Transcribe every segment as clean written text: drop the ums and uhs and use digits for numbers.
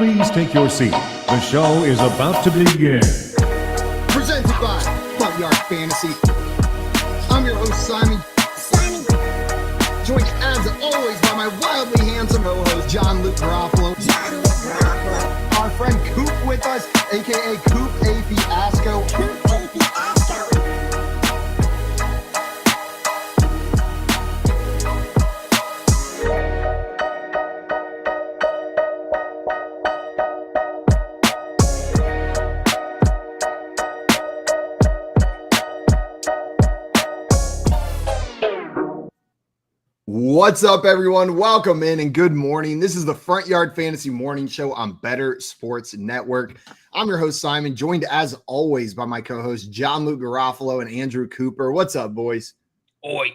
Please take your seat. The show is about to begin. Presented by Front Yard Fantasy. I'm your host, Simon. Joined as always by my wildly handsome co-host, John Luke Garofalo. Our friend Coop with us, aka Coop A.P. Asco. What's up, everyone? Welcome in and good morning. This is the Front Yard Fantasy Morning Show on Better Sports Network. I'm your host, Simon, joined as always by my co-hosts, John Luke Garofalo and Andrew Cooper. What's up, boys? Oi.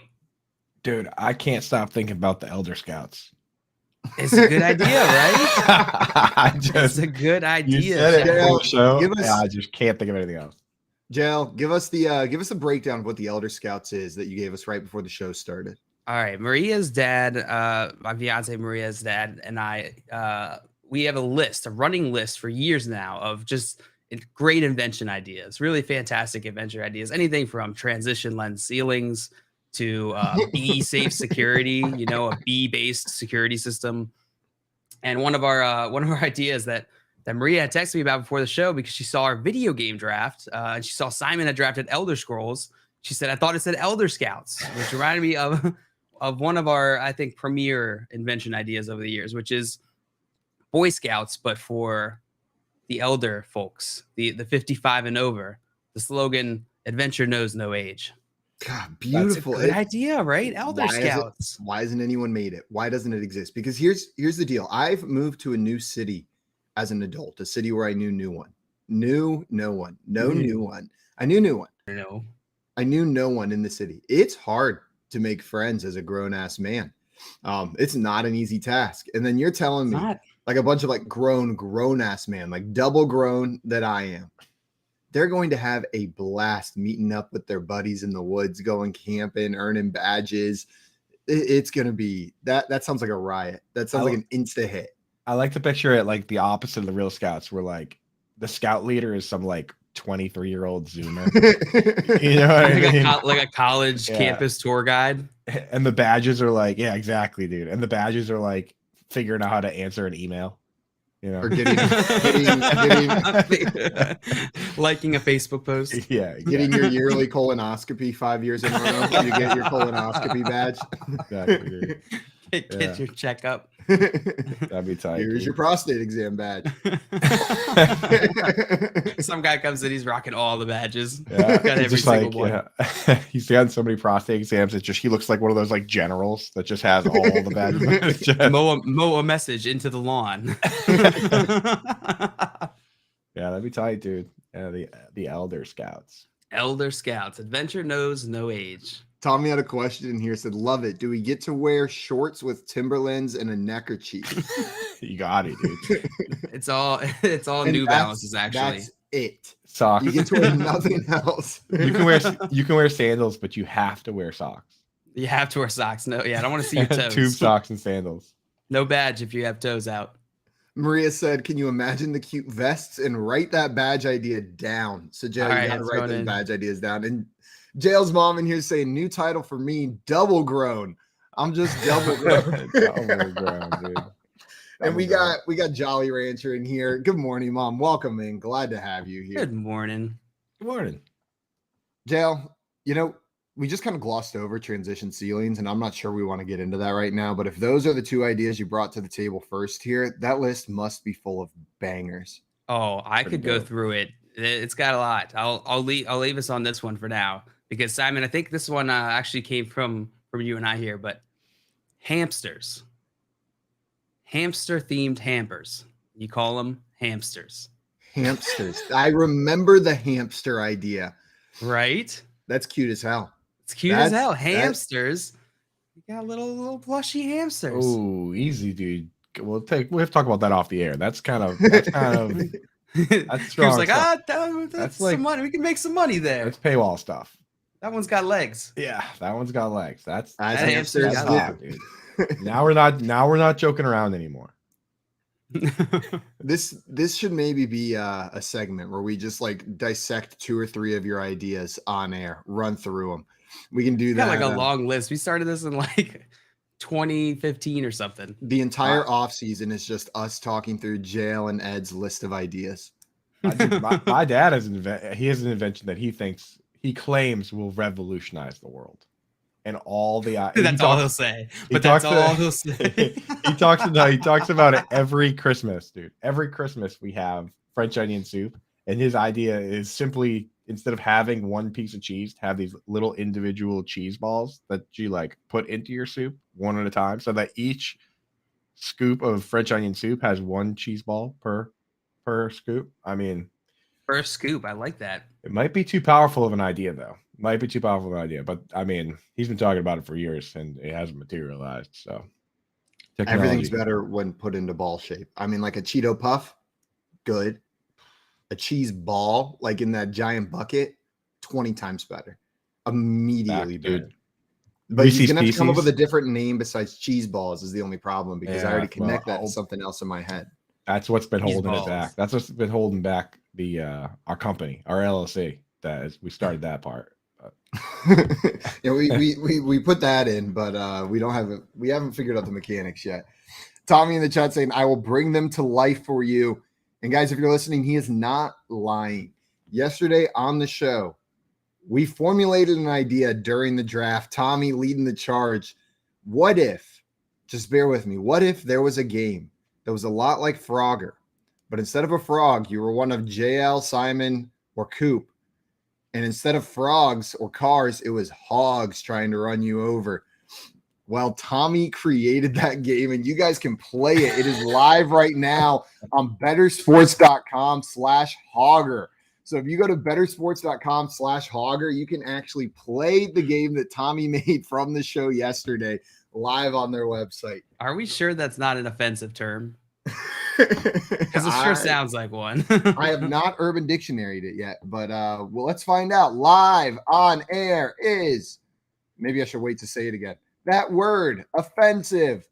Dude, I can't stop thinking about the Elder Scouts. It's a good idea, right? It's a good idea. You said it Jail, before the show. give us- I just can't think of anything else. Jail, give us a breakdown of what the Elder Scouts is that you gave us right before the show started. All right, Maria's dad, my fiance Maria's dad, and I, we have a running list for years now of just great invention ideas, really fantastic invention ideas. Anything from transition lens ceilings to bee safe security, a bee-based security system. And one of our ideas that Maria had texted me about before the show, because she saw our video game draft, and she saw Simon had drafted Elder Scrolls. She said, "I thought it said Elder Scouts," which reminded me of one of our, I think, premier invention ideas over the years, which is Boy Scouts, but for the elder folks, the 55 and over. The slogan, "Adventure knows no age." God, beautiful. That's a good idea, right? Elder Scouts. Why hasn't anyone made it? Why doesn't it exist? Because here's the deal. I've moved to a new city as an adult, a city where I knew no one. I knew no one. I knew no one in the city. It's hard to make friends as a grown-ass man. It's not an easy task. And then you're telling me like a bunch of like grown-ass man, like double grown that I am. They're going to have a blast meeting up with their buddies in the woods, going camping, earning badges. It's going to be that sounds like a riot. That sounds like an insta hit. I like to picture it like the opposite of the real Scouts, where like the scout leader is some like 23-year-old Zoomer. You know what I mean? Like a college campus tour guide. And the badges are like, yeah, exactly, dude. And the badges are like figuring out how to answer an email. Or getting liking a Facebook post. Yeah. Getting your yearly colonoscopy 5 years in a row. You get your colonoscopy badge. Exactly, dude. Get your checkup. That'd be tight. Here's your prostate exam badge. Some guy comes in, he's rocking all the badges. Yeah. Got every single one. Yeah. He's gotten so many prostate exams. It's just he looks like one of those like generals that just has all the badges. Mow a message into the lawn. Yeah, that'd be tight, dude. Yeah, the Elder Scouts. Elder Scouts. Adventure knows no age. Tommy had a question in here, said, "Love it. Do we get to wear shorts with Timberlands and a neckerchief?" You got it, dude. It's all And New Balances, actually. That's it. Socks. You get to wear nothing else. You can wear sandals, but you have to wear socks. You have to wear socks. No, yeah, I don't want to see your toes. Tube socks and sandals. No badge if you have toes out. Maria said, "Can you imagine the cute vests and write that badge idea down?" So Jail, you got to write those badge ideas down. And Jail's mom in here saying, "New title for me, double grown." I'm just double grown. Double grown, dude. And we got Jolly Rancher in here. Good morning, Mom. Welcome in. Glad to have you here. Good morning. Good morning. Jail, we just kind of glossed over transition ceilings, and I'm not sure we want to get into that right now. But if those are the two ideas you brought to the table first here, that list must be full of bangers. Oh, I could go dope. through it. It's got a lot. I'll leave us on this one for now, because Simon, I think this one actually came from you and I here. But hamster themed hampers. You call them hamsters. Hamsters. I remember the hamster idea. Right? That's cute as hell. It's cute as hell. Hamsters. You got little plushy hamsters. Oh, easy, dude. We have to talk about that off the air. That's kind of He was like, that's like some money. We can make some money there. That's paywall stuff. That one's got legs. Yeah, that one's got legs. That's hamster's top, dude. Now we're not joking around anymore. This should maybe be a segment where we just like dissect 2 or 3 of your ideas on air, run through them. We can do that. Like a long list. We started this in like 2015 or something. The entire off season is just us talking through Jail and Ed's list of ideas. My dad has an invention that he claims will revolutionize the world. And all the that's all he'll say. But that's all he'll say. He talks about it every Christmas, dude. Every Christmas we have French onion soup, and his idea is simply, instead of having one piece of cheese, have these little individual cheese balls that you like put into your soup one at a time, so that each scoop of French onion soup has one cheese ball per scoop. I mean, first scoop. I like that. It might be too powerful of an idea, though. Might be too powerful of an idea, but I mean, he's been talking about it for years, and it hasn't materialized. So everything's better when put into ball shape. I mean, like a Cheeto puff, good. A cheese ball, like in that giant bucket, 20 times better. Immediately better. Dude. But he's gonna have to come up with a different name besides cheese balls is the only problem, because I already connect that to something else in my head. That's what's been holding it back. That's what's been holding back the our company, our LLC. That is, we started that part. Yeah, we put that in, but we haven't figured out the mechanics yet. Tommy in the chat saying, I will bring them to life for you. And guys, if you're listening, he is not lying. Yesterday on the show, we formulated an idea during the draft. Tommy leading the charge. What if, just bear with me, what if there was a game that was a lot like Frogger, but instead of a frog, you were one of JL, Simon, or Coop. And instead of frogs or cars, it was hogs trying to run you over. Well, Tommy created that game, and you guys can play it. It is live right now on bettersports.com/hogger. So if you go to bettersports.com/hogger, you can actually play the game that Tommy made from the show yesterday live on their website. Are we sure that's not an offensive term? Because it sure sounds like one. I have not Urban Dictionary'd it yet, but well, let's find out. Live on air is, maybe I should wait to say it again. That word, offensive.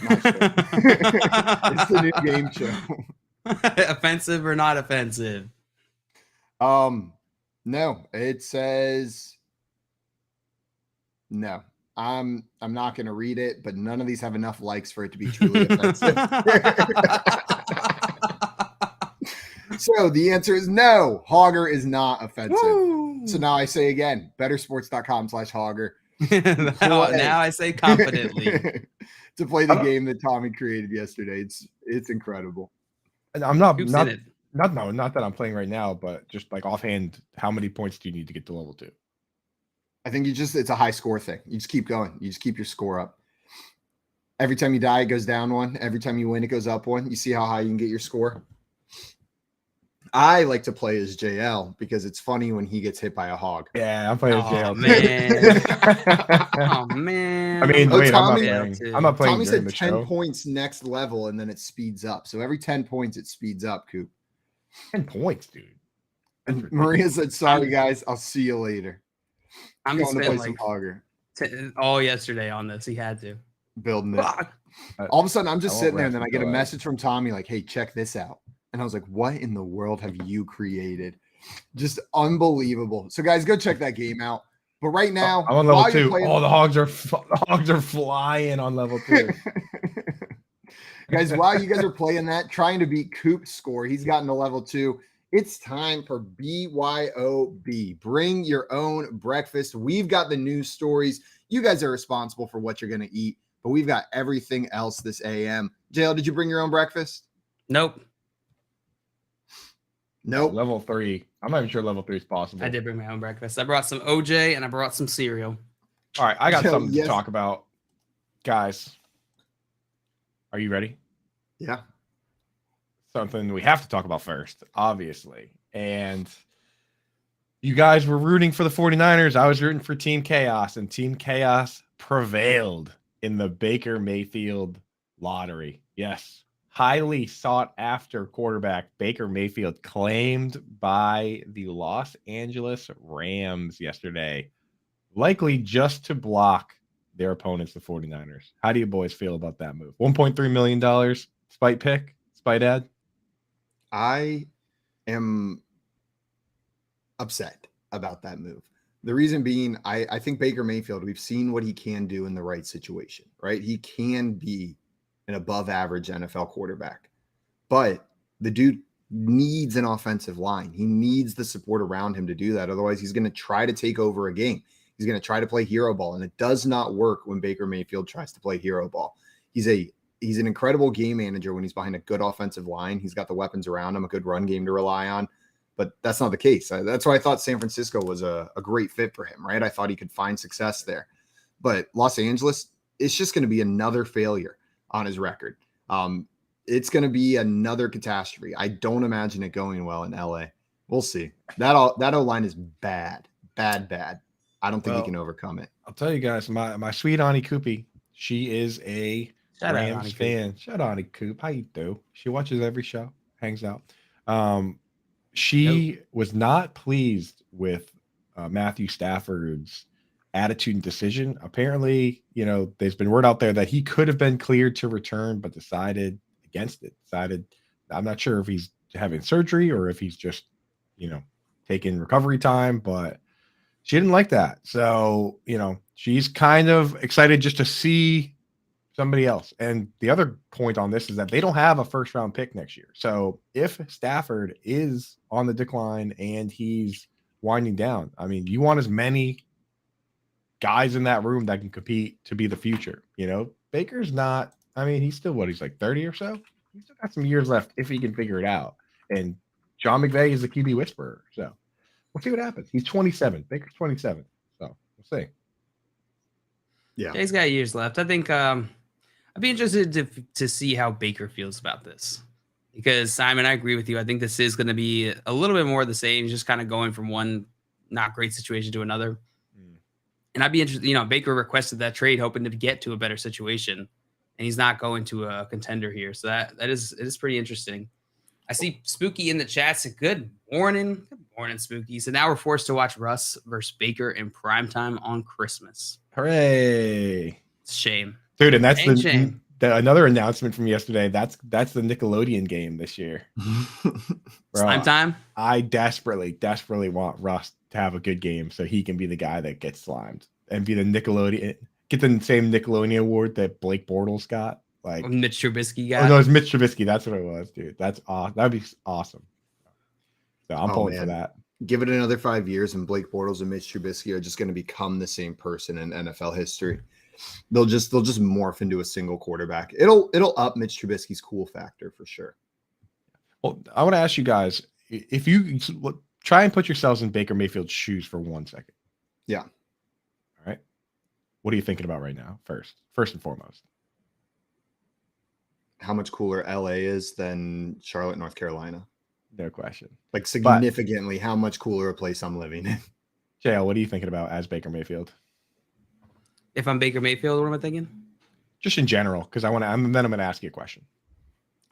Not sure. It's the new game show. Offensive or not offensive? No, it says no. I'm not going to read it, but none of these have enough likes for it to be truly offensive. So the answer is no. Hogger is not offensive. Woo! So now I say again, bettersports.com/hogger. now I say confidently to play the game that Tommy created yesterday. It's incredible. And I'm not that I'm playing right now, but just like offhand, how many points do you need to get to level 2? I think it's a high score thing. You just keep going. You just keep your score up. Every time you die, it goes down 1. Every time you win, it goes up 1. You see how high you can get your score? I like to play as JL because it's funny when he gets hit by a hog. Yeah, I'm playing as JL. Man. Oh, man. I mean, wait, Tommy, I'm not playing Tommy during said the 10 show. points next level, and then it speeds up. So every 10 points, it speeds up, Coop. 10 points, dude. And Maria said, sorry, guys. I'll see you later. I'm going to play like some Hogger. All yesterday on this. He had to. Building it. All of a sudden, I'm just sitting there, and then I get a message from Tommy like, hey, check this out. And I was like, what in the world have you created? Just unbelievable. So, guys, go check that game out. But right now, I'm on level 2. The hogs are flying on level 2. Guys, while you guys are playing that, trying to beat Coop's score, he's gotten to level 2. It's time for BYOB. Bring your own breakfast. We've got the news stories. You guys are responsible for what you're going to eat, but we've got everything else this AM. JL, did you bring your own breakfast? Nope. Level 3. I'm not even sure level 3 is possible. I did bring my own breakfast. I brought some OJ and I brought some cereal. All right, I got something to talk about. Guys, are you ready? Yeah. Something we have to talk about first, obviously. And you guys were rooting for the 49ers. I was rooting for Team Chaos, and Team Chaos prevailed in the Baker Mayfield lottery. Yes. Highly sought after quarterback Baker Mayfield claimed by the Los Angeles Rams yesterday, likely just to block their opponents, the 49ers. How do you boys feel about that move? $1.3 million Spite pick? Spite ad? I am upset about that move. The reason being, I think Baker Mayfield, we've seen what he can do in the right situation, right? He can be an above average NFL quarterback, but the dude needs an offensive line. He needs the support around him to do that. Otherwise, he's going to try to take over a game. He's going to try to play hero ball, and it does not work when Baker Mayfield tries to play hero ball. He's an incredible game manager when he's behind a good offensive line. He's got the weapons around him, a good run game to rely on. But that's not the case. That's why I thought San Francisco was a great fit for him, right? I thought he could find success there. But Los Angeles, it's just going to be another failure on his record. It's going to be another catastrophe. I don't imagine it going well in LA. We'll see. That O-line is bad. I don't think he can overcome it. I'll tell you guys, my sweet Auntie Koopy, she is a Rams fan. Shout out Auntie Coop. How you do? She watches every show, hangs out. She was not pleased with Matthew Stafford's attitude and decision. Apparently, there's been word out there that he could have been cleared to return, but decided against it. I'm not sure if he's having surgery or if he's just, taking recovery time, but she didn't like that. So, she's kind of excited just to see somebody else. And the other point on this is that they don't have a first round pick next year. So if Stafford is on the decline and he's winding down, I mean, you want as many guys in that room that can compete to be the future. Baker's not, he's still he's like 30 or so. He's still got some years left if he can figure it out. And John McVay is the QB whisperer. So we'll see what happens. He's 27. Baker's 27. So we'll see. Yeah. He's got years left. I think I'd be interested to see how Baker feels about this. Because, Simon, I agree with you. I think this is going to be a little bit more of the same, just kind of going from one not great situation to another. And I'd be interested, Baker requested that trade hoping to get to a better situation, and he's not going to a contender here. So it is pretty interesting. I see Spooky in the chat. So good morning, Spooky. So now we're forced to watch Russ versus Baker in primetime on Christmas. Hooray. It's a shame. Dude, and that's another announcement from yesterday. That's the Nickelodeon game this year. Slime time? I desperately want Russ to have a good game so he can be the guy that gets slimed and be the Nickelodeon, get the same Nickelodeon award that Blake Bortles got. Like Mitch Trubisky got. Oh, no, it's Mitch Trubisky. That's what it was, dude. That's awesome. That'd be awesome. So I'm pulling for that. Give it another 5 years, and Blake Bortles and Mitch Trubisky are just going to become the same person in NFL history. They'll just morph into a single quarterback. It'll up Mitch Trubisky's cool factor for sure. Well, I want to ask you guys, if you try and put yourselves in Baker Mayfield's shoes for 1 second. Yeah. All right. What are you thinking about right now? First and foremost. How much cooler LA is than Charlotte, North Carolina? No question. Like significantly, how much cooler a place I'm living in. JL, what are you thinking about as Baker Mayfield? If I'm Baker Mayfield, what am I thinking? Just in general, because I'm going to ask you a question.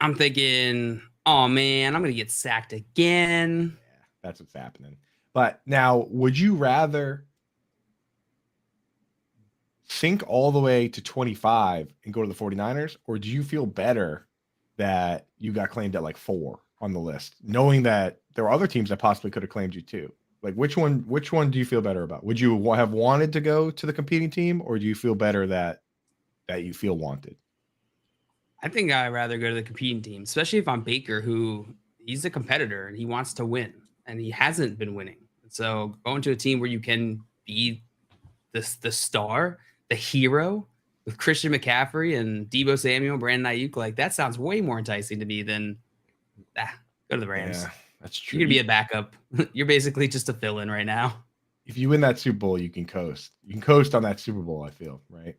I'm thinking, oh man, I'm going to get sacked again. Yeah, that's what's happening. But now, would you rather sink all the way to 25 and go to the 49ers, or do you feel better that you got claimed at like 4 on the list, knowing that there are other teams that possibly could have claimed you too? Like which one do you feel better about? Would you have wanted to go to the competing team, or do you feel better that you feel wanted? I think I'd rather go to the competing team, especially if I'm Baker, who he's a competitor and he wants to win, and he hasn't been winning. So going to a team where you can be the star, the hero with Christian McCaffrey and Deebo Samuel, Brandon Aiyuk, like that sounds way more enticing to me than go to the Rams. Yeah, that's true. You're gonna be a backup. You're basically just a fill-in right now. If you win that Super Bowl, you can coast. You can coast on that Super Bowl, I feel, right?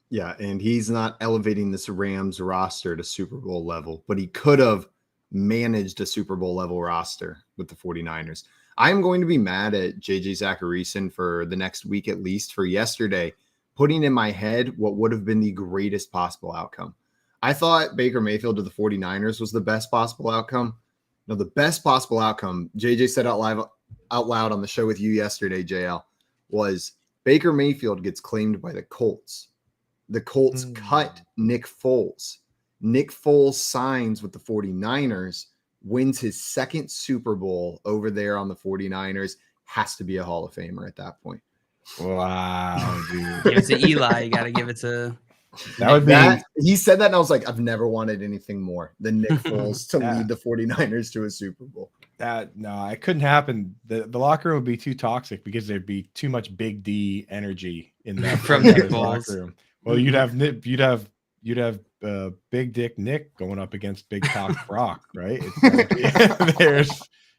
Yeah, and he's not elevating this Rams roster to Super Bowl level, but he could have managed a Super Bowl level roster with the 49ers. I'm going to be mad at JJ Zacharyson for the next week at least for yesterday, putting in my head what would have been the greatest possible outcome. I thought Baker Mayfield to the 49ers was the best possible outcome. No, the best possible outcome, JJ said out loud on the show with you yesterday, JL, was Baker Mayfield gets claimed by the Colts. The Colts cut Nick Foles. Nick Foles signs with the 49ers, wins his second Super Bowl over there on the 49ers, has to be a Hall of Famer at that point. Wow, dude. Give it to Eli. You got to give it to. That would be. He said that, and I was like, I've never wanted anything more than Nick Foles to lead the 49ers to a Super Bowl. No, it couldn't happen. The locker room would be too toxic because there'd be too much Big D energy in that From Nick locker room. Well, you'd have Big Dick Nick going up against Big Cock Brock, right?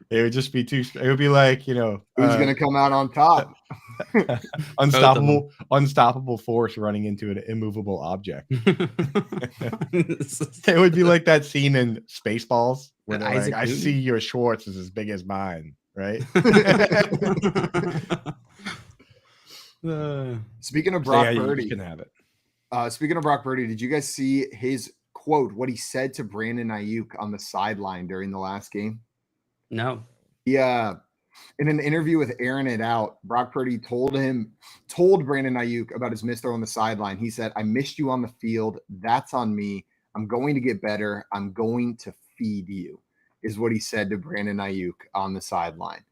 It would just be too. It would be like, who's going to come out on top? unstoppable force running into an immovable object. It would be like that scene in Spaceballs where they're like, I see your Schwartz is as big as mine, right? Speaking of Brock Purdy, you can have it. Speaking of Brock Purdy, did you guys see his quote, what he said to Brandon Aiyuk on the sideline during the last game? No. Yeah. In an interview with Aaron It Out, Brock Purdy told Brandon Aiyuk about his missed throw on the sideline. He said, I missed you on the field. That's on me. I'm going to get better. I'm going to feed you, is what he said to Brandon Aiyuk on the sideline.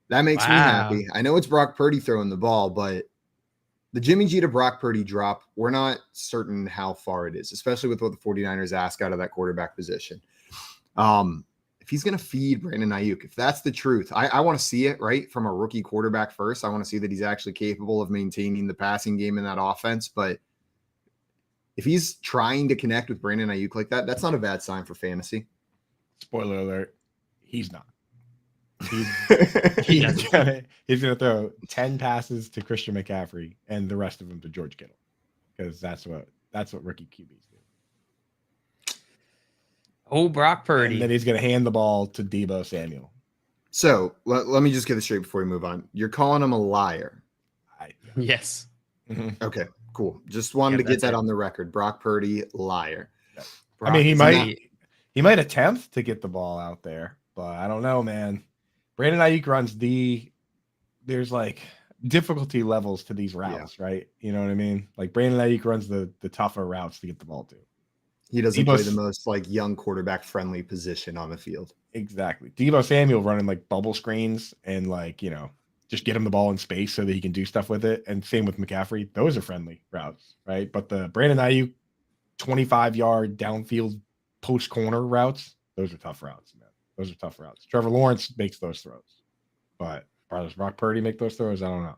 That makes me happy. I know it's Brock Purdy throwing the ball, but the Jimmy G to Brock Purdy drop, we're not certain how far it is, especially with what the 49ers ask out of that quarterback position. If he's going to feed Brandon Aiyuk, if that's the truth, I want to see it, right, from a rookie quarterback first. I want to see that he's actually capable of maintaining the passing game in that offense. But if he's trying to connect with Brandon Aiyuk like that, that's not a bad sign for fantasy. Spoiler alert, he's not. He's gonna throw 10 passes to Christian McCaffrey and the rest of them to George Kittle, because that's what rookie QBs do. Oh, Brock Purdy. And then he's gonna hand the ball to Deebo Samuel. So let me just get this straight before we move on. You're calling him a liar. Yes. Okay, cool. Just wanted to get that on the record. Brock Purdy, liar. I mean, he might attempt to get the ball out there, but I don't know, man. Brandon Aiyuk runs there's like difficulty levels to these routes, right? You know what I mean? Like Brandon Aiyuk runs the tougher routes to get the ball to. He doesn't play the most like young quarterback friendly position on the field. Exactly. Deebo Samuel running like bubble screens and like, just get him the ball in space so that he can do stuff with it. And same with McCaffrey. Those are friendly routes, right? But the Brandon Aiyuk 25-yard downfield post corner routes, those are tough routes, man. Those are tough routes. Trevor Lawrence makes those throws, but does Brock Purdy make those throws? I don't know.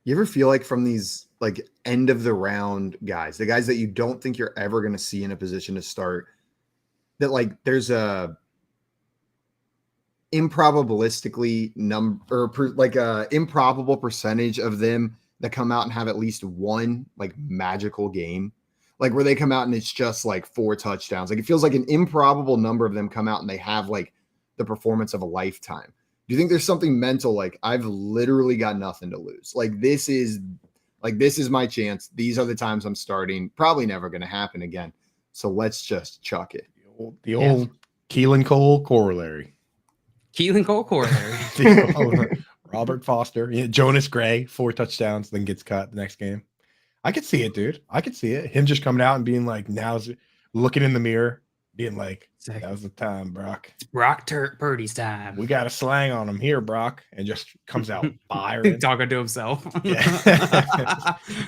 You ever feel like from these like end of the round guys, the guys that you don't think you're ever going to see in a position to start, that like there's a improbable percentage of them that come out and have at least one like magical game, like where they come out and it's just like 4 touchdowns. Like it feels like an improbable number of them come out and they have like the performance of a lifetime. Do you think there's something mental? Like I've literally got nothing to lose. Like this is my chance. These are the times I'm starting. Probably never going to happen again. So let's just chuck it. The old Keelan Cole corollary. Robert Foster, Jonas Gray, 4 touchdowns, then gets cut the next game. I could see it, dude. I could see it. Him just coming out and being like, now's looking in the mirror, being like, that was the time, Brock. It's Brock Purdy's time. We got a slang on him here, Brock. And just comes out firing. Talking to himself.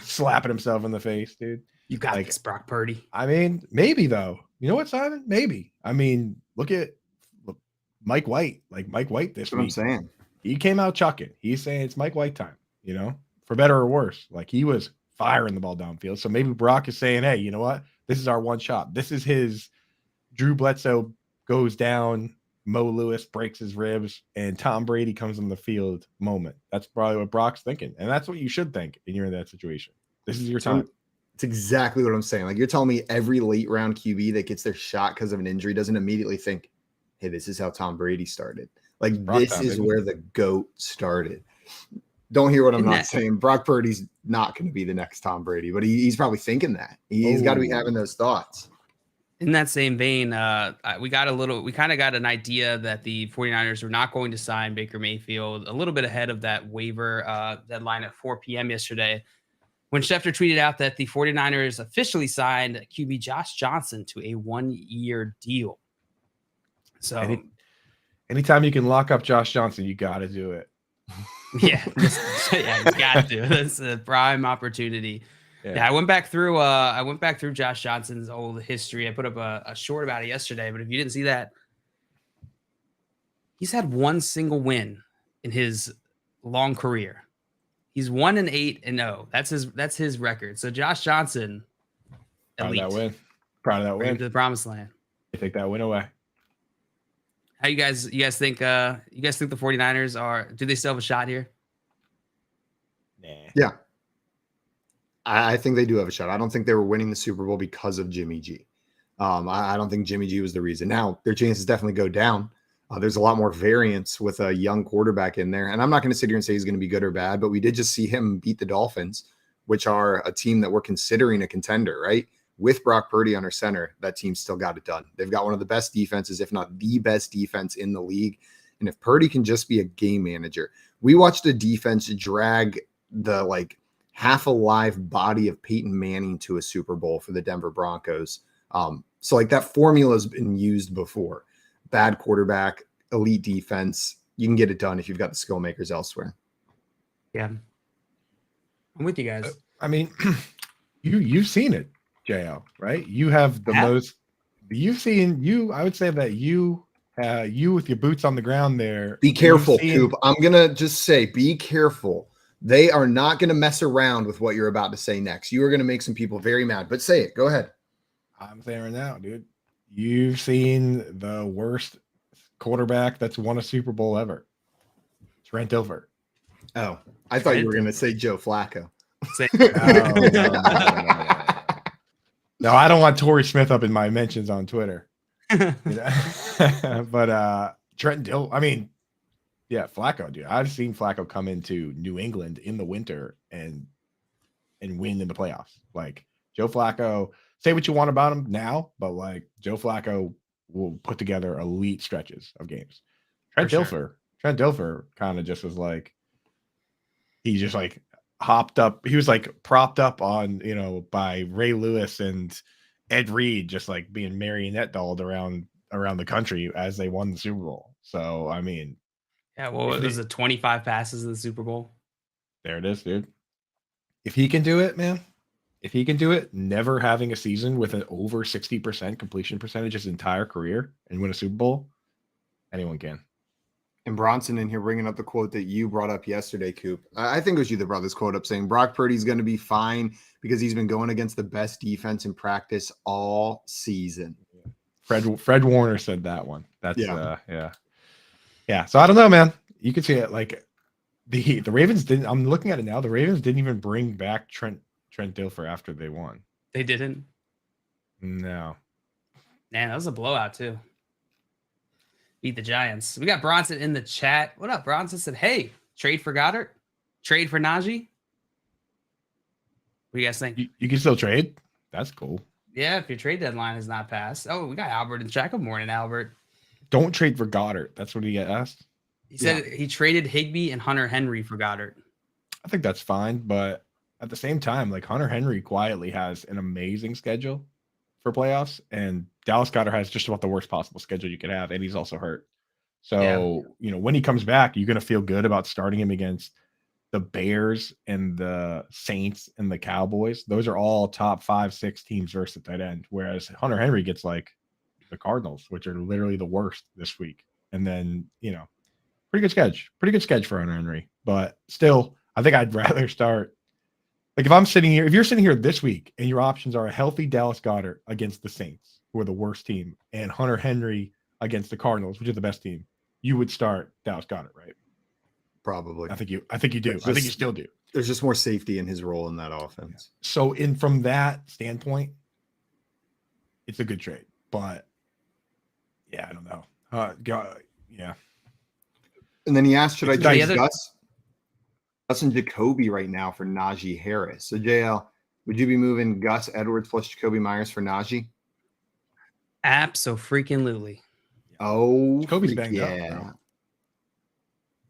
Slapping himself in the face, dude. You got this, Brock Purdy. I mean, maybe though. You know what, Simon? Maybe. I mean, look Mike White. Like Mike White this week. That's what I'm saying. He came out chucking. He's saying it's Mike White time, for better or worse. Like he was firing the ball downfield. So maybe Brock is saying, hey, you know what? This is our one shot. This is his Drew Bledsoe goes down, Mo Lewis breaks his ribs, and Tom Brady comes on the field moment. That's probably what Brock's thinking. And that's what you should think when you're in that situation. This is your time. It's exactly what I'm saying. Like you're telling me every late round QB that gets their shot because of an injury doesn't immediately think, hey, this is how Tom Brady started. Like this is where the GOAT started. Don't hear what I'm not saying. Brock Purdy's not going to be the next Tom Brady, but he's probably thinking that. He's got to be having those thoughts. In that same vein, we kind of got an idea that the 49ers were not going to sign Baker Mayfield a little bit ahead of that waiver deadline at 4 p.m. yesterday. when Schefter tweeted out that the 49ers officially signed QB Josh Johnson to a 1-year deal. So anytime you can lock up Josh Johnson, you got to do it. yeah, you got to. That's a prime opportunity. Yeah, I went back through Josh Johnson's old history. I put up a short about it yesterday, but if you didn't see that, he's had one single win in his long career. He's 1-8-0. That's his record. So Josh Johnson, elite. Proud of that win. To the promised land. You take that win away. How you guys think the 49ers do they still have a shot here? Nah. Yeah. I think they do have a shot. I don't think they were winning the Super Bowl because of Jimmy G. I don't think Jimmy G was the reason. Now, their chances definitely go down. There's a lot more variance with a young quarterback in there. And I'm not going to sit here and say he's going to be good or bad, but we did just see him beat the Dolphins, which are a team that we're considering a contender, right? With Brock Purdy under center, that team still got it done. They've got one of the best defenses, if not the best defense in the league. And if Purdy can just be a game manager, we watched a defense drag the half alive body of Peyton Manning to a Super Bowl for the Denver Broncos. So that formula has been used before. Bad quarterback, elite defense. You can get it done if you've got the skill makers elsewhere. Yeah. I'm with you guys. I mean, you've seen it, JL, right? You have the most you've seen I would say that you with your boots on the ground there. Be careful, Coop. I'm gonna just say be careful. They are not gonna mess around with what you're about to say next. You are gonna make some people very mad, but say it. Go ahead. I'm saying right now, dude. You've seen the worst quarterback that's won a Super Bowl ever. Trent Dilfer. Oh, I thought you were going to say Joe Flacco. No, I don't want Torrey Smith up in my mentions on Twitter. But Trent Dilfer, I mean, yeah, Flacco, dude. I've seen Flacco come into New England in the winter and win in the playoffs. Joe Flacco, say what you want about him now, but Joe Flacco will put together elite stretches of games. Trent Dilfer kind of just was he just hopped up. He was propped up on, by Ray Lewis and Ed Reed, just being marionette dolled around the country as they won the Super Bowl. So, I mean, yeah, what was it, 25 passes in the Super Bowl? There it is, dude. If he can do it, man. If he can do it, never having a season with an over 60% completion percentage his entire career and win a Super Bowl, anyone can. And Bronson in here bringing up the quote that you brought up yesterday, Coop. I think it was you that brought this quote up saying Brock Purdy's going to be fine because he's been going against the best defense in practice all season. Fred Warner said that one. That's yeah. So I don't know, man. You can see it the Ravens didn't. I'm looking at it now. The Ravens didn't even bring back Trent Dilfer after they won. They didn't? No. Man, that was a blowout too. Beat the Giants. We got Bronson in the chat. What up, Bronson? Said, hey, trade for Goddard? Trade for Najee? What do you guys think? You can still trade? That's cool. Yeah, if your trade deadline has not passed. Oh, we got Albert in the chat. Good morning, Albert. Don't trade for Goddard. That's what he asked. He said he traded Higbee and Hunter Henry for Goddard. I think that's fine, but at the same time, Hunter Henry quietly has an amazing schedule for playoffs, and Dallas Goedert has just about the worst possible schedule you could have, and he's also hurt. So, when he comes back, you're going to feel good about starting him against the Bears and the Saints and the Cowboys. Those are all top 5-6 teams versus the tight end, whereas Hunter Henry gets the Cardinals, which are literally the worst this week. And then, pretty good sketch for Hunter Henry, but still, I think I'd rather start. If you're sitting here this week and your options are a healthy Dallas Goedert against the Saints, who are the worst team, and Hunter Henry against the Cardinals, which is the best team, you would start Dallas Goedert, right? Probably. I think you do. I think you still do. There's just more safety in his role in that offense. So from that standpoint, it's a good trade. But yeah, I don't know. Yeah. And then he asked, should I trade Gus and Jacoby right now for Najee Harris? So JL, would you be moving Gus Edwards plus Jacoby Myers for Najee? Abso-freaking-lutely. Oh, Jacoby's banged up, bro.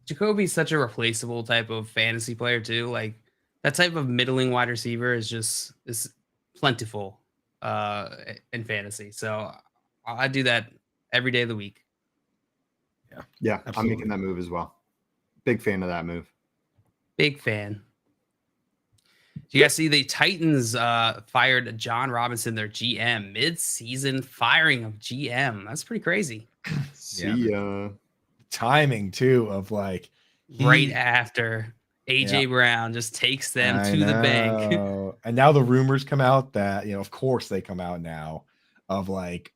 Jacoby's such a replaceable type of fantasy player too. That type of middling wide receiver is plentiful in fantasy. So I do that every day of the week. Yeah, absolutely. I'm making that move as well. Big fan of that move. Big fan. Do you guys see the Titans fired John Robinson, their GM, mid-season firing of GM? That's pretty crazy. See ya. Timing too of like Right after AJ Brown just takes them to the bank. And now the rumors come out that, of course they come out now of like,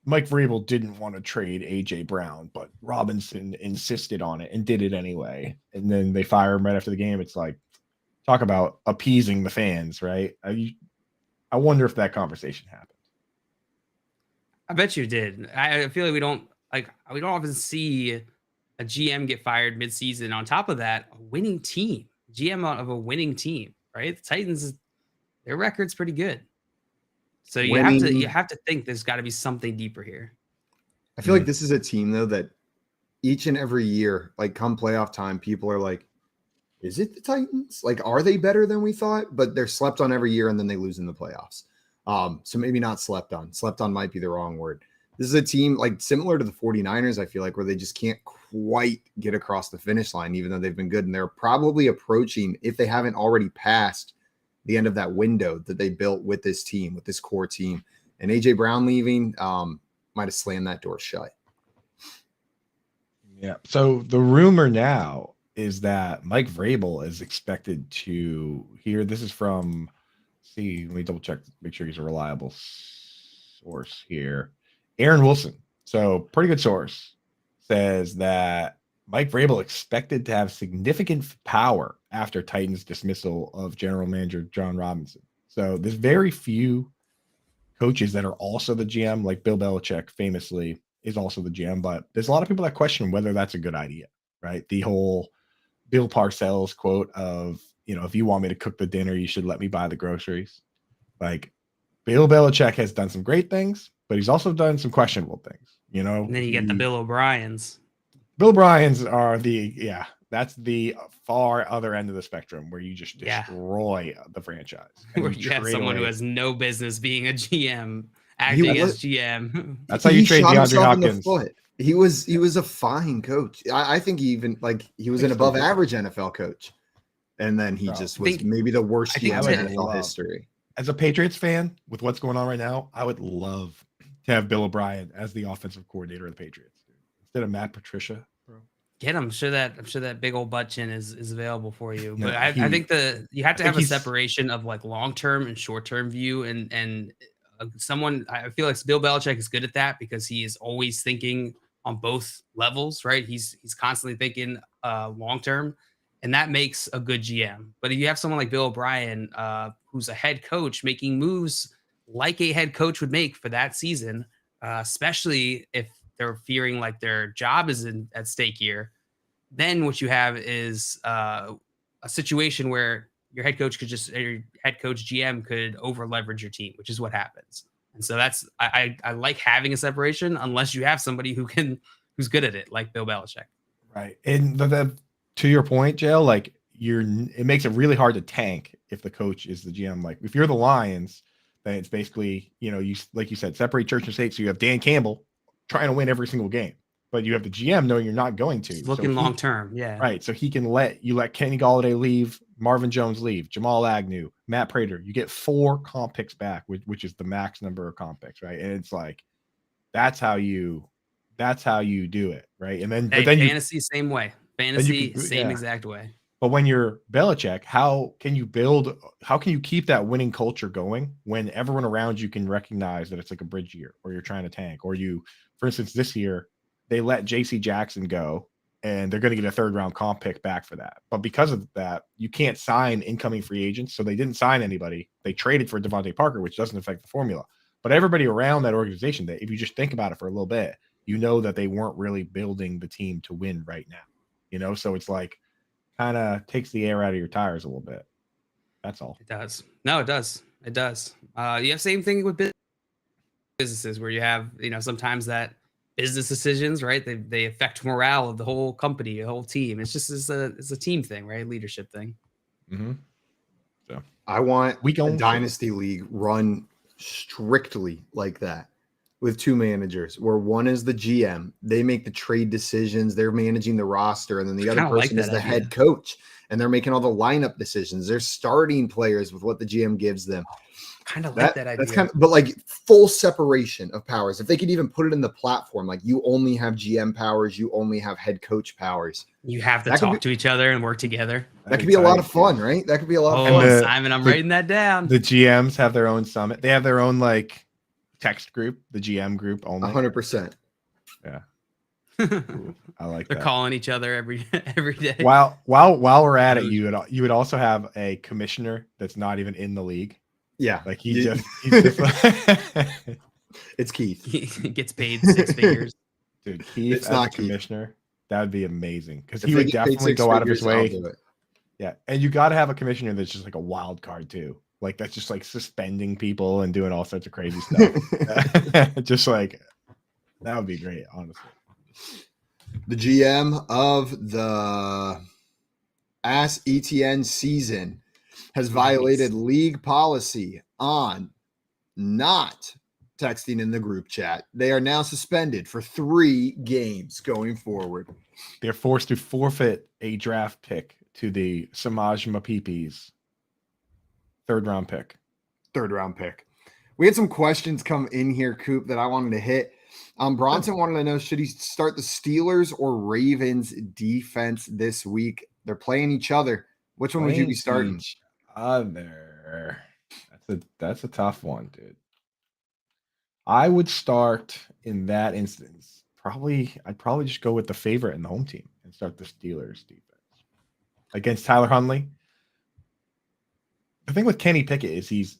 Mike Vrabel didn't want to trade AJ Brown, but Robinson insisted on it and did it anyway. And then they fire him right after the game. It's like, talk about appeasing the fans, right? I wonder if that conversation happened. I bet you did. I feel like we don't often see a GM get fired mid-season. On top of that, a winning team, GM of a winning team, right? The Titans, their record's pretty good. So you have to think there's got to be something deeper here. I feel like this is a team though that each and every year, like come playoff time, people are like, is it the Titans? Like, are they better than we thought? But they're slept on every year and then they lose in the playoffs. So maybe not slept on. Slept on might be the wrong word. This is a team like similar to the 49ers, I feel like, where they just can't quite get across the finish line, even though they've been good. And they're probably approaching, if they haven't already passed, the end of that window that they built with this team, with this core team. And AJ Brown leaving might have slammed that door shut. Yeah. So the rumor now is that Mike Vrabel is expected to hear. This is from, let me double check, make sure he's a reliable source here. Aaron Wilson. So pretty good source says that Mike Vrabel expected to have significant power after Titans' dismissal of general manager John Robinson. So there's very few coaches that are also the GM, like Bill Belichick famously is also the GM, but there's a lot of people that question whether that's a good idea, right? The whole Bill Parcells quote of, if you want me to cook the dinner, you should let me buy the groceries. Like, Bill Belichick has done some great things, but he's also done some questionable things, And then you get the Bill O'Briens. Bill O'Briens are that's the far other end of the spectrum where you just destroy the franchise. Where you have someone who has no business being a GM, acting as GM. That's how you trade DeAndre Hopkins. He was a fine coach. I think he was an above average NFL coach. And then he just was maybe the worst GM in NFL history. As a Patriots fan, with what's going on right now, I would love to have Bill O'Brien as the offensive coordinator of the Patriots instead of Matt Patricia. Bro. Get him. I'm sure that big old butt chin is available for you. But I think you have to have a separation of like long-term and short-term view. And someone, I feel like Bill Belichick is good at that because he is always thinking on both levels, right? He's constantly thinking long-term. And that makes a good GM. But if you have someone like Bill O'Brien, who's a head coach making moves like a head coach would make for that season, especially if they're fearing like their job is at stake here, then what you have is a situation where your head coach GM could over leverage your team, which is what happens. And so I like having a separation unless you have somebody who's good at it, like Bill Belichick. Right. And to your point, Jail, like it makes it really hard to tank if the coach is the GM. Like if you're the Lions, then it's basically, you like you said, separate church and state. So you have Dan Campbell trying to win every single game, but you have the GM knowing you're not going to. He's looking long term, yeah. Right. So he can let Kenny Golladay leave, Marvin Jones leave, Jamal Agnew, Matt Prater. You get 4 comp picks back, which is the max number of comp picks, right? And it's like that's how you do it, right? And then fantasy same way. Fantasy, same exact way. But when you're Belichick, how can you keep that winning culture going when everyone around you can recognize that it's like a bridge year or you're trying to tank? Or for instance, this year, they let JC Jackson go and they're going to get a 3rd round comp pick back for that. But because of that, you can't sign incoming free agents. So they didn't sign anybody. They traded for Devontae Parker, which doesn't affect the formula. But everybody around that organization, if you just think about it for a little bit, that they weren't really building the team to win right now. So it's like kind of takes the air out of your tires a little bit. That's all. It does. No, it does. It does. You have same thing with businesses where you have, sometimes that business decisions, right? They affect morale of the whole company, the whole team. It's a team thing, right? Leadership thing. Mm-hmm. So I want we a dynasty league run strictly like that, with two managers, where one is the GM, they make the trade decisions, they're managing the roster, and then the other person is the head coach, and they're making all the lineup decisions. They're starting players with what the GM gives them. Kind of like that idea. That's kind of, but like full separation of powers. If they could even put it in the platform, like you only have GM powers, you only have head coach powers. You have to talk to each other and work together. That could be a lot of fun, right? That could be a lot of fun. Simon, I'm writing that down. The GMs have their own summit. They have their own like text group, the GM group only. 100%. Yeah. Ooh, I like They're that. calling each other every day. While we're at it, you would also have a commissioner that's not even in the league. Yeah. Like he's just it's Keith. He gets paid 6 figures. Dude, Keith It's as not a Keith. commissioner, that would be amazing. Because If he they would get paid definitely 6 go out of his figures, I'll way. do it. Yeah. And you gotta have a commissioner that's just like a wild card too. Like that's just like suspending people and doing all sorts of crazy stuff. Just like that would be great, honestly. The GM of the Ass ETN season has violated league policy on not texting in the group chat. They are now suspended for 3 games going forward. They're forced to forfeit a draft pick to the Samaj Mapipis. 3rd round pick. 3rd round pick. We had some questions come in here, Coop, that I wanted to hit. Bronson wanted to know, should he start the Steelers or Ravens defense this week? They're playing each other. Which one would you be starting? That's a tough one, dude. I would start in that instance. I'd probably just go with the favorite in the home team and start the Steelers defense against Tyler Huntley. The thing with Kenny Pickett is he's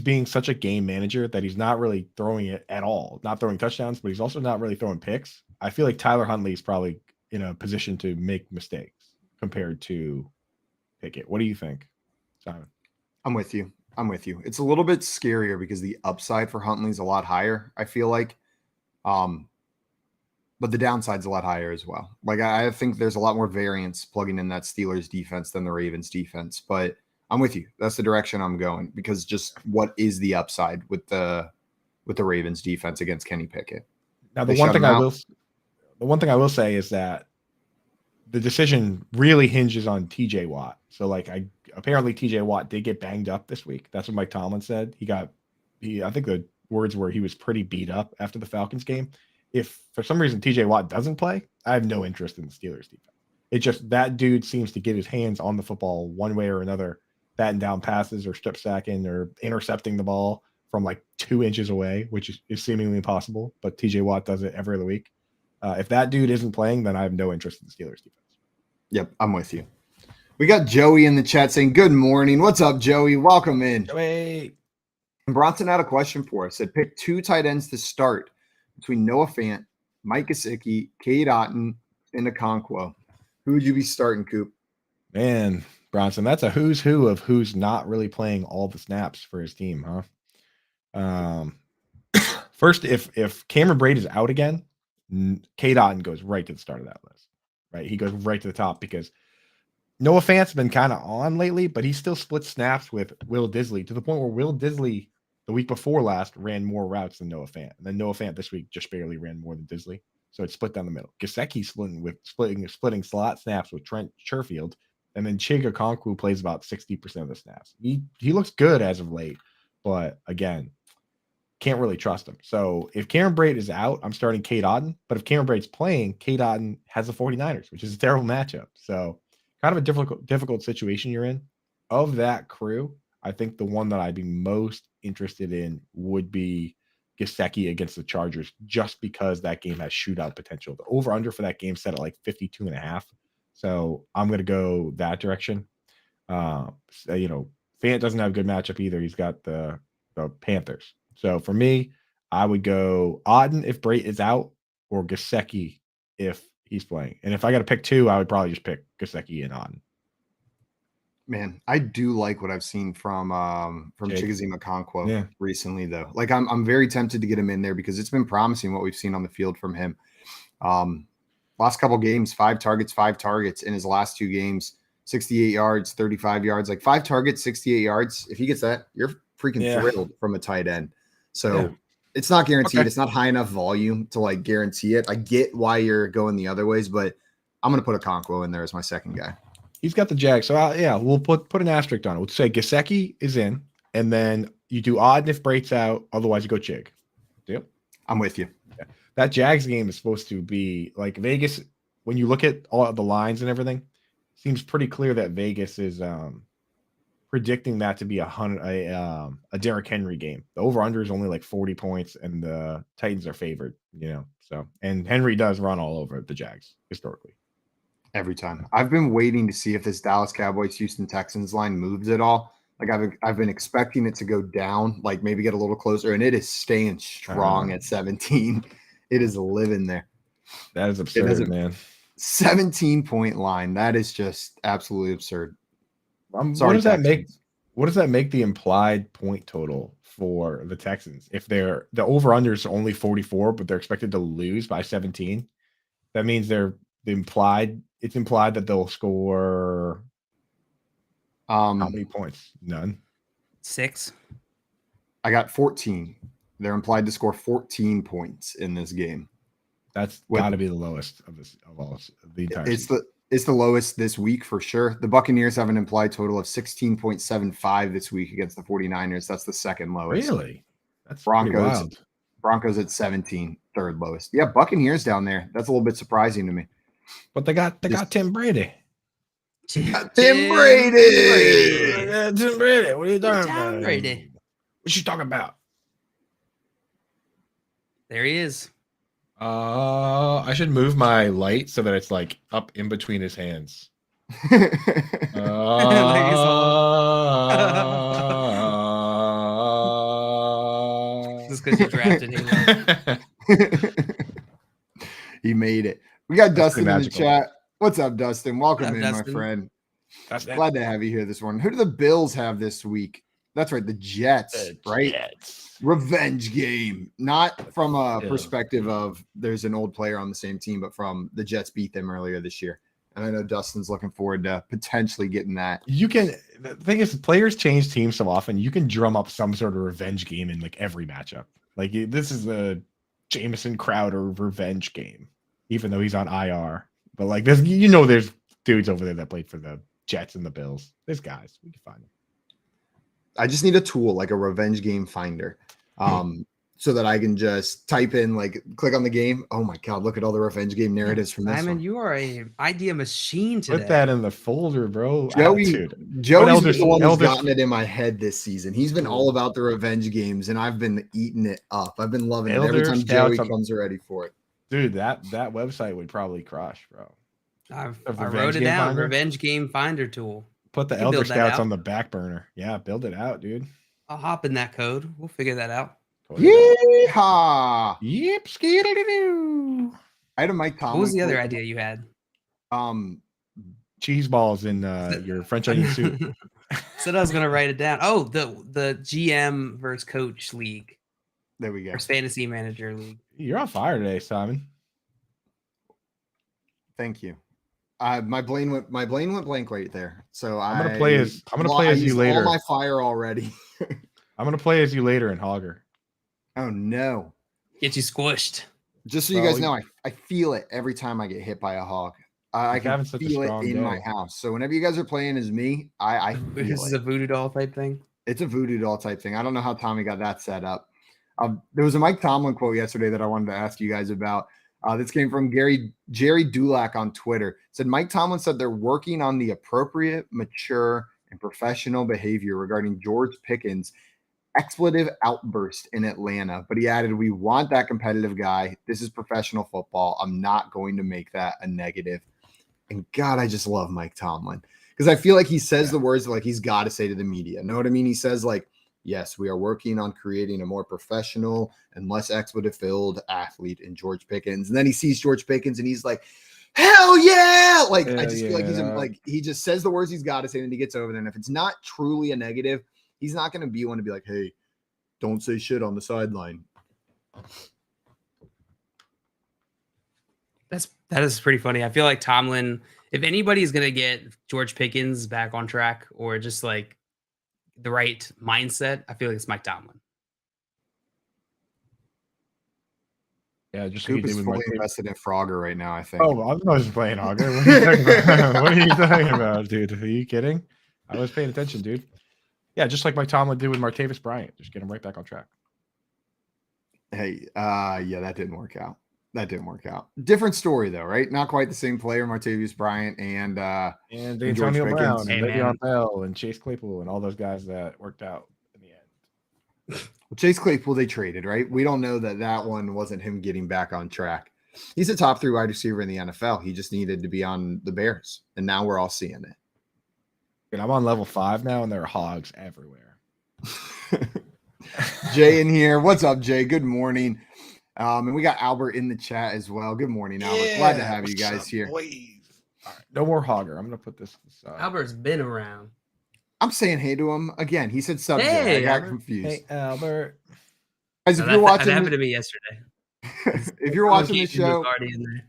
being such a game manager that he's not really throwing it at all, not throwing touchdowns, but he's also not really throwing picks. I feel like Tyler Huntley is probably in a position to make mistakes compared to Pickett. What do you think, Simon? I'm with you. It's a little bit scarier because the upside for Huntley's a lot higher, I feel like. But the downside's a lot higher as well. Like I think there's a lot more variance plugging in that Steelers defense than the Ravens defense. But I'm with you. That's the direction I'm going, because just what is the upside with the Ravens defense against Kenny Pickett? Now the one thing I will say is that the decision really hinges on TJ Watt. So like apparently TJ Watt did get banged up this week. That's what Mike Tomlin said. I think the words were he was pretty beat up after the Falcons game. If for some reason TJ Watt doesn't play, I have no interest in the Steelers defense. It's just that dude seems to get his hands on the football one way or another, batting down passes or strip sacking or intercepting the ball from like 2 inches away, which is seemingly impossible. But TJ Watt does it every other week. If that dude isn't playing, then I have no interest in the Steelers defense. Yep, I'm with you. We got Joey in the chat saying, good morning. What's up, Joey? Welcome in. Joey. And Bronson had a question for us. Said pick 2 tight ends to start between Noah Fant, Mike Gesicki, Cade Otton, and Okonkwo. Who would you be starting, Coop? Man, Bronson, that's a who's who of who's not really playing all the snaps for his team, huh? First, if Cameron Brate is out again, Cade Otton goes right to the start of that list, right? He goes right to the top because Noah Fant's been kind of on lately, but he still splits snaps with Will Disley to the point where Will Disley the week before last ran more routes than Noah Fant. And then Noah Fant this week just barely ran more than Disley. So it's split down the middle. Gesicki splitting slot snaps with Trent Sherfield. And then Chig Okonkwo plays about 60% of the snaps. He looks good as of late, but again, can't really trust him. So if Cameron Brate is out, I'm starting Cade Otton. But if Cameron Brate's playing, Cade Otton has the 49ers, which is a terrible matchup. So kind of a difficult situation you're in. Of that crew, I think the one that I'd be most interested in would be Gesicki against the Chargers, just because that game has shootout potential. The over-under for that game set at like 52.5. So I'm going to go that direction. Fant doesn't have a good matchup either. He's got the Panthers. So for me, I would go Otton if Brate is out, or Gesicki if he's playing. And if I got to pick 2, I would probably just pick Gesicki and Otton. Man, I do like what I've seen from Chigoziem Okonkwo recently, though. Like I'm very tempted to get him in there because it's been promising what we've seen on the field from him. Last couple games, 5 targets in his last 2 games. 68 yards, 35 yards, like 5 targets, 68 yards. If he gets that, you're freaking thrilled from a tight end. So it's not guaranteed. Okay. It's not high enough volume to like guarantee it. I get why you're going the other ways, but I'm going to put a Okonkwo in there as my second guy. He's got the Jags. So we'll put an asterisk on it. We'll say Gesicki is in, and then you do odd if Brait's out. Otherwise, you go Chig. Deal? I'm with you. Yeah. That Jags game is supposed to be like Vegas. When you look at all the lines and everything, seems pretty clear that Vegas is predicting that to be a Derrick Henry game. The over-under is only like 40 points, and the Titans are favored, So, and Henry does run all over the Jags historically. Every time. I've been waiting to see if this Dallas Cowboys Houston Texans line moves at all. Like I've been expecting it to go down, like maybe get a little closer, and it is staying strong at 17. It is living there. That is absurd, man. 17-point line. That is just absolutely absurd. What does that make? What does that make the implied point total for the Texans? If the over-under is only 44, but they're expected to lose by 17, that means it's implied that they'll score how many points? None. 6. I got 14. They're implied to score 14 points in this game. That's got to be the lowest of the entire season. It's the lowest this week for sure. The Buccaneers have an implied total of 16.75 this week against the 49ers. That's the second lowest. Really? That's wild. Broncos at 17, third lowest. Yeah, Buccaneers down there. That's a little bit surprising to me. But they got Tim Brady. Tim Brady. Tim Brady. What are you talking about? Tom Brady. What you talking about? There he is. I should move my light so that it's like up in between his hands. Just because you drafted him. He made it. We got Dustin in the chat. What's up, Dustin? Welcome in, Dustin? my friend. Glad to have you here this morning. Who do the Bills have this week? That's right, the Jets, right? Revenge game. Not from a perspective of there's an old player on the same team, but from the Jets beat them earlier this year. And I know Dustin's looking forward to potentially getting that. The thing is, players change teams so often, you can drum up some sort of revenge game in like every matchup. Like this is the Jamison Crowder revenge game, even though he's on IR. But like this, there's dudes over there that played for the Jets and the Bills. There's guys. We can find them. I just need a tool like a revenge game finder, so that I can just type in, like, click on the game. Oh my God, look at all the revenge game narratives from this one. You are a idea machine today. Put that in the folder, bro. Joey's the one who's gotten it in my head this season. He's been all about the revenge games, and I've been eating it up. I've been loving it every time Joey comes ready for it. Dude, that website would probably crush, bro. I wrote it down. Finder? Revenge game finder tool. Put the Elder Scouts on the back burner. Yeah, build it out, dude. I'll hop in that code. We'll figure that out. Yeehaw! Yep, skidoo. I had a Mike Tomlin. What was the other idea you had? Cheese balls in your French onion soup. Said I was gonna write it down. Oh, the GM versus coach league. There we go. Or fantasy manager league. You're on fire today, Simon. Thank you. My brain went blank right there. So I'm gonna play as you later. All my fire already. I'm gonna play as you later in Hogger. Oh no! Get you squished. Just so you guys know, I feel it every time I get hit by a hog. I can feel it in my house. So whenever you guys are playing as me, I feel this is a voodoo doll type thing. It's a voodoo doll type thing. I don't know how Tommy got that set up. There was a Mike Tomlin quote yesterday that I wanted to ask you guys about. This came from Jerry Dulac on Twitter. It said Mike Tomlin said they're working on the appropriate, mature, and professional behavior regarding George Pickens' expletive outburst in Atlanta. But he added, "We want that competitive guy. This is professional football. I'm not going to make that a negative." And God, I just love Mike Tomlin because I feel like he says the words that, like, he's got to say to the media. Know what I mean? He says, like, yes, we are working on creating a more professional and less expletive-filled athlete in George Pickens. And then he sees George Pickens and he's like, hell yeah! Like, I just feel like he's like, he just says the words he's got to say and he gets over there. And if it's not truly a negative, he's not going to be one to be like, hey, don't say shit on the sideline. That is pretty funny. I feel like Tomlin If anybody's going to get George Pickens back on track or just like the right mindset, I feel like it's Mike Tomlin. Yeah, just Coop like he is did with fully Martavis. invested in Frogger right now, I think. Oh, I was playing Auger. What are you talking about? What are you talking about, dude? Are you kidding? I was paying attention, dude. Yeah, just like Mike Tomlin did with Martavis Bryant. Just get him right back on track. Hey, yeah, that didn't work out. Different story though, right? Not quite the same player, Martavis Bryant and Antonio George Brown Pickens. and Le'Veon Bell and Chase Claypool and all those guys that worked out in the end. Well, Chase Claypool they traded, right? We don't know that one wasn't him getting back on track. He's a top 3 wide receiver in the NFL. He just needed to be on the Bears, and now we're all seeing it. And I'm on level 5 now, and there are hogs everywhere. Jay in here. What's up, Jay? Good morning. And we got Albert in the chat as well. Good morning, Albert. Glad to have you guys here. All right, no more hogger. I'm gonna put this aside. Albert's been around. I'm saying hey to him again. He said subject. Hey, I got Albert. confused. Hey, Albert. Guys, No, if you're watching, that happened to me yesterday. if you're watching the Keith was show already in there.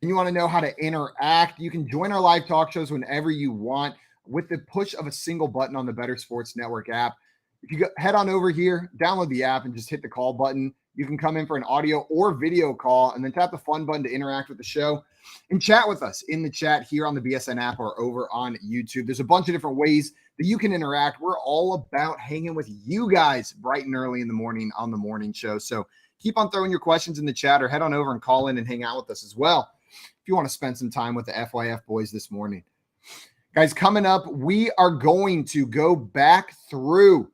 and you want to know how to interact, you can join our live talk shows whenever you want with the push of a single button on the Better Sports Network app. If you head on over here, download the app, and just hit the call button, you can come in for an audio or video call and then tap the fun button to interact with the show and chat with us in the chat here on the BSN app or over on YouTube. There's a bunch of different ways that you can interact. We're all about hanging with you guys bright and early in the morning on the morning show. So keep on throwing your questions in the chat or head on over and call in and hang out with us as well if you want to spend some time with the FYF boys this morning. Guys, coming up, we are going to go back through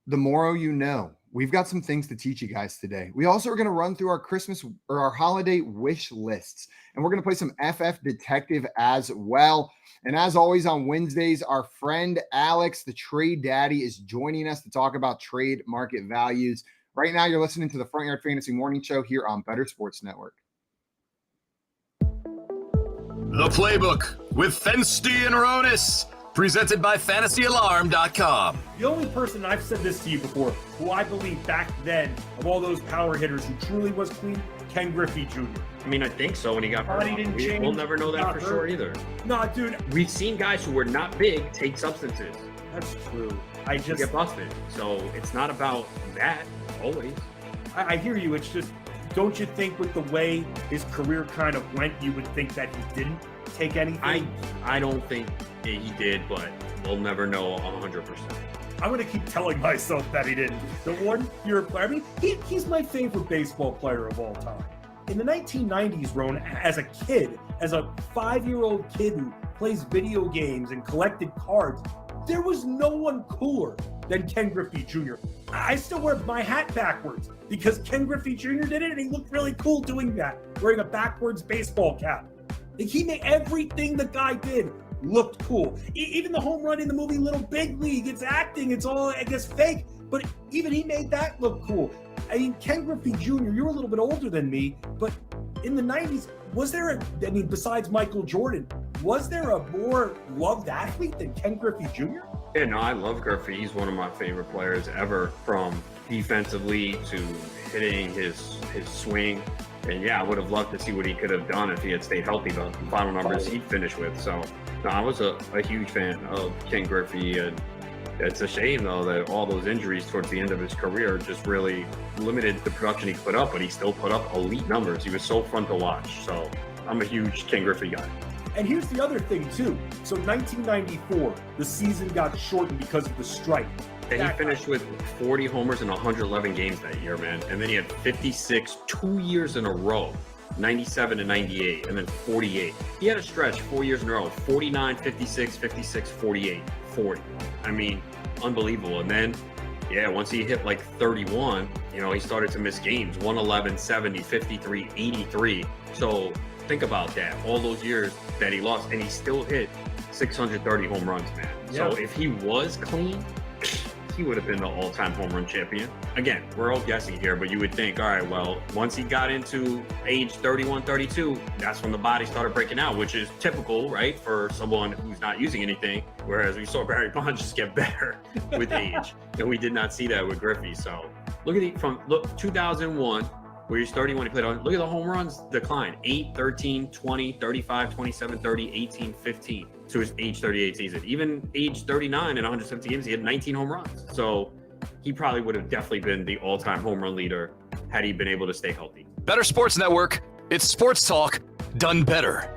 the Moreau You Know. We've got some things to teach you guys today. We also are going to run through our Christmas or our holiday wish lists, and we're going to play some FF Detective as well. And as always on Wednesdays, our friend Alex, the trade daddy, is joining us to talk about trade market values. Right now, you're listening to the Front Yard Fantasy Morning Show here on Better Sports Network. The Playbook with Fensty and Ronis, presented by FantasyAlarm.com. The only person, I've said this to you before, who I believe back then, of all those power hitters who truly was clean, Ken Griffey Jr. I mean, I think so when he got hurt. Body didn't change. We'll never know that for sure either. No, dude. We've seen guys who were not big take substances That's true. to get busted. So it's not about that always. I hear you. It's just, don't you think with the way his career kind of went, you would think that he didn't take anything? I don't think he did, but we'll never know 100%. I'm going to keep telling myself that he didn't. The 1 year player, I mean, he's my favorite baseball player of all time. In the 1990s, Ron, as a kid, as a 5-year-old kid who plays video games and collected cards, there was no one cooler than Ken Griffey Jr. I still wear my hat backwards because Ken Griffey Jr. did it and he looked really cool doing that, wearing a backwards baseball cap. Like, he made everything the guy did looked cool. Even the home run in the movie Little Big League, it's acting, it's all, I guess, fake, but even he made that look cool. I mean, Ken Griffey Jr., you're a little bit older than me, but in the 90s, was there besides Michael Jordan, was there a more loved athlete than Ken Griffey Jr.? Yeah, no, I love Griffey. He's one of my favorite players ever, from defensively to hitting his swing. And yeah, I would have loved to see what he could have done if he had stayed healthy, the final numbers he'd finished with. So no, I was a huge fan of Ken Griffey, and it's a shame though that all those injuries towards the end of his career just really limited the production he put up, but he still put up elite numbers. He was so fun to watch. So I'm a huge Ken Griffey guy. And here's the other thing too. So 1994, the season got shortened because of the strike. And he finished with 40 homers in 111 games that year, man. And then he had 56 2 years in a row, 97 and 98, and then 48. He had a stretch 4 years in a row, 49, 56, 56, 48, 40. I mean, unbelievable. And then, yeah, once he hit like 31, he started to miss games, 111, 70, 53, 83. So think about that. All those years that he lost, and he still hit 630 home runs, man. Yeah. So if he was clean, he would have been the all-time home run champion. Again, we're all guessing here, but you would think, all right, well, once he got into age 31, 32, that's when the body started breaking out, which is typical, right, for someone who's not using anything, whereas we saw Barry Bonds just get better with age, and we did not see that with Griffey. So look at from 2001 Were you starting when he played on? Look at the home runs decline. 8, 13, 20, 35, 27, 30, 18, 15 to his age 38 season. Even age 39 in 170 games, he had 19 home runs. So he probably would have definitely been the all-time home run leader had he been able to stay healthy. Better Sports Network. It's sports talk done better.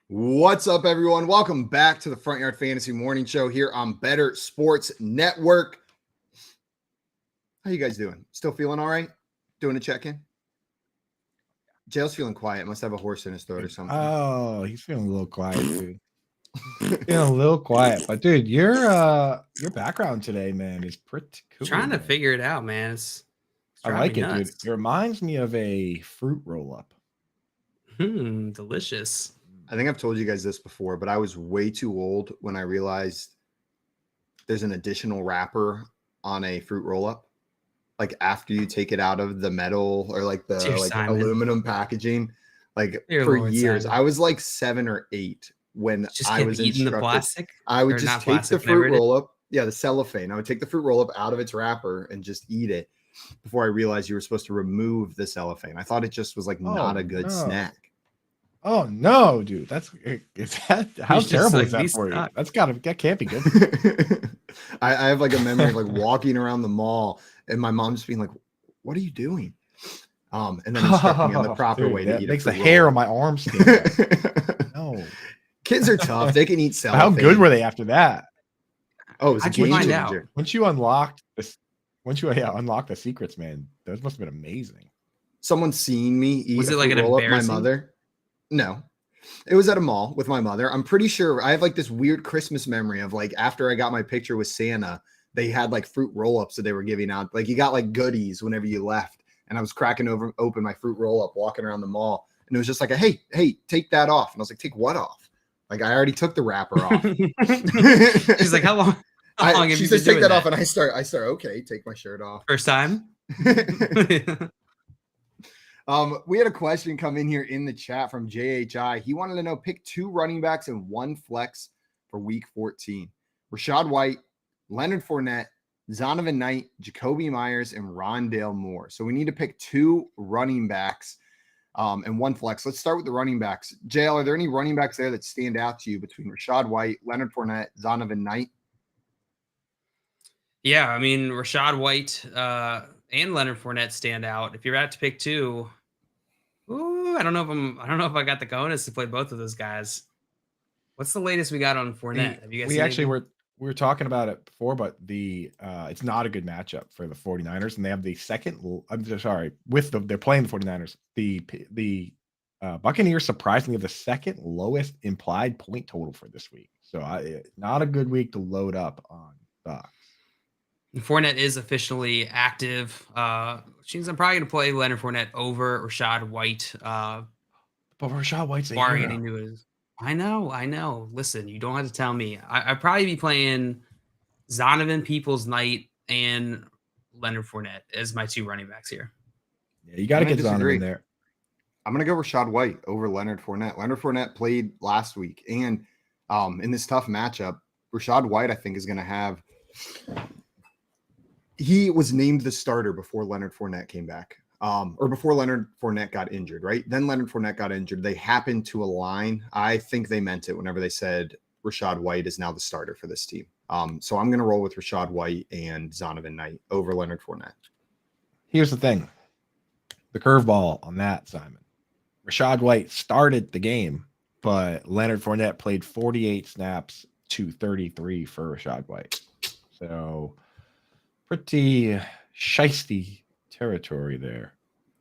What's up, everyone? Welcome back to the Front Yard Fantasy Morning Show here on Better Sports Network. How you guys doing? Still feeling all right? Doing a check-in? Jail's feeling quiet. Must have a horse in his throat or something. Oh, he's feeling a little quiet, dude. Feeling a little quiet, but dude, your background today, man, is pretty cool. Trying to man. figure it out, man. I like it, dude. It reminds me of a fruit roll-up. Delicious. I think I've told you guys this before, but I was way too old when I realized there's an additional wrapper on a fruit roll-up. Like after you take it out of the metal or like the aluminum packaging, like for years. I was like 7 or 8 when I was eating the plastic. I would just take the fruit roll-up. Yeah, the cellophane. I would take the fruit roll-up out of its wrapper and just eat it before I realized you were supposed to remove the cellophane. I thought it just was like not a good snack. Oh no, dude! How terrible is that for you? That can't be good. I have like a memory of like walking around the mall and my mom just being like, "What are you doing?" And then instructing me on the proper way to eat. Makes the hair on my arms stand up. No, kids are tough. They can eat cellophane. How good were they after that? Oh, it was a game changer. Once you unlocked the secrets, man, those must have been amazing. Someone seeing me eat. Was it like an embarrassing? My mother. No, it was at a mall with my mother. I'm pretty sure I have like this weird Christmas memory of like after I got my picture with Santa, they had like fruit roll-ups that they were giving out. Like you got like goodies whenever you left. And I was cracking open my fruit roll-up, walking around the mall. And it was just like, hey, take that off. And I was like, take what off? Like I already took the wrapper off. She's like, how long have she you says, been take that doing off. And I start, okay, take my shirt off. First time? We had a question come in here in the chat from JHI. He wanted to know, pick 2 running backs and 1 flex for week 14. Rachaad White, Leonard Fournette, Zonovan Knight, Jacoby Myers, and Rondale Moore. So we need to pick 2 running backs and 1 flex. Let's start with the running backs. JL, are there any running backs there that stand out to you between Rachaad White, Leonard Fournette, Zonovan Knight? Yeah, I mean, Rachaad White and Leonard Fournette stand out. If you're at to pick 2, I don't know if I got the cojones to play both of those guys. What's the latest we got on Fournette? Have you guys we were talking about it before, but it's not a good matchup for the 49ers, and they have the second. They're playing the 49ers. The Buccaneers surprisingly have the second lowest implied point total for this week. So not a good week to load up on Bucs. Fournette is officially active. Which means I'm probably going to play Leonard Fournette over Rachaad White. But Rachaad White's a hero. I know. Listen, you don't have to tell me. I'd probably be playing Zonovan Peoples-Knight and Leonard Fournette as my 2 running backs here. Yeah, you got to get Zonovan there. I'm going to go Rachaad White over Leonard Fournette. Leonard Fournette played last week, and in this tough matchup, Rachaad White, I think, is going to have – he was named the starter before Leonard Fournette came back, or before Leonard Fournette got injured, right? Then Leonard Fournette got injured. They happened to align. I think they meant it whenever they said Rachaad White is now the starter for this team. So I'm going to roll with Rachaad White and Zonovan Knight over Leonard Fournette. Here's the thing. The curveball on that, Simon. Rachaad White started the game, but Leonard Fournette played 48 snaps to 33 for Rachaad White. So pretty shiesty territory there.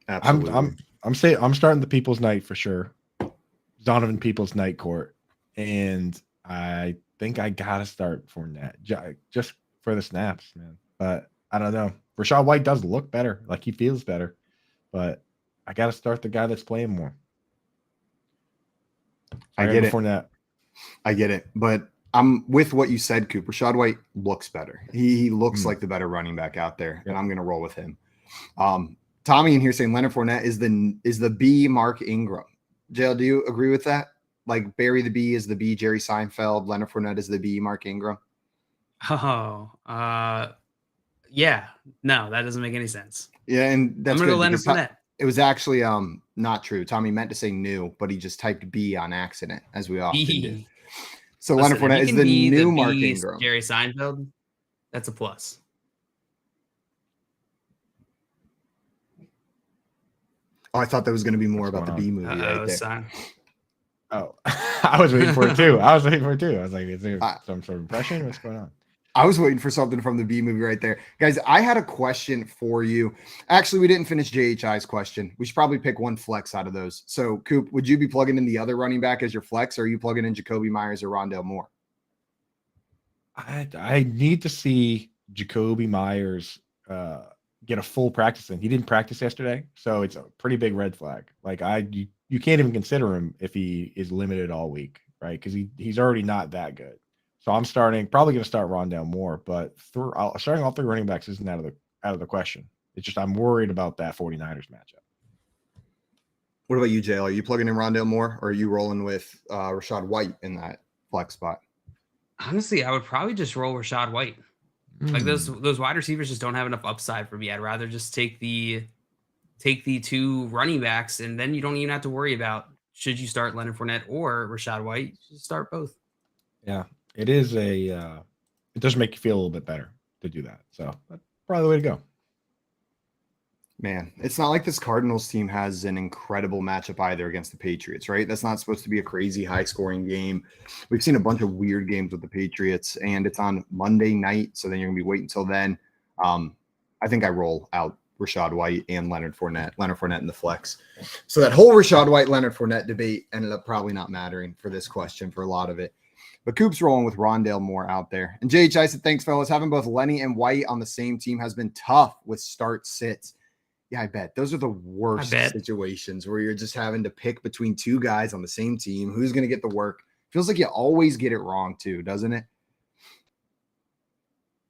Absolutely. I'm starting the People's Night for sure. Donovan People's Night court, and I think I gotta start Fournette just for the snaps, man. But I don't know. Rachaad White does look better, like he feels better, but I gotta start the guy that's playing more. I get it. Fournette. I get it, but I'm with what you said, Cooper. Rachaad White looks better. He looks like the better running back out there, and I'm going to roll with him. Tommy in here saying Leonard Fournette is the B Mark Ingram. JL, do you agree with that? Like Barry the B is the B Jerry Seinfeld. Leonard Fournette is the B Mark Ingram. Oh, yeah. No, that doesn't make any sense. Yeah, and that's I'm good gonna go Leonard because Fournette. it was actually not true. Tommy meant to say new, but he just typed B on accident, as we often do. B. So Listen, Leonard Fournette if is you the can be new the Mark B Ingram. Jerry Seinfeld, that's a plus. Oh, I thought that was going to be more What's about the going B movie right there. Son. Oh, I was waiting for it too. I was like, is there some sort of impression? What's going on? I was waiting for something from the B movie right there. Guys, I had a question for you. Actually, we didn't finish JHI's question. We should probably pick one flex out of those. So, Coop, would you be plugging in the other running back as your flex, or are you plugging in Jacoby Myers or Rondale Moore? I need to see Jacoby Myers get a full practice in. He didn't practice yesterday, so it's a pretty big red flag. Like you can't even consider him if he is limited all week, right? Because he's already not that good. So I'm probably going to start Rondale Moore, but starting all three running backs isn't out of the question. It's just I'm worried about that 49ers matchup. What about you, JL? Are you plugging in Rondale Moore, or are you rolling with Rachaad White in that flex spot? Honestly, I would probably just roll Rachaad White. Like those wide receivers just don't have enough upside for me. I'd rather just take the two running backs, and then you don't even have to worry about should you start Leonard Fournette or Rachaad White. You should start both. Yeah, it is it does make you feel a little bit better to do that. So that's probably the way to go. Man, it's not like this Cardinals team has an incredible matchup either against the Patriots, right? That's not supposed to be a crazy high-scoring game. We've seen a bunch of weird games with the Patriots, and it's on Monday night, so then you're going to be waiting until then. I think I roll out Rachaad White and Leonard Fournette in the flex. So that whole Rachaad White, Leonard Fournette debate ended up probably not mattering for this question for a lot of it. But Coop's rolling with Rondale Moore out there. And JHI said, thanks, fellas. Having both Lenny and White on the same team has been tough with start-sits. Yeah, I bet. Those are the worst situations where you're just having to pick between two guys on the same team. Who's going to get the work? Feels like you always get it wrong too, doesn't it?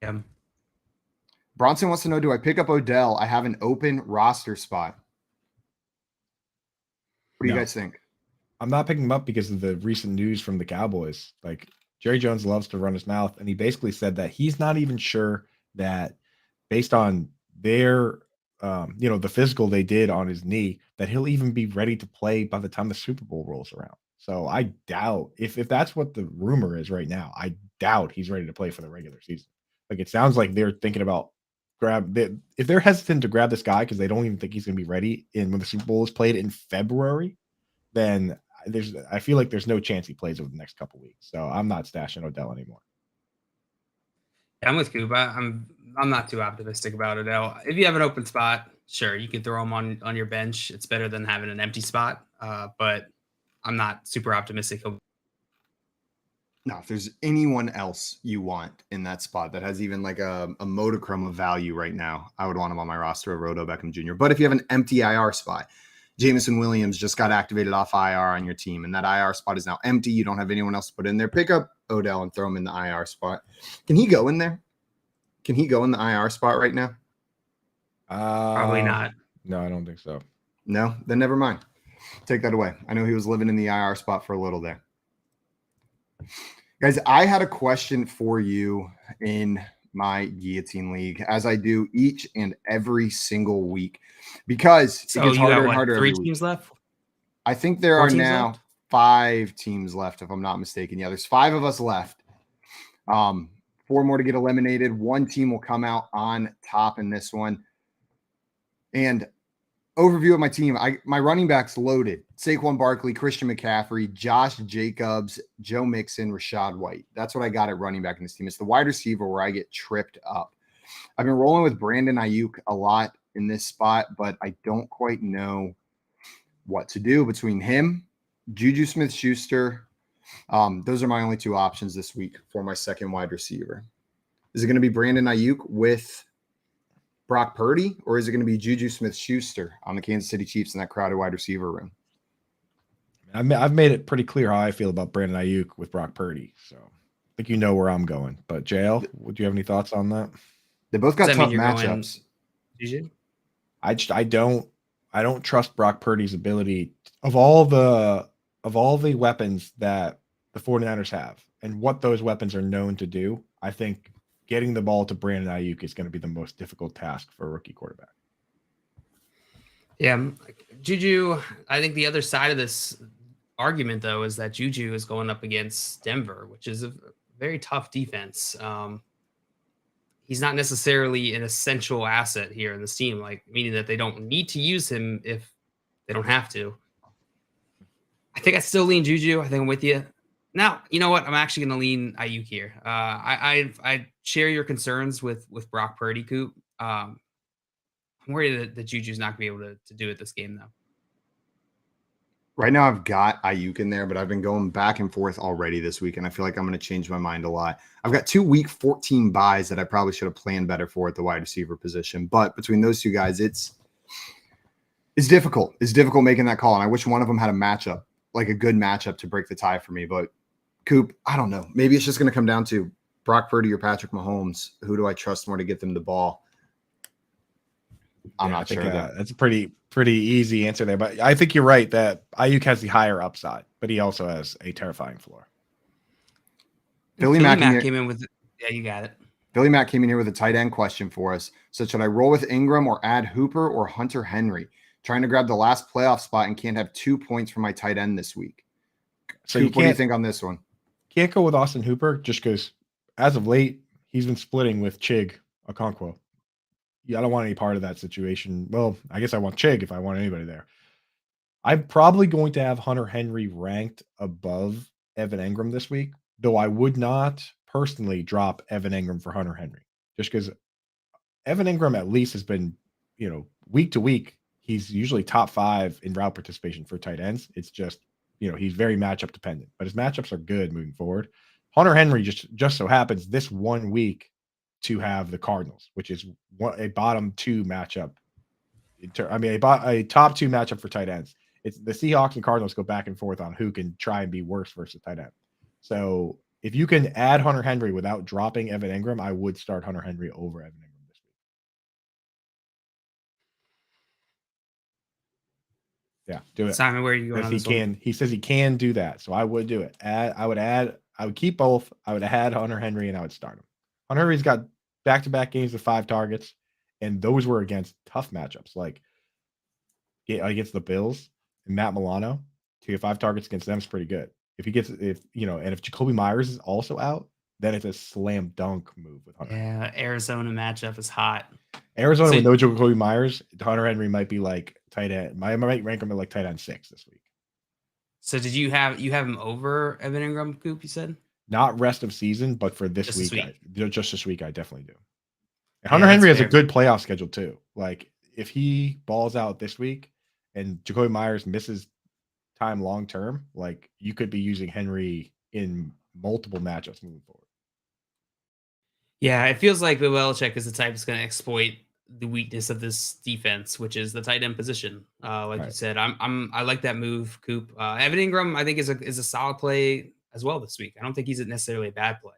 Yeah. Bronson wants to know, do I pick up Odell? I have an open roster spot. What do you guys think? I'm not picking him up because of the recent news from the Cowboys. Like, Jerry Jones loves to run his mouth, and he basically said that he's not even sure that based on their the physical they did on his knee, that he'll even be ready to play by the time the Super Bowl rolls around. So I doubt, if that's what the rumor is right now, I doubt he's ready to play for the regular season. Like, it sounds like they're thinking about if they're hesitant to grab this guy because they don't even think he's going to be ready when the Super Bowl is played in February, then I feel like there's no chance he plays over the next couple weeks. So I'm not stashing Odell anymore. I'm with Coop. I'm not too optimistic about Odell. If you have an open spot, sure, you can throw him on your bench. It's better than having an empty spot. But I'm not super optimistic. No, if there's anyone else you want in that spot that has even like a modicum of value right now, I would want him on my roster of Odell Beckham Jr. But if you have an empty IR spot, Jameson Williams just got activated off IR on your team, and that IR spot is now empty. You don't have anyone else to put in there. Pick up Odell and throw him in the IR spot. Can he go in there? Can he go in the IR spot right now? Probably not. No, I don't think so. No? Then never mind. Take that away. I know he was living in the IR spot for a little there. Guys, I had a question for you in my Guillotine League, as I do each and every single week, because it gets harder and harder. 3 teams left? I think there are now 5 teams left, if I'm not mistaken. Yeah, there's 5 of us left. 4 more to get eliminated. 1 team will come out on top in this one. And overview of my team. My running backs loaded: Saquon Barkley, Christian McCaffrey, Josh Jacobs, Joe Mixon, Rachaad White. That's what I got at running back in this team. It's the wide receiver where I get tripped up. I've been rolling with Brandon Aiyuk a lot in this spot, but I don't quite know what to do between him, Juju Smith-Schuster. Those are my only 2 options this week for my second wide receiver. Is it going to be Brandon Aiyuk with Brock Purdy, or is it going to be Juju Smith-Schuster on the Kansas City Chiefs in that crowded wide receiver room? I've made it pretty clear how I feel about Brandon Aiyuk with Brock Purdy, so I think you know where I'm going. But JL, would you have any thoughts on that? They both got tough matchups. I don't trust Brock Purdy's ability of all the weapons that the 49ers have and what those weapons are known to do. I think getting the ball to Brandon Aiyuk is going to be the most difficult task for a rookie quarterback. Yeah, Juju. I think the other side of this argument, though, is that Juju is going up against Denver, which is a very tough defense. He's not necessarily an essential asset here in this team, like meaning that they don't need to use him if they don't have to. I think I still lean Juju. I think I'm with you. Now, you know what? I'm actually going to lean Aiyuk here. I share your concerns with Brock Purdy, Coop. I'm worried that Juju's not going to be able to do it this game, though. Right now, I've got Aiyuk in there, but I've been going back and forth already this week, and I feel like I'm going to change my mind a lot. I've got 2 week 14 buys that I probably should have planned better for at the wide receiver position. But between those two guys, it's difficult. It's difficult making that call, and I wish one of them had a matchup, like a good matchup to break the tie for me. But Coop, I don't know. Maybe it's just going to come down to Brock Purdy or Patrick Mahomes. Who do I trust more to get them the ball? I'm not sure. That's a pretty easy answer there. But I think you're right that Aiyuk has the higher upside, but he also has a terrifying floor. Philly Mac came in with yeah, you got it. Philly Mac came in here with a tight end question for us. So should I roll with Ingram or add Hooper or Hunter Henry? Trying to grab the last playoff spot and can't have 2 points for my tight end this week. So what do you think on this one? Can't go with Austin Hooper just because as of late, he's been splitting with Chig Okonkwo. Yeah, I don't want any part of that situation. Well, I guess I want Chig if I want anybody there. I'm probably going to have Hunter Henry ranked above Evan Engram this week, though I would not personally drop Evan Engram for Hunter Henry, just because Evan Engram at least has been, week to week, he's usually top 5 in route participation for tight ends. It's just, he's very matchup dependent, but his matchups are good moving forward. Hunter Henry just so happens this 1 week to have the Cardinals, which is a bottom 2 matchup. A top 2 matchup for tight ends. It's the Seahawks and Cardinals go back and forth on who can try and be worse versus tight end. So if you can add Hunter Henry without dropping Evan Engram, I would start Hunter Henry over Evan Engram this week. Yeah, do it. Simon, where are you going? He says he can do that, so I would do it. I would keep both. I would add Hunter Henry and I would start him. Hunter Henry's got back-to-back games with 5 targets, and those were against tough matchups, like against the Bills and Matt Milano. To get 5 targets against them is pretty good. If Jacoby Myers is also out, then it's a slam dunk move with Hunter. Yeah, Arizona matchup is hot. Arizona with no Jacoby Myers, Hunter Henry might be like tight end. I might rank him at like tight end 6 this week. So did you have him over Evan Engram, Coop? You said not rest of season, but for this week, just this week, I definitely do. And Hunter Henry has a good playoff schedule too. Like if he balls out this week and Jacoby Myers misses time long term, like you could be using Henry in multiple matchups moving forward. Yeah, it feels like Bill Belichick is the type that's going to exploit the weakness of this defense, which is the tight end position. You said, I like that move, Coop. Evan Engram, I think is a solid play as well this week. I don't think he's necessarily a bad play.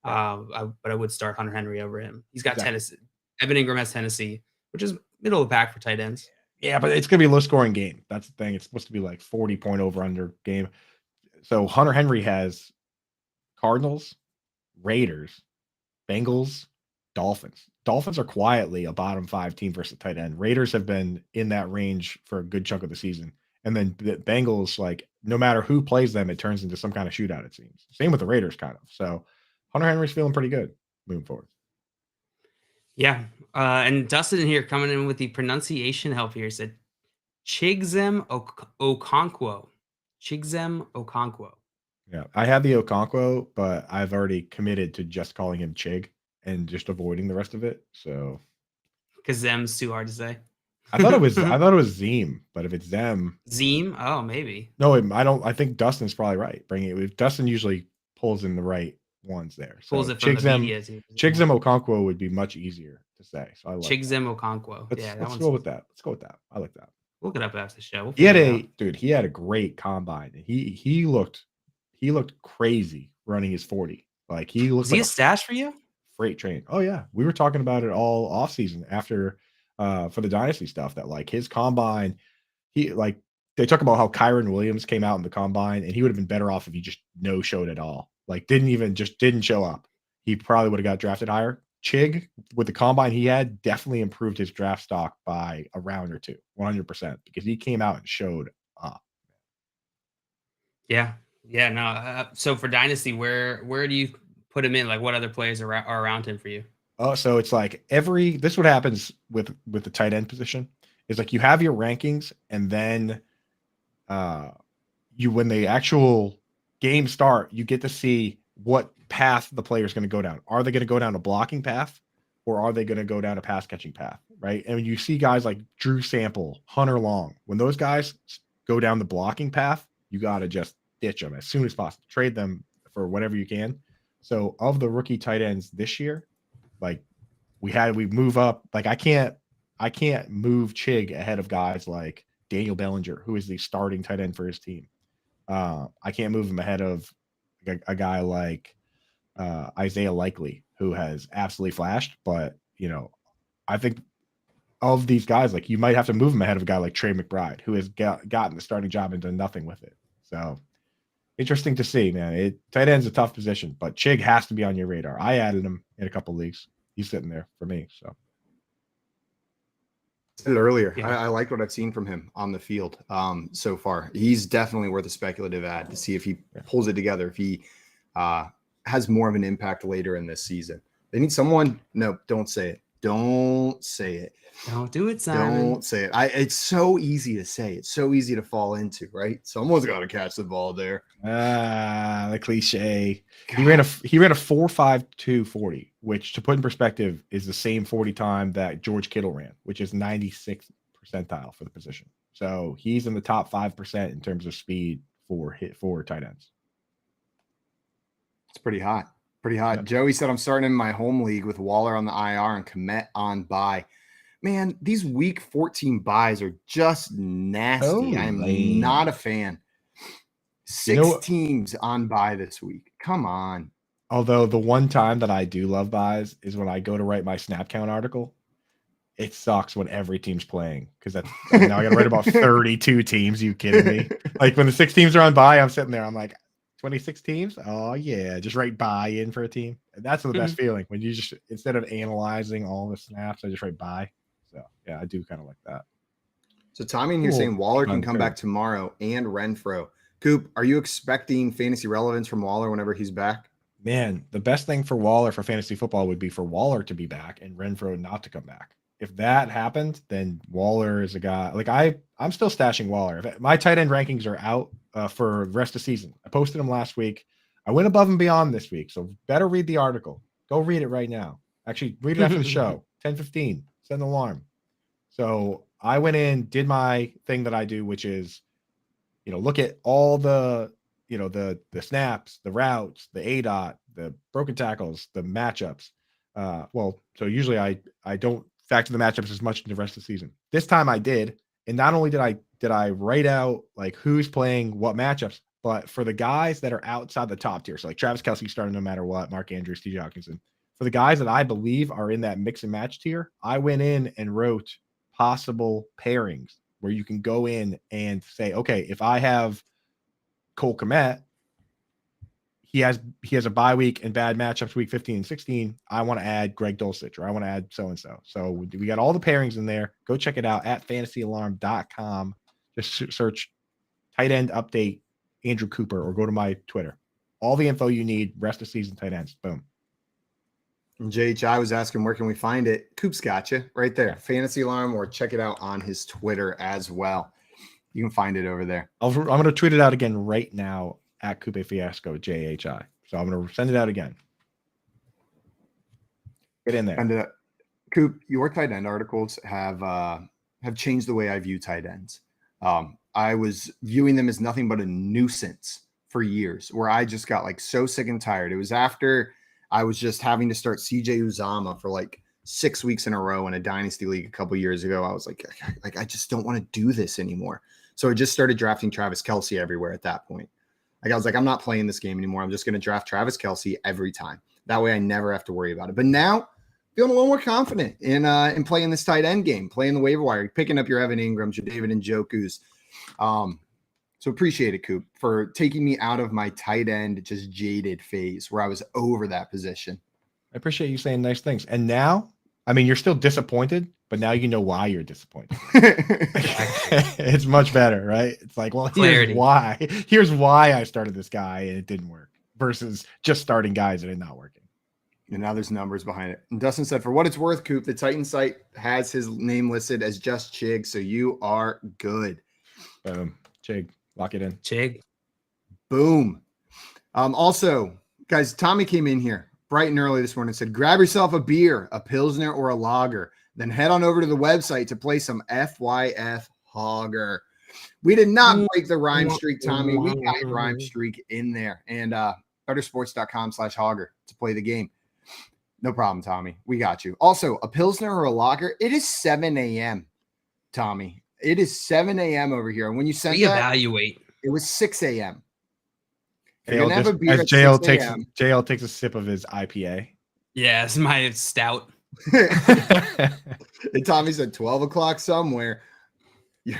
But I would start Hunter Henry over him. He's got Tennessee. Evan Engram has Tennessee, which is middle of the pack for tight ends. Yeah, but it's going to be a low-scoring game. That's the thing. It's supposed to be like 40-point over-under game. So Hunter Henry has Cardinals, Raiders, Bengals, Dolphins. Dolphins are quietly a bottom 5 team versus tight end. Raiders have been in that range for a good chunk of the season. And then the Bengals, like, no matter who plays them, it turns into some kind of shootout, it seems. Same with the Raiders, kind of. So Hunter Henry's feeling pretty good moving forward. Yeah. And Dustin in here coming in with the pronunciation help here said Chigzem Okonkwo. Chigzem Okonkwo. Yeah. I have the Okonkwo, but I've already committed to just calling him Chig and just avoiding the rest of it. So because Zem's too hard to say. I thought it was Zeem, but if it's Zem. Zeem? Oh, maybe. No, I think Dustin's probably right. Dustin usually pulls in the right ones there. So pulls it from the media. Chigzem Okonkwo would be much easier to say. So I like Chigzem Okonkwo. Let's go with that. I like that. Look it up after the show. He had a great combine. He looked crazy running his 40. Like he looked. Is he a stash for you? Freight train. Oh yeah, we were talking about it all off season after for the dynasty stuff. That like his combine, they talk about how Kyron Williams came out in the combine and he would have been better off if he just no showed at all. Like didn't show up. he probably would have got drafted higher. Chig, with the combine he had, definitely improved his draft stock by a round or two, 100%, because he came out and showed up. Yeah. Yeah. No. So for Dynasty, where do you put him in? Like, what other players are around him for you? Oh, so it's like this what happens with the tight end position is like you have your rankings, and then when the actual game start, you get to see what path the player is going to go down. Are they going to go down a blocking path, or are they going to go down a pass catching path? Right. And when you see guys like Drew Sample, Hunter Long, when those guys go down the blocking path, you got to just ditch them as soon as possible. Trade them for whatever you can. So of the rookie tight ends this year, like we move up. Like I can't move Chig ahead of guys like Daniel Bellinger, who is the starting tight end for his team. I can't move him ahead of a guy like Isaiah Likely, who has absolutely flashed. But I think of these guys, like you might have to move him ahead of a guy like Trey McBride, who has gotten the starting job and done nothing with it. So interesting to see, man. Tight end's a tough position, but Chig has to be on your radar. I added him in a couple leagues. He's sitting there for me. So said it earlier. Yeah. I like what I've seen from him on the field so far. He's definitely worth a speculative ad to see if he pulls it together, if he has more of an impact later in this season. They need someone. No, don't say it. Don't say it. Don't do it, Simon. Don't say it. It's so easy to say. It's so easy to fall into, right? Someone's got to catch the ball there. The cliche. God. He ran a 4.52 40, which to put in perspective is the same 40 time that George Kittle ran, which is 96th percentile for the position. So he's in the top 5% in terms of speed for tight ends. It's pretty hot. Pretty hot. Yep. Joey said, I'm starting in my home league with Waller on the IR and Kmet on bye. Man, these week 14 buys are just nasty. I am not a fan. 6 teams on bye this week. Come on. Although the one time that I do love buys is when I go to write my snap count article. It sucks when every team's playing because now I got to write about 32 teams. You kidding me? Like when the 6 teams are on bye, I'm sitting there. I'm like, 26 teams? Oh, yeah. Just write buy in for a team. And that's the best feeling when you just, instead of analyzing all the snaps, I just write buy. So, yeah, I do kind of like that. So, Tommy in here saying Waller can come back tomorrow and Renfro. Coop, are you expecting fantasy relevance from Waller whenever he's back? Man, the best thing for Waller for fantasy football would be for Waller to be back and Renfro not to come back. If that happened, then Waller is a guy. Like I'm still stashing Waller. My tight end rankings are out for the rest of the season. I posted them last week. I went above and beyond this week, so better read the article. Go read it right now. Actually, read it after the show. 10:15. Set an alarm. So I went in, did my thing that I do, which is, look at all the, the snaps, the routes, the ADOT, the broken tackles, the matchups. So usually I don't factor the matchups as much in the rest of the season. This time I did, and not only did I write out like who's playing what matchups, but for the guys that are outside the top tier, so like Travis Kelce starting no matter what, Mark Andrews, TJ Hawkinson, for the guys that I believe are in that mix and match tier, I went in and wrote possible pairings where you can go in and say, okay, if I have Cole Kmet, he has a bye week and bad matchups week 15 and 16. I want to add Greg Dulcich, or I want to add so-and-so. So we got all the pairings in there. Go check it out at fantasyalarm.com. Just search tight end update Andrew Cooper or go to my Twitter. All the info you need, rest of season tight ends. Boom. And JHI was asking, where can we find it? Coop's got you right there. Fantasy Alarm, or check it out on his Twitter as well. You can find it over there. I'm going to tweet it out again right now at Coupe Fiasco JHI. So I'm going to send it out again. Get in there. And Coop, your tight end articles have changed the way I view tight ends. I was viewing them as nothing but a nuisance for years, where I just got like so sick and tired. It was after I was just having to start CJ Uzomah for like 6 weeks in a row in a dynasty league a couple years ago. I was like, I just don't want to do this anymore. So I just started drafting Travis Kelce everywhere at that point. Like I was like, I'm not playing this game anymore. I'm just going to draft Travis Kelce every time. That way I never have to worry about it. But now feeling a little more confident in playing this tight end game, playing the waiver wire, picking up your Evan Ingrams, your David Njoku's. So appreciate it, Coop, for taking me out of my tight end, just jaded phase where I was over that position. I appreciate you saying nice things. And now, I mean, you're still disappointed, but now you know why you're disappointed. It's much better, right? It's like, well, Clarity. Here's why I started this guy and it didn't work versus just starting guys and it not working. And now there's numbers behind it. And Dustin said, for what it's worth, Coop, the Titan site has his name listed as just Chig, so you are good. Chig, lock it in. Chig. Boom. Also, guys, Tommy came in here bright and early this morning and said, grab yourself a beer, a Pilsner, or a lager. Then head on over to the website to play some FYF Hogger. We did not break the rhyme streak, Tommy. We got a rhyme streak in there. And bettersports.com/Hogger to play the game. No problem, Tommy. We got you. Also, a Pilsner or a lager, it is 7 a.m., Tommy. It is 7 a.m. over here. And when you sent that, Reevaluate. it was 6 a.m. JL takes a sip of his IPA. Yeah, it's my stout. And Tommy said 12 o'clock somewhere. Yeah.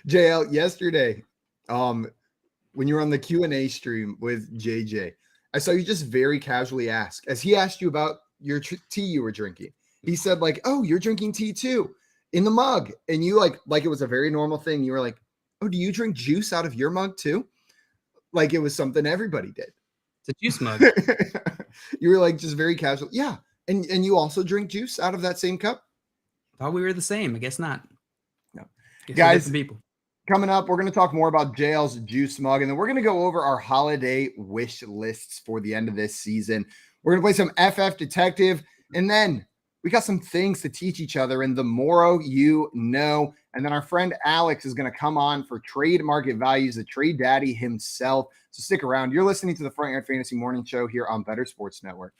JL, yesterday, when you were on the Q&A stream with JJ, I saw you just very casually ask, as he asked you about your tea you were drinking. He said, like, oh, you're drinking tea too in the mug. And you like it was a very normal thing. You were like, oh, do you drink juice out of your mug too? Like it was something everybody did. It's a juice mug. You were like just very casual. Yeah. And you also drink juice out of that same cup? Thought we were the same. I guess not. No. Guess Guys, people. Coming up, we're going to talk more about JL's juice mug, and then we're going to go over our holiday wish lists for the end of this season. We're going to play some FF Detective, and then we got some things to teach each other in the Moreau You Know. And then our friend Alex is going to come on for Trade Market Values, the trade daddy himself. So stick around. You're listening to the Front Yard Fantasy Morning Show here on Better Sports Network.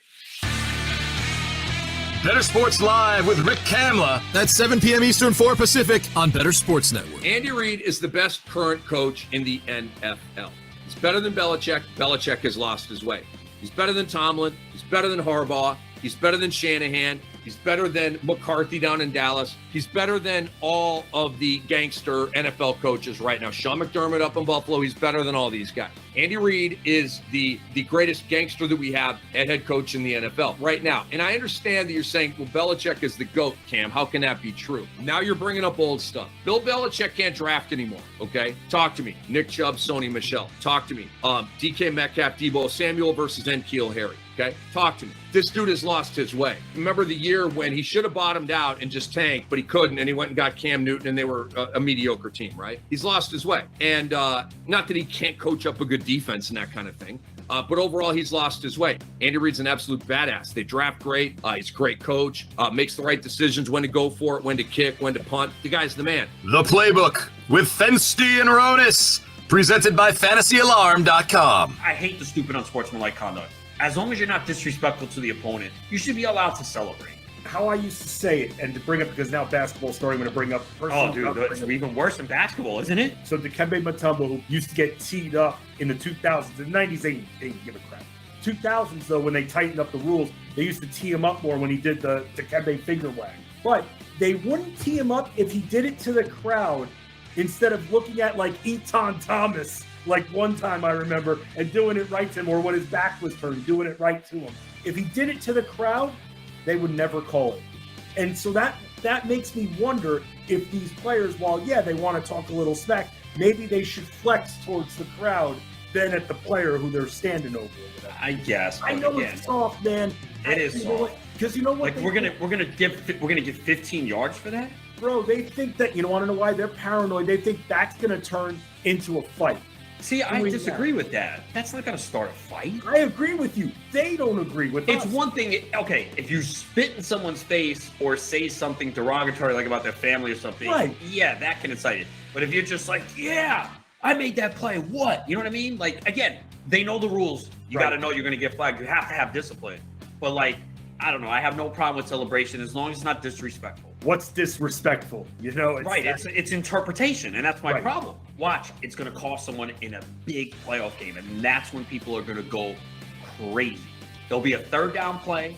Better Sports Live with Rick Kamla at 7 p.m. Eastern, 4 Pacific on Better Sports Network. Andy Reid is the best current coach in the NFL. He's better than Belichick. Belichick has lost his way. He's better than Tomlin. He's better than Harbaugh. He's better than Shanahan. He's better than McCarthy down in Dallas. He's better than all of the gangster NFL coaches right now. Sean McDermott up in Buffalo, he's better than all these guys. Andy Reid is the greatest gangster that we have at head coach in the NFL right now. And I understand that you're saying, well, Belichick is the GOAT, Cam. How can that be true? Now you're bringing up old stuff. Bill Belichick can't draft anymore, okay? Talk to me. Nick Chubb, Sony Michel. Talk to me. DK Metcalf, Debo Samuel versus N'Keal Harry. Okay, talk to me. This dude has lost his way. Remember the year when he should have bottomed out and just tanked, but he couldn't, and he went and got Cam Newton, and they were a mediocre team, right? He's lost his way. And not that he can't coach up a good defense and that kind of thing, but overall, he's lost his way. Andy Reid's an absolute badass. They draft great. He's a great coach, makes the right decisions, when to go for it, when to kick, when to punt. The guy's the man. The Playbook with Fensty and Ronis, presented by FantasyAlarm.com. I hate the stupid unsportsmanlike conduct. As long as you're not disrespectful to the opponent, you should be allowed to celebrate. How I used to say it, and to bring up, because now basketball story, I'm going to bring up. Oh, dude, it's even worse than basketball, isn't it? So Dikembe Mutombo, who used to get teed up in the 2000s, the 90s, they didn't give a crap. 2000s, though, when they tightened up the rules, they used to tee him up more when he did the Dikembe finger wag. But they wouldn't tee him up if he did it to the crowd instead of looking at, like, Eton Thomas, like one time I remember, and doing it right to him, or when his back was turned, doing it right to him. If he did it to the crowd, they would never call it. And so that makes me wonder if these players, while, yeah, they want to talk a little smack, maybe they should flex towards the crowd than at the player who they're standing over. I guess. I know it's soft, man. It is soft. Because you know what? Like we're gonna give 15 yards for that, bro. They think that, you know, want to know why they're paranoid? They think that's gonna turn into a fight. See, I disagree with that. That's not going to start a fight. I agree with you. They don't agree with us. It's one thing, okay, if you spit in someone's face or say something derogatory, like about their family or something, right, yeah, that can incite it. But if you're just like, yeah, I made that play, what? You know what I mean? Like, again, they know the rules. You got to know you're going to get flagged. You have to have discipline. But, like, I don't know. I have no problem with celebration as long as it's not disrespectful. What's disrespectful? You know, it's interpretation, and that's my problem. Watch, it's going to cost someone in a big playoff game, and that's when people are going to go crazy. There'll be a third down play.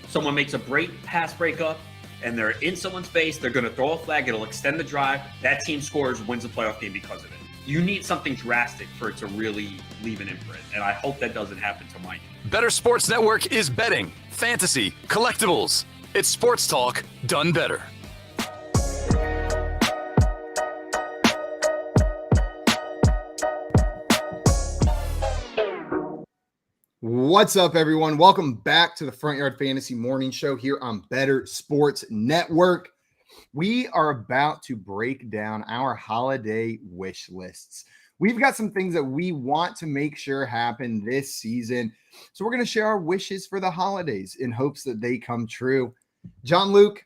Someone makes a pass breakup, and they're in someone's face. They're going to throw a flag. It'll extend the drive. That team scores, wins the playoff game because of it. You need something drastic for it to really leave an imprint, and I hope that doesn't happen to Mike. Better Sports Network is betting, fantasy, collectibles. It's sports talk done better. What's up, everyone? Welcome back to the Front Yard Fantasy Morning Show here on Better Sports Network. We are about to break down our holiday wish lists. We've got some things that we want to make sure happen this season. So we're going to share our wishes for the holidays in hopes that they come true. John Luke,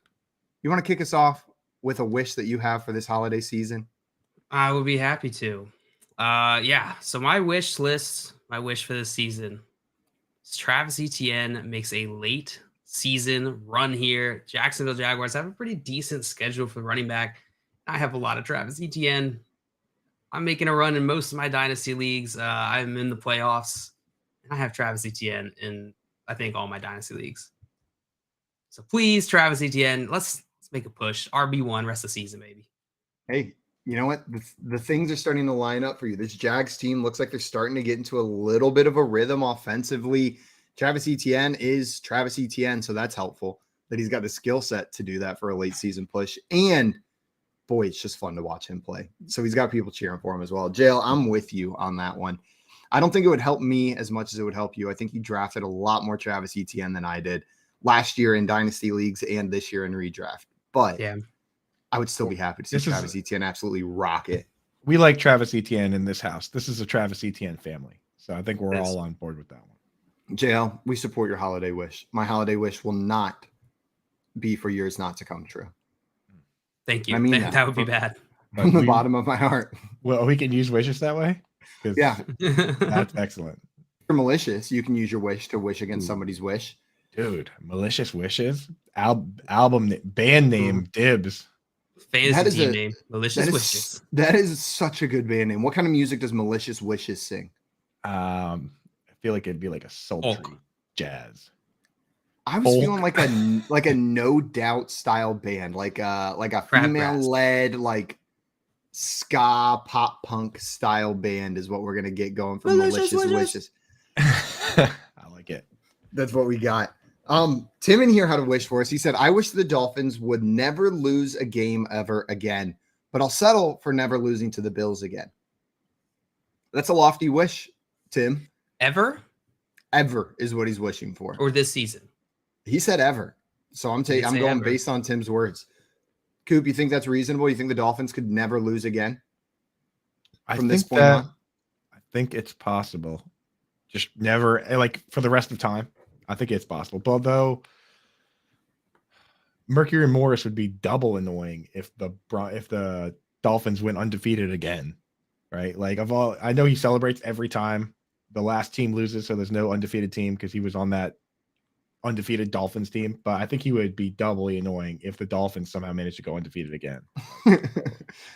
you want to kick us off with a wish that you have for this holiday season? I would be happy to. So my wish list, my wish for this season is Travis Etienne makes a late season run here. Jacksonville Jaguars have a pretty decent schedule for running back. I have a lot of Travis Etienne. I'm making a run in most of my dynasty leagues. I'm in the playoffs, and I have Travis Etienne in, I think, all my dynasty leagues. So please, Travis Etienne, let's make a push. RB1 rest of the season, baby. Hey, you know what? The things are starting to line up for you. This Jags team looks like they're starting to get into a little bit of a rhythm offensively. Travis Etienne is Travis Etienne, so that's helpful that he's got the skill set to do that for a late season push. And boy, it's just fun to watch him play. So he's got people cheering for him as well. Jail, I'm with you on that one. I don't think it would help me as much as it would help you. I think you drafted a lot more Travis Etienne than I did last year in dynasty leagues and this year in redraft. But yeah, I would still be happy to see Travis Etienne absolutely rock it. We like Travis Etienne in this house. This is a Travis Etienne family. So I think we're all on board with that one. JL, we support your holiday wish. My holiday wish will not be for yours not to come true. Thank you. I mean, that would be bad. From the bottom of my heart. Well, we can use wishes that way? Yeah. That's excellent. If you're malicious, you can use your wish to wish against somebody's wish. Dude, malicious wishes? Album, band name, Dibs. Fantasy team name, Malicious Wishes. That is such a good band name. What kind of music does Malicious Wishes sing? I feel like it'd be like a sultry jazz. I was feeling like a No Doubt style band, like a female led like ska pop punk style band is what we're gonna get going for Malicious Wishes. I like it. That's what we got. Tim in here had a wish for us. He said, I wish the Dolphins would never lose a game ever again, but I'll settle for never losing to the Bills again. That's a lofty wish, Tim. Ever is what he's wishing for. Or this season. He said ever. So I'm going ever. Based on Tim's words. Coop, you think that's reasonable? You think the Dolphins could never lose again? From this point on? I think it's possible. Just never, like for the rest of time. I think it's possible. But although Mercury and Morris would be double annoying if the Dolphins went undefeated again, right? Like I know he celebrates every time the last team loses, so there's no undefeated team because he was on that undefeated Dolphins team. But I think he would be doubly annoying if the Dolphins somehow managed to go undefeated again.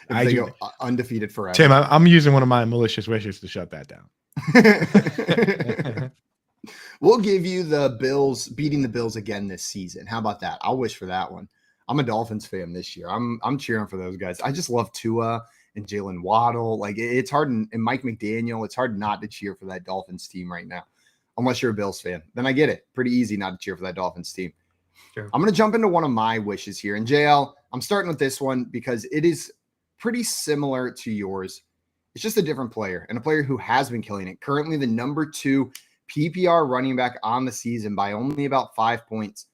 They go undefeated forever. Tim, I'm using one of my malicious wishes to shut that down. We'll give you the Bills beating the Bills again this season. How about that? I'll wish for that one. I'm a Dolphins fan this year. I'm cheering for those guys. I just love Tua and Jalen Waddle. Like it's hard, and Mike McDaniel. It's hard not to cheer for that Dolphins team right now, unless you're a Bills fan. Then I get it. Pretty easy not to cheer for that Dolphins team. Sure. I'm going to jump into one of my wishes here. And JL, I'm starting with this one because it is pretty similar to yours. It's just a different player and a player who has been killing it. Currently the number 2 PPR running back on the season by only about 5 points.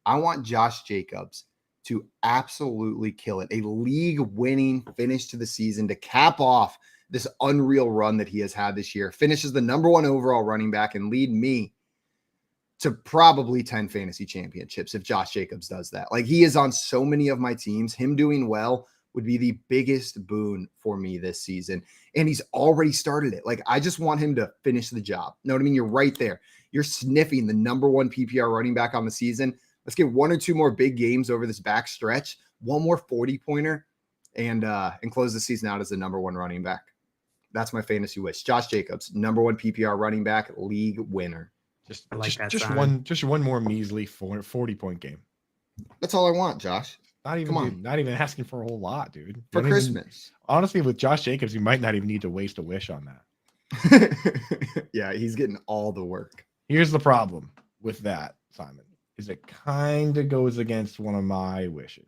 I want Josh Jacobs to absolutely kill it. A league-winning finish to the season to cap off this unreal run that he has had this year. Finishes the number 1 overall running back and lead me to probably 10 fantasy championships if Josh Jacobs does that. Like he is on so many of my teams. Him doing well would be the biggest boon for me this season. And he's already started it. Like, I just want him to finish the job. Know what I mean? You're right there. You're sniffing the number 1 PPR running back on the season. Let's get 1 or 2 more big games over this back stretch, 1 more 40-pointer, and close the season out as the number 1 running back. That's my fantasy wish. Josh Jacobs, number 1 PPR running back, league winner. Just one more measly 40-point game. That's all I want, Josh. Not even, Come on. dude, not even asking for a whole lot, dude. For Christmas. Honestly, with Josh Jacobs, you might not even need to waste a wish on that. Yeah, he's getting all the work. Here's the problem with that, Simon, is it kind of goes against one of my wishes.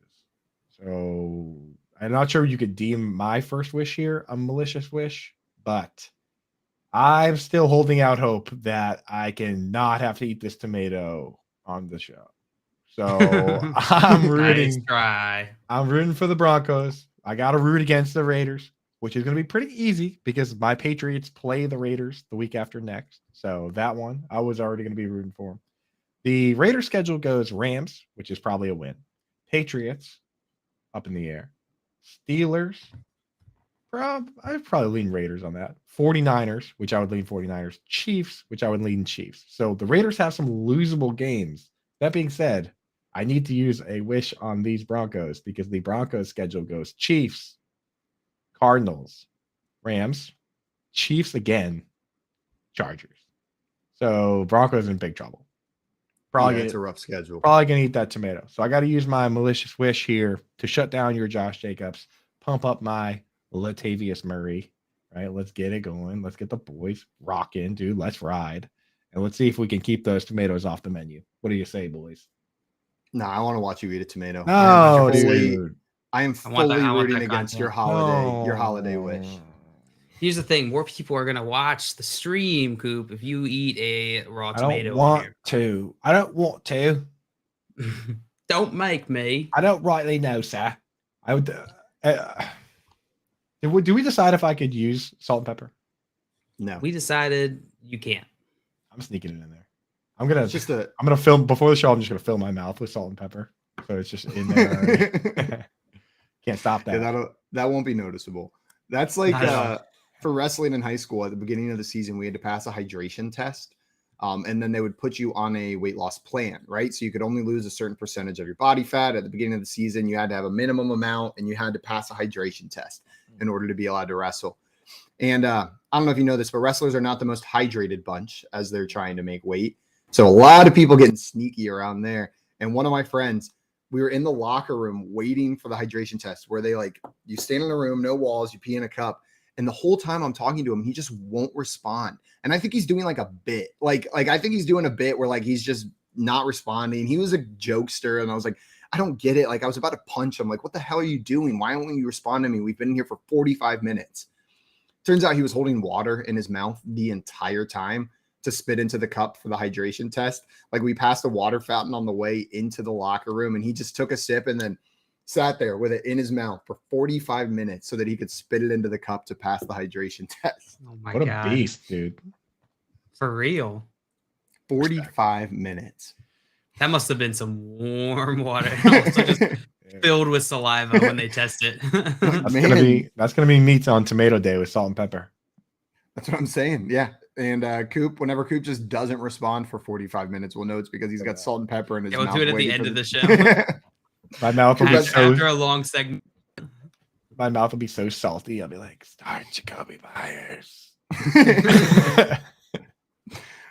So I'm not sure you could deem my first wish here a malicious wish, but I'm still holding out hope that I can not have to eat this tomato on the show. So I'm rooting. Nice try. I'm rooting for the Broncos. I got to root against the Raiders, which is going to be pretty easy because my Patriots play the Raiders the week after next. So that one, I was already going to be rooting for them. The Raiders schedule goes Rams, which is probably a win. Patriots, up in the air. Steelers, I'd probably lean Raiders on that. 49ers, which I would lean 49ers. Chiefs, which I would lean Chiefs. So the Raiders have some losable games. That being said, I need to use a wish on these Broncos because the Broncos schedule goes Chiefs, Cardinals, Rams, Chiefs again, Chargers. So Broncos in big trouble. Probably it's a rough schedule. Probably gonna eat that tomato. So I got to use my malicious wish here to shut down your Josh Jacobs, pump up my Latavius Murray. Right, let's get it going. Let's get the boys rocking, dude. Let's ride, and let's see if we can keep those tomatoes off the menu. What do you say, boys? No, I want to watch you eat a tomato. No, dude. I am fully rooting against your holiday wish. Here's the thing: more people are gonna watch the stream, Coop, if you eat a raw tomato. I don't want to. Don't make me. I don't rightly know, sir. I would. Do we decide if I could use salt and pepper? No, we decided you can't. I'm sneaking it in there. I'm gonna film before the show. I'm just gonna fill my mouth with salt and pepper, so it's just in there. Can't stop that. Yeah, that won't be noticeable. That's like for wrestling in high school at the beginning of the season, we had to pass a hydration test, and then they would put you on a weight loss plan, right? So you could only lose a certain percentage of your body fat at the beginning of the season. You had to have a minimum amount, and you had to pass a hydration test in order to be allowed to wrestle. And I don't know if you know this, but wrestlers are not the most hydrated bunch as they're trying to make weight. So a lot of people getting sneaky around there. And one of my friends, we were in the locker room waiting for the hydration test where they you stand in a room, no walls, you pee in a cup. And the whole time I'm talking to him, he just won't respond. And I think he's doing a bit. I think he's doing a bit where he's just not responding. He was a jokester. And I was like, I don't get it. I was about to punch him. What the hell are you doing? Why won't you respond to me? We've been here for 45 minutes. Turns out he was holding water in his mouth the entire time to spit into the cup for the hydration test. We passed a water fountain on the way into the locker room, and he just took a sip and then sat there with it in his mouth for 45 minutes so that he could spit it into the cup to pass the hydration test. Oh my God. God. What a beast, dude. For real. 45 minutes. That must have been some warm water. Also just filled with saliva when they test it. That's gonna be meat on tomato day with salt and pepper. That's what I'm saying. Yeah. And Coop, whenever Coop just doesn't respond for 45 minutes, we'll know it's because he's got salt and pepper in his mouth. We'll do it at the end of the show. My mouth will be after a long segment. My mouth will be so salty. I'll be like, start Jacoby Myers.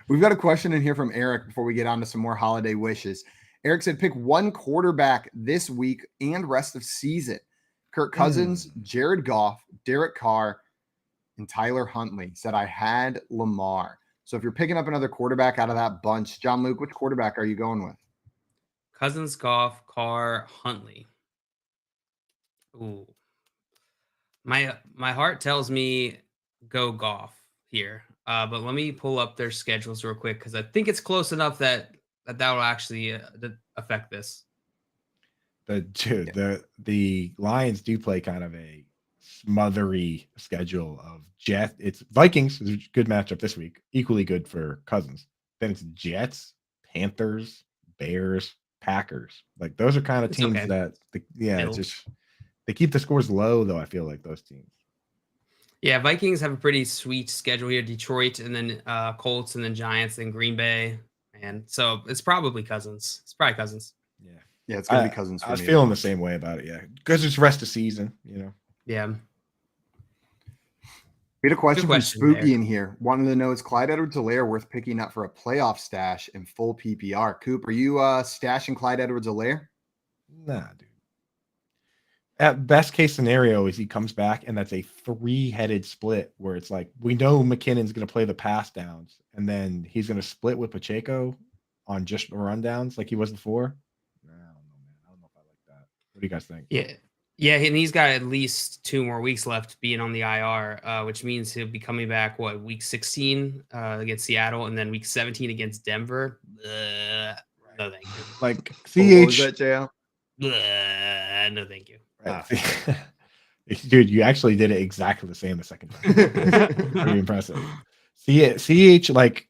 We've got a question in here from Eric before we get on to some more holiday wishes. Eric said, pick one quarterback this week and rest of season. Kirk Cousins, Jared Goff, Derek Carr, and Tyler Huntley. Said, I had Lamar. So if you're picking up another quarterback out of that bunch, John Luke, which quarterback are you going with? Cousins, Goff, Carr, Huntley. Ooh. My heart tells me go Goff here. But let me pull up their schedules real quick because I think it's close enough that will actually affect this. The Lions do play kind of a smothery schedule of Jets. It's Vikings is a good matchup this week, equally good for Cousins. Then it's Jets, Panthers, Bears, Packers. Those are kind of teams that they keep the scores low though. I feel like those teams. Yeah, Vikings have a pretty sweet schedule here. Detroit and then Colts and then Giants and Green Bay. And so it's probably Cousins. It's probably Cousins. Yeah, it's going to be Cousins. I was feeling the same way about it. Yeah, because it's rest of season, Yeah. We had a question from Spooky there in here. Wanted to know, is Clyde Edwards-Helaire worth picking up for a playoff stash in full PPR? Coop, are you stashing Clyde Edwards-Helaire? Nah, dude. at best case scenario is he comes back and that's a 3-headed split where it's like we know McKinnon's going to play the pass downs and then he's going to split with Pacheco on just rundowns like he was before. I don't know, man. I don't know if I like that. What do you guys think? Yeah, and he's got at least 2 more weeks left being on the IR, which means he'll be coming back, week 16 against Seattle, and then week 17 against Denver. No, thank you. Like, What was that, JL? No, thank you. Right. Dude, you actually did it exactly the same the second time. Pretty impressive. CH, like,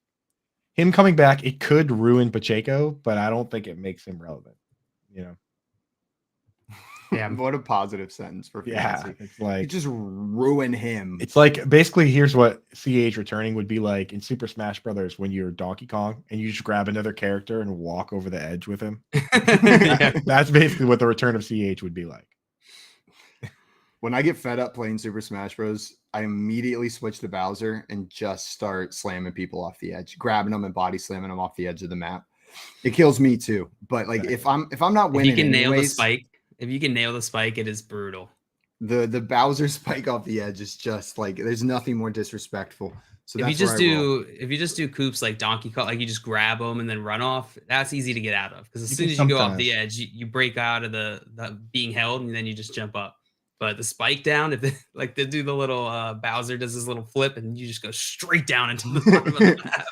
him coming back, it could ruin Pacheco, but I don't think it makes him relevant, Yeah. What a positive sentence for fantasy. Yeah, it's like you just ruin him. It's like basically here's what CH returning would be like in Super Smash Brothers when you're Donkey Kong and you just grab another character and walk over the edge with him. That's basically what the return of CH would be like. When I get fed up playing Super Smash Bros, I immediately switch to Bowser and just start slamming people off the edge, grabbing them and body slamming them off the edge of the map. It kills me too. But like if I'm not winning, if you can nail the spike. If you can nail the spike, it is brutal. The Bowser spike off the edge is just like there's nothing more disrespectful. So if you just do coops like Donkey Kong, like you just grab them and then run off, that's easy to get out of because as soon as you go off the edge, you break out of the being held and then you just jump up. But the spike down, if they do the little Bowser does this little flip and you just go straight down into the bottom of the map.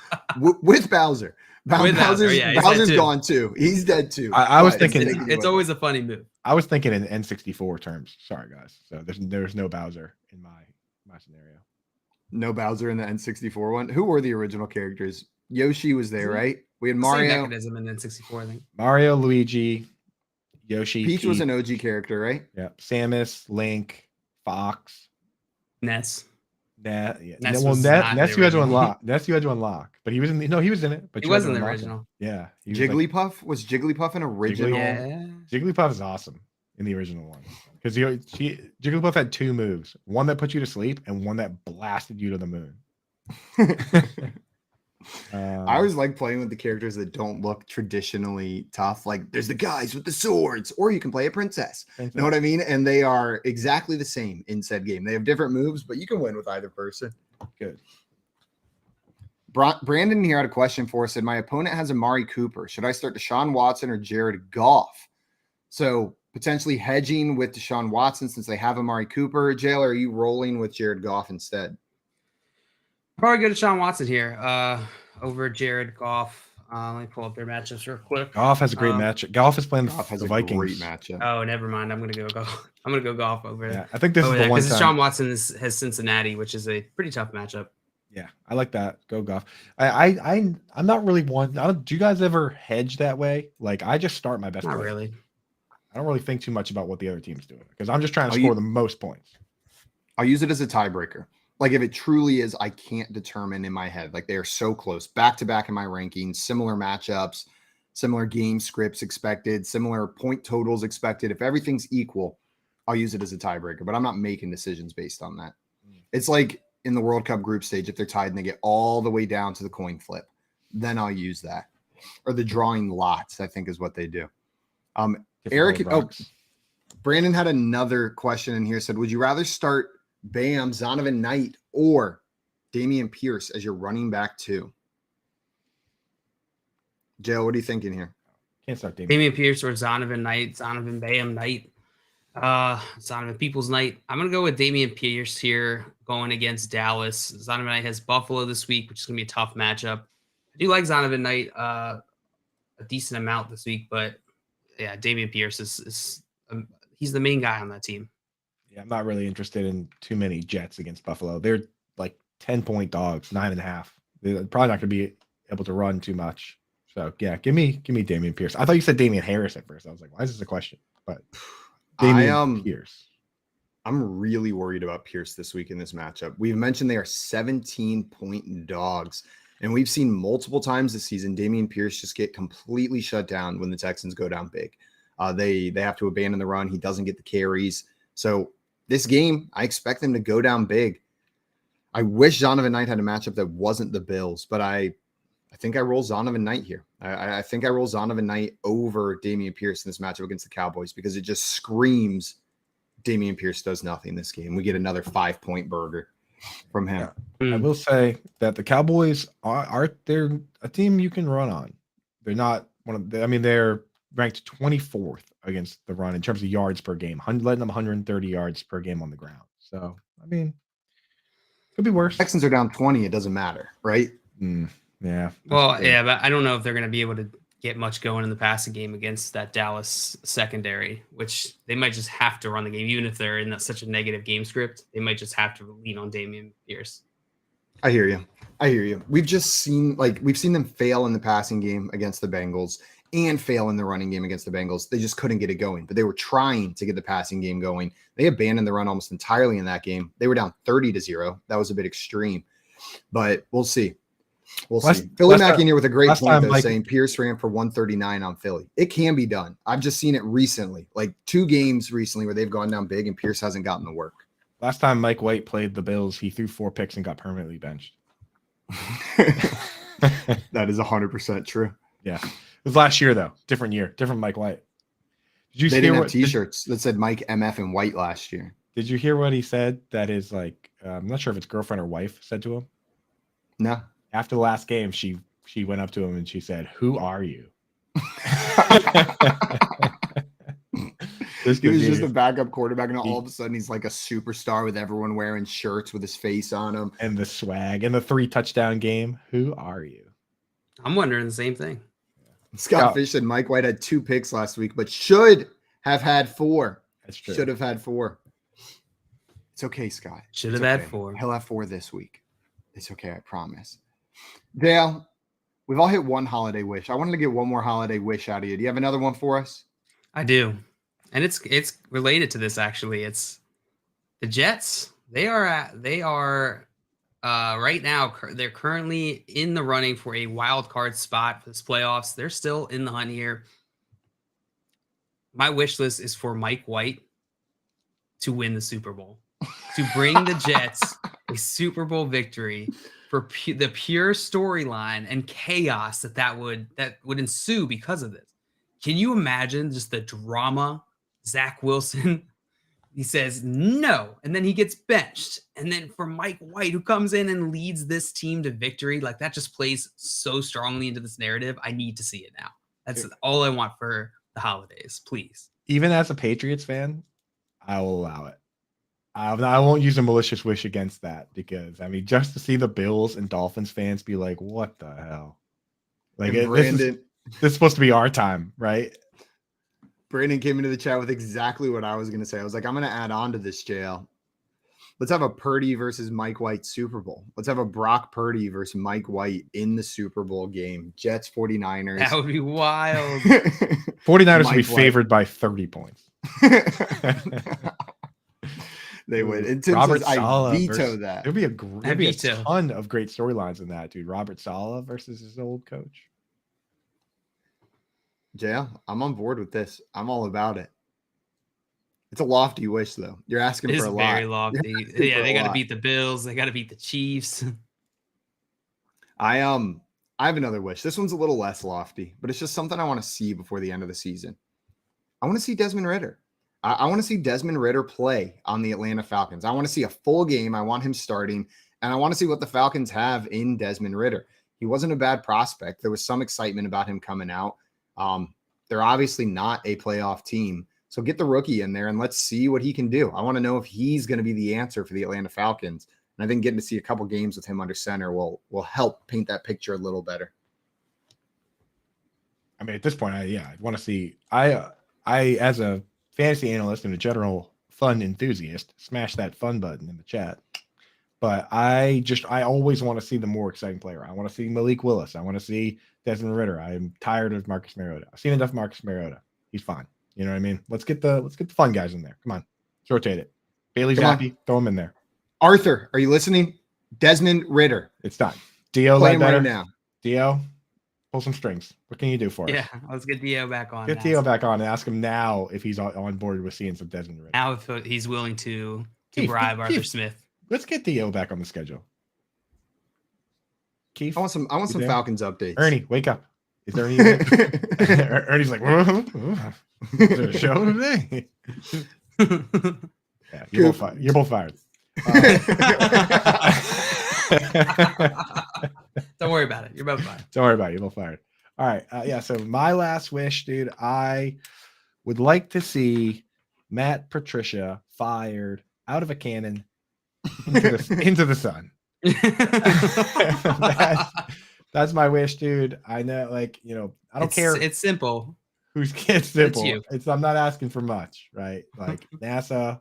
With Bowser. Bowser's gone too. He's dead too. I was thinking it's always a funny move. I was thinking in N64 terms. Sorry, guys. So there's no Bowser in my scenario. No Bowser in the N64 one. Who were the original characters? Yoshi was there, right? We had Mario. Same mechanism in N64, I think. Mario, Luigi, Yoshi. Peach was an OG character, right? Yeah. Samus, Link, Fox, Ness. Ness you had to unlock. But he was in it. But he wasn't the original. Yeah. Jigglypuff? Was Jigglypuff an original? Jigglypuff is awesome in the original one. Because Jigglypuff had 2 moves. One that put you to sleep and one that blasted you to the moon. I always like playing with the characters that don't look traditionally tough. Like there's the guys with the swords, or you can play a princess. You know what I mean? And they are exactly the same in said game. They have different moves, but you can win with either person. Good. Brandon here had a question for us. Said, my opponent has Amari Cooper. Should I start Deshaun Watson or Jared Goff? So potentially hedging with Deshaun Watson since they have Amari Cooper. JL, are you rolling with Jared Goff instead? Probably go to Deshaun Watson here over Jared Goff. Let me pull up their matchups real quick. Goff has a great matchup. Goff is playing the Vikings. Great matchup. Oh, never mind. I'm gonna go Goff over. Yeah, I think this is the one. Because Deshaun Watson has Cincinnati, which is a pretty tough matchup. Yeah, I like that. Go Goff. I'm not really one. Do you guys ever hedge that way? Like I just start my best. Not player. really. I don't really think too much about what the other team's doing because I'm just trying to score the most points. I'll use it as a tiebreaker. Like if it truly is, I can't determine in my head. Like they are so close, back to back in my rankings, similar matchups, similar game scripts expected, similar point totals expected. If everything's equal, I'll use it as a tiebreaker. But I'm not making decisions based on that. It's like in the World Cup group stage, if they're tied and they get all the way down to the coin flip, then I'll use that. Or the drawing lots, I think is what they do. Eric, Brandon had another question in here. Said, would you rather start Bam, Zonovan Knight, or Dameon Pierce as your running back too? Joe, what are you thinking here? Can't start Dameon Pierce or Zonovan Knight, Zonovan Bam Knight, Zonovan Peoples Knight. I'm going to go with Dameon Pierce here going against Dallas. Zonovan Knight has Buffalo this week, which is going to be a tough matchup. I do like Zonovan Knight a decent amount this week, but yeah, Dameon Pierce is he's the main guy on that team. Yeah, I'm not really interested in too many Jets against Buffalo. They're like 10-point dogs, 9.5. They're probably not going to be able to run too much. So yeah, give me Dameon Pierce. I thought you said Damian Harris at first. I was like, why is this a question? But Dameon Pierce. I'm really worried about Pierce this week in this matchup. We've mentioned they are 17-point dogs, and we've seen multiple times this season Dameon Pierce just get completely shut down when the Texans go down big. They have to abandon the run. He doesn't get the carries. So this game, I expect them to go down big. I wish Zonovan Knight had a matchup that wasn't the Bills, but I think I roll Zonovan Knight here. I think I roll Zonovan Knight over Dameon Pierce in this matchup against the Cowboys because it just screams Dameon Pierce does nothing this game. We get another 5-point burger from him. I will say that the Cowboys are they're a team you can run on. They're not one of the, I mean, they're ranked 24th against the run in terms of yards per game, letting them 130 yards per game on the ground. So, I mean, could be worse. Texans are down 20. It doesn't matter, right? Yeah. Well, yeah, but I don't know if they're going to be able to get much going in the passing game against that Dallas secondary, which they might just have to run the game, even if they're in such a negative game script. They might just have to lean on Dameon Pierce. I hear you. We've seen them fail in the passing game against the Bengals and fail in the running game against the Bengals. They just couldn't get it going, but they were trying to get the passing game going. They abandoned the run almost entirely in that game. They were down 30-0. That was a bit extreme, but we'll see. See. Philly Mack in here with a great point, though, saying Pierce ran for 139 on Philly. It can be done. I've just seen it recently, like 2 games recently where they've gone down big and Pierce hasn't gotten the work. Last time Mike White played the Bills, he threw 4 picks and got permanently benched. That is 100% true. Yeah. It was last year, though. Different year. Different Mike White. They didn't have T-shirts that said Mike MF and White last year. Did you hear what he said? That is like, I'm not sure if it's girlfriend or wife said to him. No. After the last game, she went up to him and she said, "Who are you?" He was just a backup quarterback, and all of a sudden he's like a superstar with everyone wearing shirts with his face on them. And the swag and the 3-touchdown game. Who are you? I'm wondering the same thing. Scott Fish said Mike White had 2 picks last week, but should have had 4. That's true. Should have had 4. It's okay, Scott. Should have had 4. He'll have 4 this week. It's okay, I promise. Dale, we've all hit one holiday wish. I wanted to get one more holiday wish out of you. Do you have another one for us? I do. And it's related to this, actually. It's the Jets. They are right now, they're currently in the running for a wild card spot for this playoffs. They're still in the hunt here. My wish list is for Mike White to win the Super Bowl, to bring the Jets a Super Bowl victory, for the pure storyline and chaos that would ensue because of this. Can you imagine just the drama? Zach Wilson, he says no, and then he gets benched. And then for Mike White, who comes in and leads this team to victory, like that just plays so strongly into this narrative. I need to see it now. That's all I want for the holidays, please. Even as a Patriots fan, I will allow it. I won't use a malicious wish against that because, I mean, just to see the Bills and Dolphins fans be like, what the hell? Like, this is supposed to be our time, right? Brandon came into the chat with exactly what I was going to say. I was like, I'm going to add on to this, JL. Let's have a Purdy versus Mike White Super Bowl. Let's have a Brock Purdy versus Mike White in the Super Bowl game. Jets, 49ers. That would be wild. 49ers will be favored by 30 points. They would. And Tim Robert says, Saleh I veto that. There'd be a ton of great storylines in that, dude. Robert Saleh versus his old coach. JL, I'm on board with this. I'm all about it. It's a lofty wish, though. You're asking for a lot. It's very lofty. Yeah, they got to beat the Bills. They got to beat the Chiefs. I have another wish. This one's a little less lofty, but it's just something I want to see before the end of the season. I want to see Desmond Ridder. I want to see Desmond Ridder play on the Atlanta Falcons. I want to see a full game. I want him starting, and I want to see what the Falcons have in Desmond Ridder. He wasn't a bad prospect. There was some excitement about him coming out. They're obviously not a playoff team. So get the rookie in there and let's see what he can do. I want to know if he's going to be the answer for the Atlanta Falcons. And I think getting to see a couple games with him under center will help paint that picture a little better. I mean, at this point, I want to see. I as a fantasy analyst and a general fun enthusiast, smash that fun button in the chat. But I always want to see the more exciting player. I want to see Malik Willis. I want to see Desmond Ridder. I'm tired of Marcus Mariota. I've seen enough Marcus Mariota. He's fine. You know what I mean? Let's get the fun guys in there. Come on. Let's rotate it. Bailey Zappi, throw him in there. Arthur, are you listening? Desmond Ridder. It's done. Dio play him right now. Dio, pull some strings. What can you do for us? Yeah, let's get Dio back on. Get Dio back on and ask him now if he's on board with seeing some Desmond Ridder. Now if he's willing to bribe Arthur Smith. Let's get Dio back on the schedule. Keith, I want some Falcons updates. Ernie, wake up. Is there any? Ernie's like, is there a show today? Yeah, you're both fired. You're both fired. Don't worry about it. You're both fired. Don't worry about it. You're both fired. All right. Yeah. So my last wish, dude, I would like to see Matt Patricia fired out of a cannon into the sun. That's my wish, dude. I know, like, you know, I don't care. It's simple. It's simple. It's I'm not asking for much, right? Like NASA,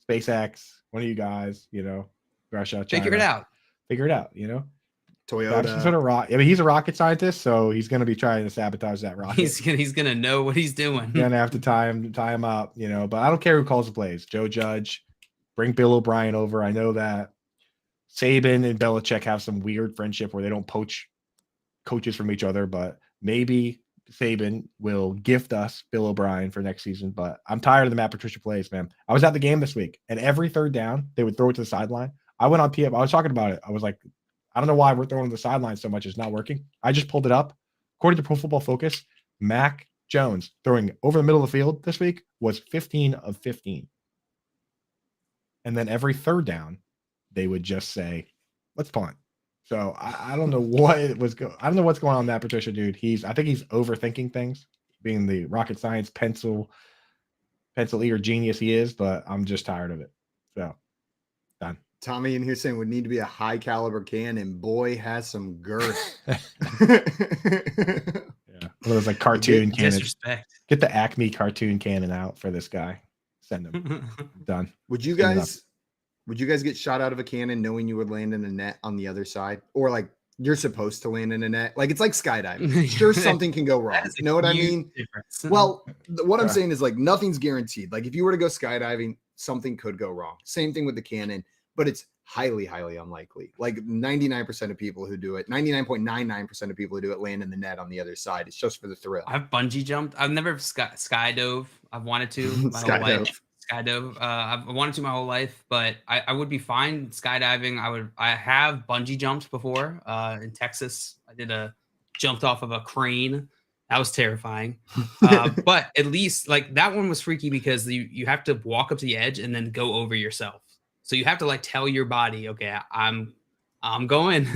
SpaceX, one of you guys, you know, Russia, China. Figure it out, you know. Toyota. Sort of I mean, he's a rocket scientist, so he's going to be trying to sabotage that rocket. He's going to know what he's doing. You're going to have to tie him up, you know. But I don't care who calls the plays. Joe Judge, bring Bill O'Brien over. I know that Saban and Belichick have some weird friendship where they don't poach coaches from each other, but maybe Saban will gift us Bill O'Brien for next season. But I'm tired of the Matt Patricia plays, man. I was at the game this week, and every third down, they would throw it to the sideline. I went on PF. I was talking about it. I was like, I don't know why we're throwing to the sideline so much. It's not working. I just pulled it up. According to Pro Football Focus, Mac Jones throwing over the middle of the field this week was 15 of 15. And then every third down, they would just say, let's punt. So I don't know what it was. I don't know what's going on with Matt Patricia, dude. I think he's overthinking things, being the rocket science pencil ear genius he is, but I'm just tired of it. So done. Tommy in here saying would need to be a high caliber cannon. Boy has some girth. Yeah, it was like cartoon cannon. Disrespect. Get the Acme cartoon cannon out for this guy. Send him. Done. Would you guys get shot out of a cannon knowing you would land in a net on the other side, or like you're supposed to land in a net? Like it's like skydiving. Sure, something can go wrong. You know what I mean? Difference. Well, what I'm saying is like nothing's guaranteed. Like if you were to go skydiving, something could go wrong. Same thing with the cannon. But it's highly, highly unlikely. Like 99% of people who do it, 99.99% of people who do it land in the net on the other side. It's just for the thrill. I've bungee jumped. I've never skydove. I've wanted to my whole life. Skydove. I've wanted to my whole life, but I would be fine skydiving. I have bungee jumped before in Texas. I jumped off of a crane. That was terrifying. But at least like that one was freaky because you have to walk up to the edge and then go over yourself. So you have to like tell your body, okay, I'm going,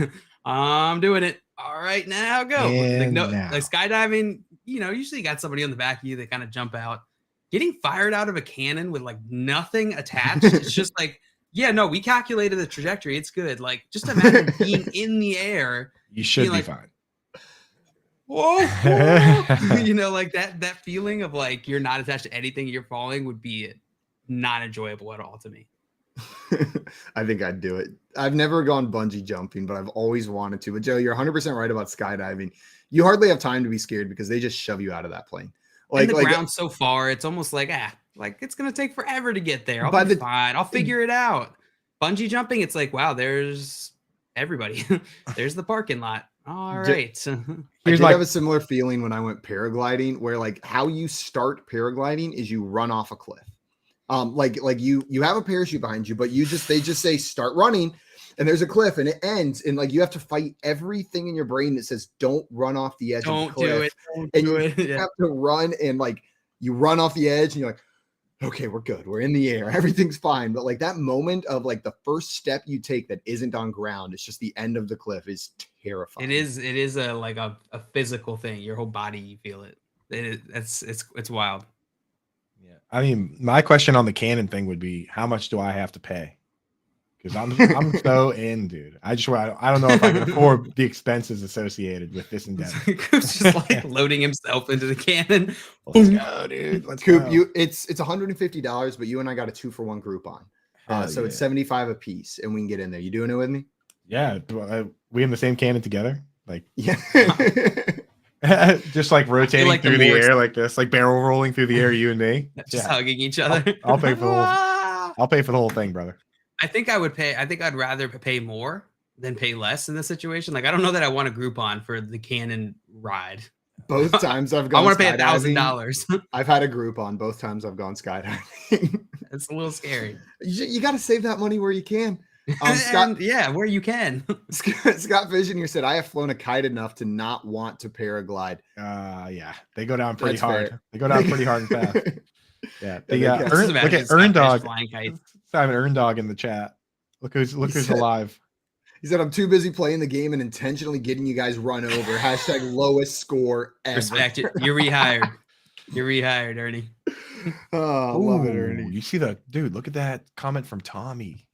I'm doing it. All right, now go. Like skydiving, you know, usually you got somebody on the back of you that kind of jump out. Getting fired out of a cannon with like nothing attached. It's just like, yeah, no, we calculated the trajectory. It's good. Like just imagine being in the air. You should be like, fine. Whoa. You know, like that feeling of like you're not attached to anything, you're falling would be not enjoyable at all to me. I think I'd do it. I've never gone bungee jumping, but I've always wanted to. But Joe, you're 100% right about skydiving. You hardly have time to be scared because they just shove you out of that plane. Like the ground's so far, it's almost like like it's gonna take forever to get there. I'll be fine. I'll figure it out. Bungee jumping, it's like wow, there's everybody. There's the parking lot. All right. I did have a similar feeling when I went paragliding, where like how you start paragliding is you run off a cliff. Like you have a parachute behind you, but they just say start running, and there's a cliff, and it ends, and like you have to fight everything in your brain that says don't run off the edge of the cliff. Don't do it. You have to run, and like you run off the edge, and you're like, okay, we're good, we're in the air, everything's fine. But like that moment of like the first step you take that isn't on ground, it's just the end of the cliff, is terrifying. It is a physical thing. Your whole body, you feel it. It's wild. Yeah, I mean, my question on the cannon thing would be, how much do I have to pay? Because I'm so in, dude. I don't know if I can afford the expenses associated with this endeavor. It's just like loading himself into the cannon. Let's go, dude. Let's Coop, go. It's $150, but you and I got a 2-for-1 Groupon. So it's $75 a piece, and we can get in there. You doing it with me? Yeah, we in the same cannon together, like yeah. Just like rotating like through the air like this, like barrel rolling through the air, you and me. Just hugging each other. I'll pay for the whole. I'll pay for the whole thing, brother. I think I'd rather pay more than pay less in this situation. Like I don't know that I want a Groupon for the cannon ride. Both times I've gone. I want to pay $1,000. I've had a Groupon both times I've gone skydiving. It's a little scary. You got to save that money where you can. Scott, where you can. Scott Vision here said, I have flown a kite enough to not want to paraglide. Yeah, they go down pretty hard. Fair. They go down pretty hard and fast. Yeah. Just Look at imagine Earn Scott Fish Dog. flying kites. Simon Earn Dog in the chat. Look who's said- alive. He said, I'm too busy playing the game and intentionally getting you guys run over. # lowest score ever. Respect it. You're rehired. You're rehired, Ernie. Oh, love it, Ernie. You see the dude? Look at that comment from Tommy.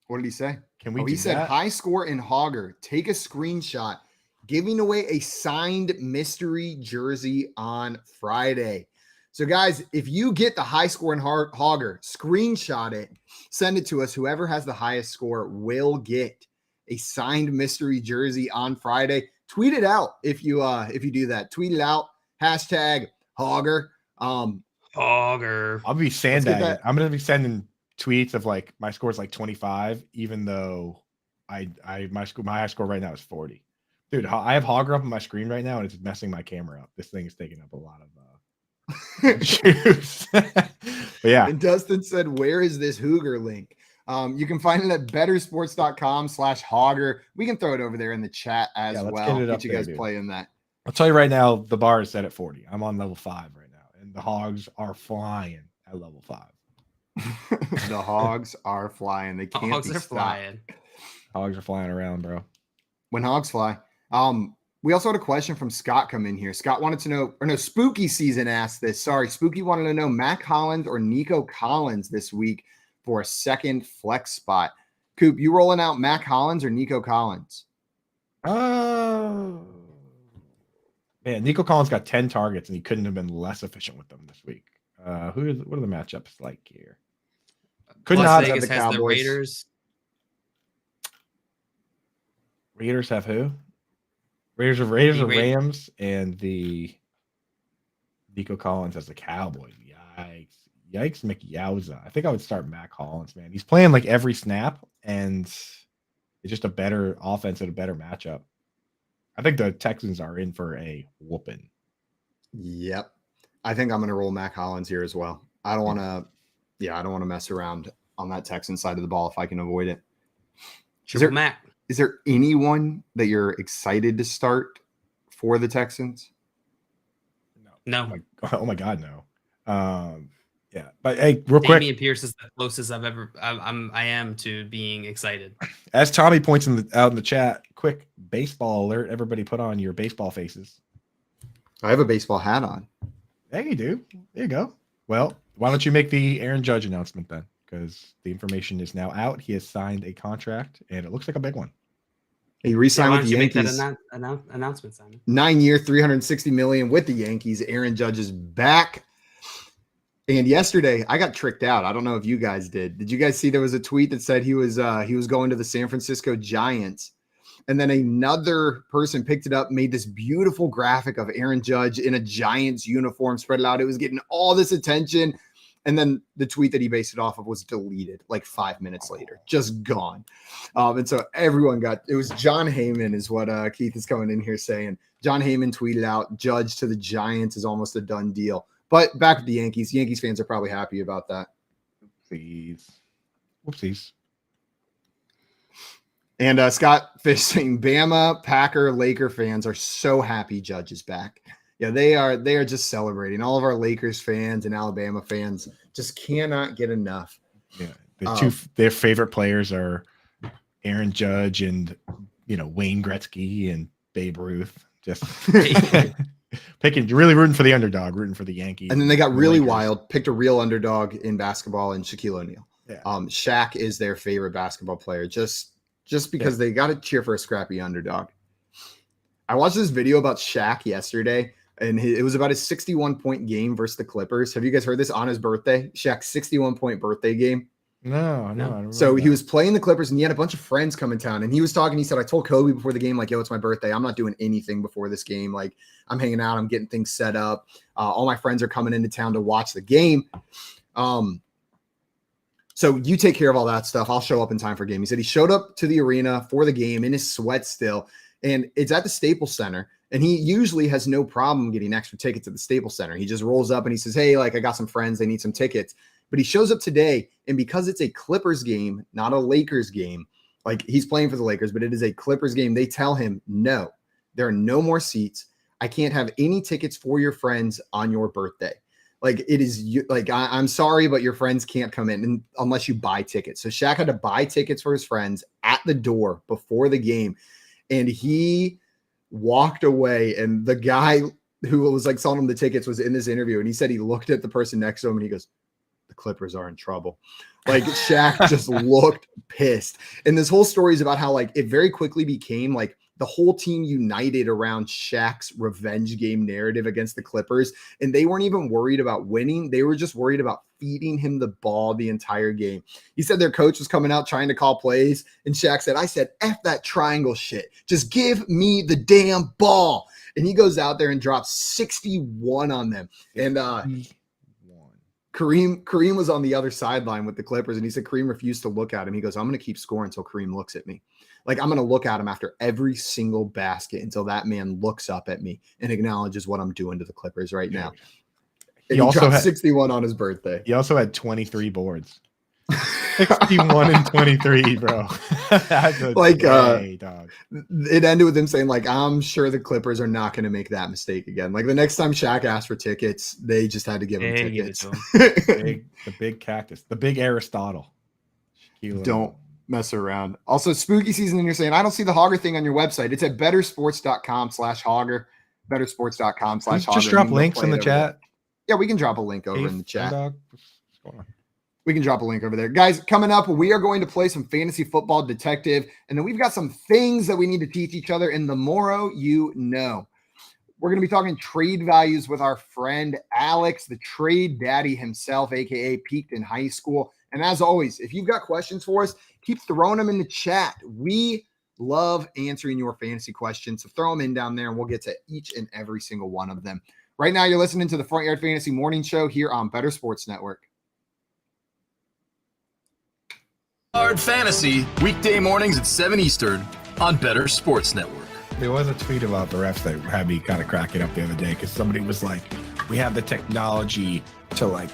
What did he say? Can we? He said, high score in Hogger. Take a screenshot. Giving away a signed mystery jersey on Friday. So, guys, if you get the high score in Hogger, screenshot it, send it to us. Whoever has the highest score will get a signed mystery jersey on Friday. Tweet it out if you do that. Tweet it out. # Hogger. Hogger. I'll be sandbagging. I'm gonna be sending tweets of like my score's like 25, even though my high score right now is 40. Dude, I have Hogger up on my screen right now, and it's messing my camera up. This thing is taking up a lot of juice. But yeah. And Dustin said, where is this Hooger link? You can find it at bettersports.com/Hogger. We can throw it over there in the chat as well. Get you guys playing that. I'll tell you right now, the bar is set at 40. I'm on level 5 right now, and the Hogs are flying at level 5. The Hogs are flying. They can't Hogs be are stopped. flying. Hogs are flying around, bro. When Hogs fly. We also had a question from Scott come in here. Scott wanted to know, or no, Spooky Season asked this. Sorry, Spooky wanted to know Mac Hollins or Nico Collins this week for a second flex spot. Coop, you rolling out Mac Hollins or Nico Collins? Man, Nico Collins got 10 targets, and he couldn't have been less efficient with them this week. What are the matchups like here? Could Las not Vegas have the has Cowboys. the Raiders. Raiders have who? Raiders are Rams, and the Nico Collins has the Cowboys. Yikes, McYowza. I think I would start Mac Hollins, man. He's playing like every snap, and it's just a better offense and a better matchup. I think the Texans are in for a whooping. Yep. I think I'm going to roll Mac Hollins here as well. I don't want to mess around on that Texan side of the ball if I can avoid it. Is there anyone that you're excited to start for the Texans? No. Oh my God, no. Yeah, but hey, real quick, Damian Pierce is the closest I am to being excited. As Tommy points out in the chat, quick baseball alert! Everybody, put on your baseball faces. I have a baseball hat on. Yeah, you do. There you go. Well, why don't you make the Aaron Judge announcement then? Because the information is now out. He has signed a contract, and it looks like a big one. He re-signed with the Yankees. Make that announcement, Simon. 9-year, $360 million with the Yankees. Aaron Judge is back. And yesterday, I got tricked out. I don't know if you guys did. Did you guys see there was a tweet that said he was going to the San Francisco Giants? And then another person picked it up, made this beautiful graphic of Aaron Judge in a Giants uniform, spread it out. It was getting all this attention. And then the tweet that he based it off of was deleted like 5 minutes later, just gone. And so everyone it was John Heyman is what Keith is coming in here saying. John Heyman tweeted out, Judge to the Giants is almost a done deal. But back with the Yankees. Yankees fans are probably happy about that. Whoopsies. And Scott Fish saying Bama, Packer, Laker fans are so happy Judge is back. Yeah, they are just celebrating. All of our Lakers fans and Alabama fans just cannot get enough. Yeah, their favorite players are Aaron Judge and Wayne Gretzky and Babe Ruth. Just really rooting for the underdog, rooting for the Yankees. And then they got really wild, picked a real underdog in basketball in Shaquille O'Neal. Yeah. Shaq is their favorite basketball player just because they got to cheer for a scrappy underdog. I watched this video about Shaq yesterday, and it was about his 61-point game versus the Clippers. Have you guys heard this on his birthday? Shaq's 61-point birthday game. No. So he was playing the Clippers, and he had a bunch of friends come in town, and he was talking. He said, I told Kobe before the game, like, yo, it's my birthday. I'm not doing anything before this game. Like, I'm hanging out. I'm getting things set up. All my friends are coming into town to watch the game. So you take care of all that stuff. I'll show up in time for game. He said he showed up to the arena for the game in his sweat still, and it's at the Staples Center. And he usually has no problem getting extra tickets at the Staples Center. He just rolls up and he says, hey, like, I got some friends. They need some tickets. But he shows up today, and because it's a Clippers game, not a Lakers game, like he's playing for the Lakers, but it is a Clippers game, they tell him, no, there are no more seats. I can't have any tickets for your friends on your birthday. Like it is like, I'm sorry, but your friends can't come in unless you buy tickets. So Shaq had to buy tickets for his friends at the door before the game. And he walked away, and the guy who was like selling him the tickets was in this interview. And he said he looked at the person next to him and he goes, the Clippers are in trouble. Like Shaq just looked pissed. And this whole story is about how like it very quickly became like the whole team united around Shaq's revenge game narrative against the Clippers. And they weren't even worried about winning. They were just worried about feeding him the ball the entire game. He said their coach was coming out trying to call plays. And Shaq said, I said, F that triangle shit. Just give me the damn ball. And he goes out there and drops 61 on them. And Kareem was on the other sideline with the Clippers, and he said Kareem refused to look at him. He goes, I'm going to keep scoring until Kareem looks at me. Like, I'm going to look at him after every single basket until that man looks up at me and acknowledges what I'm doing to the Clippers right now. And he also dropped 61 on his birthday. He also had 23 boards. 61 and 23, bro. That's a like day, dog. It ended with him saying, like, I'm sure the Clippers are not going to make that mistake again. Like the next time Shaq asked for tickets, they just had to give him tickets. The big cactus, the big Aristotle. Don't mess around. Also, spooky season, and you're saying, I don't see the Hogger thing on your website. It's at bettersports.com/Hogger. Bettersports.com/Hogger. Just drop links in the chat. Yeah, we can drop a link over in the chat. Dog. What's going on? We can drop a link over there. Guys, coming up, we are going to play some fantasy football detective, and then we've got some things that we need to teach each other in the Moreau You Know. We're going to be talking trade values with our friend Alex, the trade daddy himself, a.k.a. Peaked in High School. And as always, if you've got questions for us, keep throwing them in the chat. We love answering your fantasy questions, so throw them in down there, and we'll get to each and every single one of them. Right now, you're listening to the Front Yard Fantasy Morning Show here on Better Sports Network. Hard Fantasy, weekday mornings at 7 Eastern on Better Sports Network. There was a tweet about the refs that had me kind of cracking up the other day because somebody was like, we have the technology to like,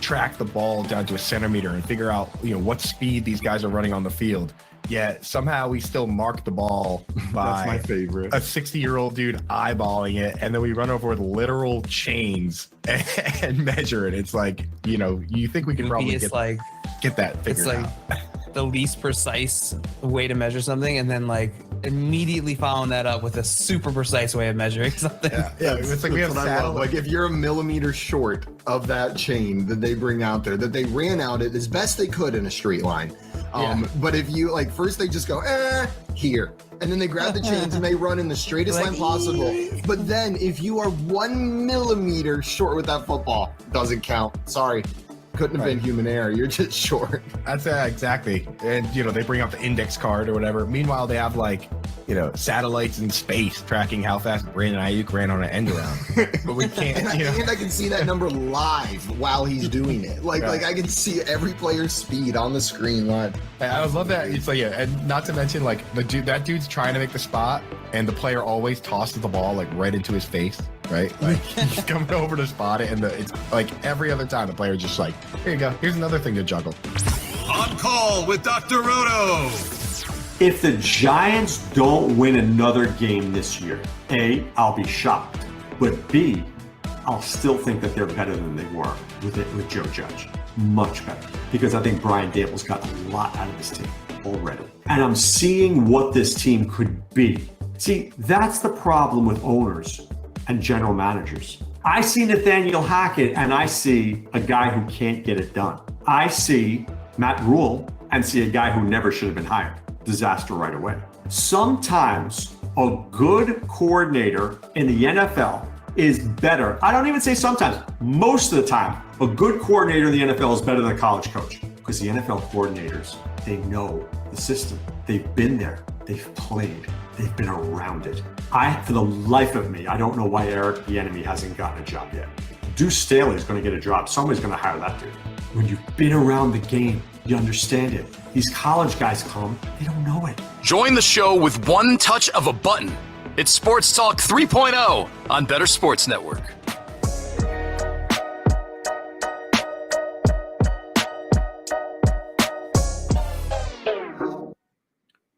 track the ball down to a centimeter and figure out, what speed these guys are running on the field. Yet somehow we still mark the ball by That's my favorite. a 60-year-old dude eyeballing it, and then we run over with literal chains and measure it. It's like, you think we can probably get that figured out. The least precise way to measure something, and then like immediately following that up with a super precise way of measuring something. Yeah, it's like we have satellite. Like if you're a millimeter short of that chain that they bring out there, that they ran out it as best they could in a straight line. But if you like, first they just go here, and then they grab the chains and they run in the straightest line possible. But then if you are 1 millimeter short with that football, doesn't count. Sorry. Couldn't have been human error. You're just short. That's exactly. And, they bring out the index card or whatever. Meanwhile, they have satellites in space tracking how fast Brandon Aiyuk ran on an end around. But we can't, and I can see that number live while he's doing it. Like I can see every player's speed on the screen live. I love that. It's like, and not to mention that dude's trying to make the spot and the player always tosses the ball right into his face. Right? Like he's coming over to spot it, and it's like every other time the player just like, here you go. Here's another thing to juggle. On call with Dr. Roto. If the Giants don't win another game this year, A, I'll be shocked. But B, I'll still think that they're better than they were with Joe Judge. Much better. Because I think Brian Dable's got a lot out of this team already. And I'm seeing what this team could be. See, that's the problem with owners and general managers. I see Nathaniel Hackett and I see a guy who can't get it done. I see Matt Rule and see a guy who never should have been hired. Disaster right away. Sometimes a good coordinator in the NFL is better. I don't even say sometimes. Most of the time, a good coordinator in the NFL is better than a college coach because the NFL coordinators, they know the system. They've been there. They've played. They've been around it. For the life of me, I don't know why Eric Bieniemy hasn't gotten a job yet. Deuce Staley's going to get a job. Somebody's going to hire that dude. When you've been around the game, you understand it. These college guys come, they don't know it. Join the show with one touch of a button. It's Sports Talk 3.0 on Better Sports Network.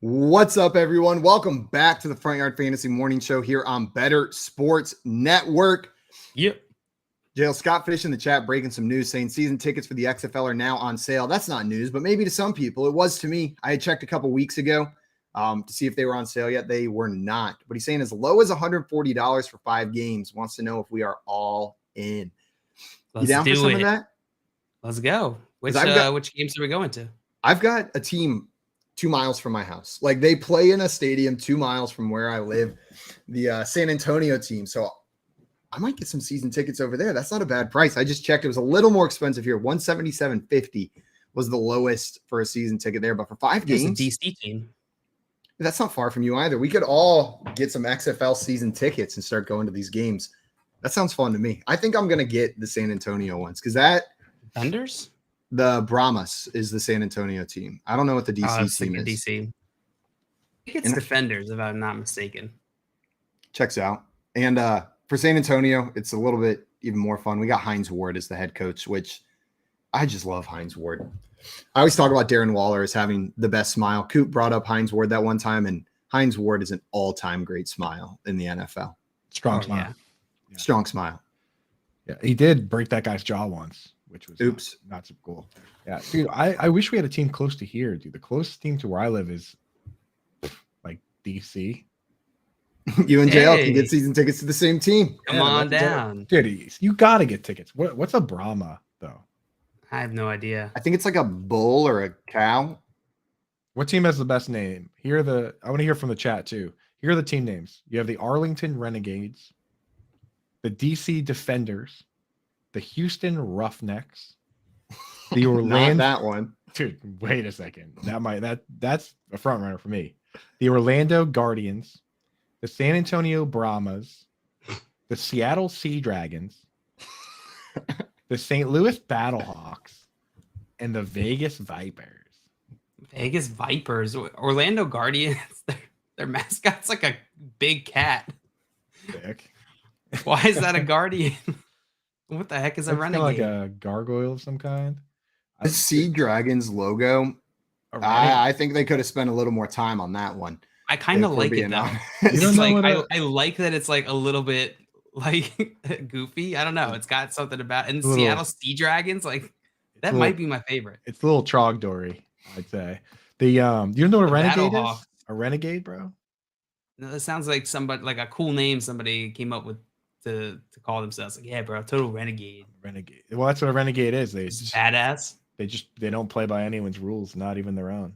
What's up, everyone? Welcome back to the Front Yard Fantasy Morning Show here on Better Sports Network. Yep. JL Scott Fish in the chat breaking some news saying season tickets for the XFL are now on sale. That's not news, but maybe to some people. It was to me. I had checked a couple weeks ago to see if they were on sale yet. They were not. But he's saying as low as $140 for 5 games. Wants to know if we are all in. Let's you down do for some it. of that? Let's go. Which games are we going to? I've got a team 2 miles from my house. Like they play in a stadium 2 miles from where I live, the San Antonio team. So I might get some season tickets over there. That's not a bad price. I just checked. It was a little more expensive here. $177.50 was the lowest for a season ticket there. But for 5 games, it's a DC team. That's not far from you either. We could all get some XFL season tickets and start going to these games. That sounds fun to me. I think I'm going to get the San Antonio ones because Defenders? The Brahmas is the San Antonio team. I don't know what the DC team is. DC. I think it's Defenders, if I'm not mistaken. Checks out. And for San Antonio, it's a little bit even more fun. We got Hines Ward as the head coach, which I just love Hines Ward. I always talk about Darren Waller as having the best smile. Coop brought up Hines Ward that one time, and Hines Ward is an all-time great smile in the NFL. Strong smile. Yeah. Strong smile. Yeah, he did break that guy's jaw once, which was not so cool. Yeah, dude, I wish we had a team close to here, dude. The closest team to where I live is like DC. You and JL can get season tickets to the same team. Come on down. Dude, you got to get tickets. What's a Brahma, though? I have no idea. I think it's like a bull or a cow. What team has the best name? I want to hear from the chat, too. Here are the team names. You have the Arlington Renegades, the DC Defenders, the Houston Roughnecks, the Orlando. Not that one. Dude, wait a second. That's a front runner for me. The Orlando Guardians, the San Antonio Brahmas, the Seattle Sea Dragons, the St. Louis Battlehawks, and the Vegas Vipers. Vegas Vipers. Orlando Guardians. Their mascot's like a big cat. Sick. Why is that a guardian? What the heck is a renegade? Like a gargoyle of some kind. The Sea Dragons logo. I think they could have spent a little more time on that one. I kind of like it though. I like that it's like a little bit like goofy. I don't know. It's got something about and Seattle Sea Dragons, like that might be my favorite. It's a little Trogdory, I'd say. You know what a renegade is? A renegade, bro? No, that sounds like somebody like a cool name somebody came up with to call themselves. Like, yeah, bro, total renegade. Renegade. Well, that's what a renegade is. Badass. They don't play by anyone's rules, not even their own.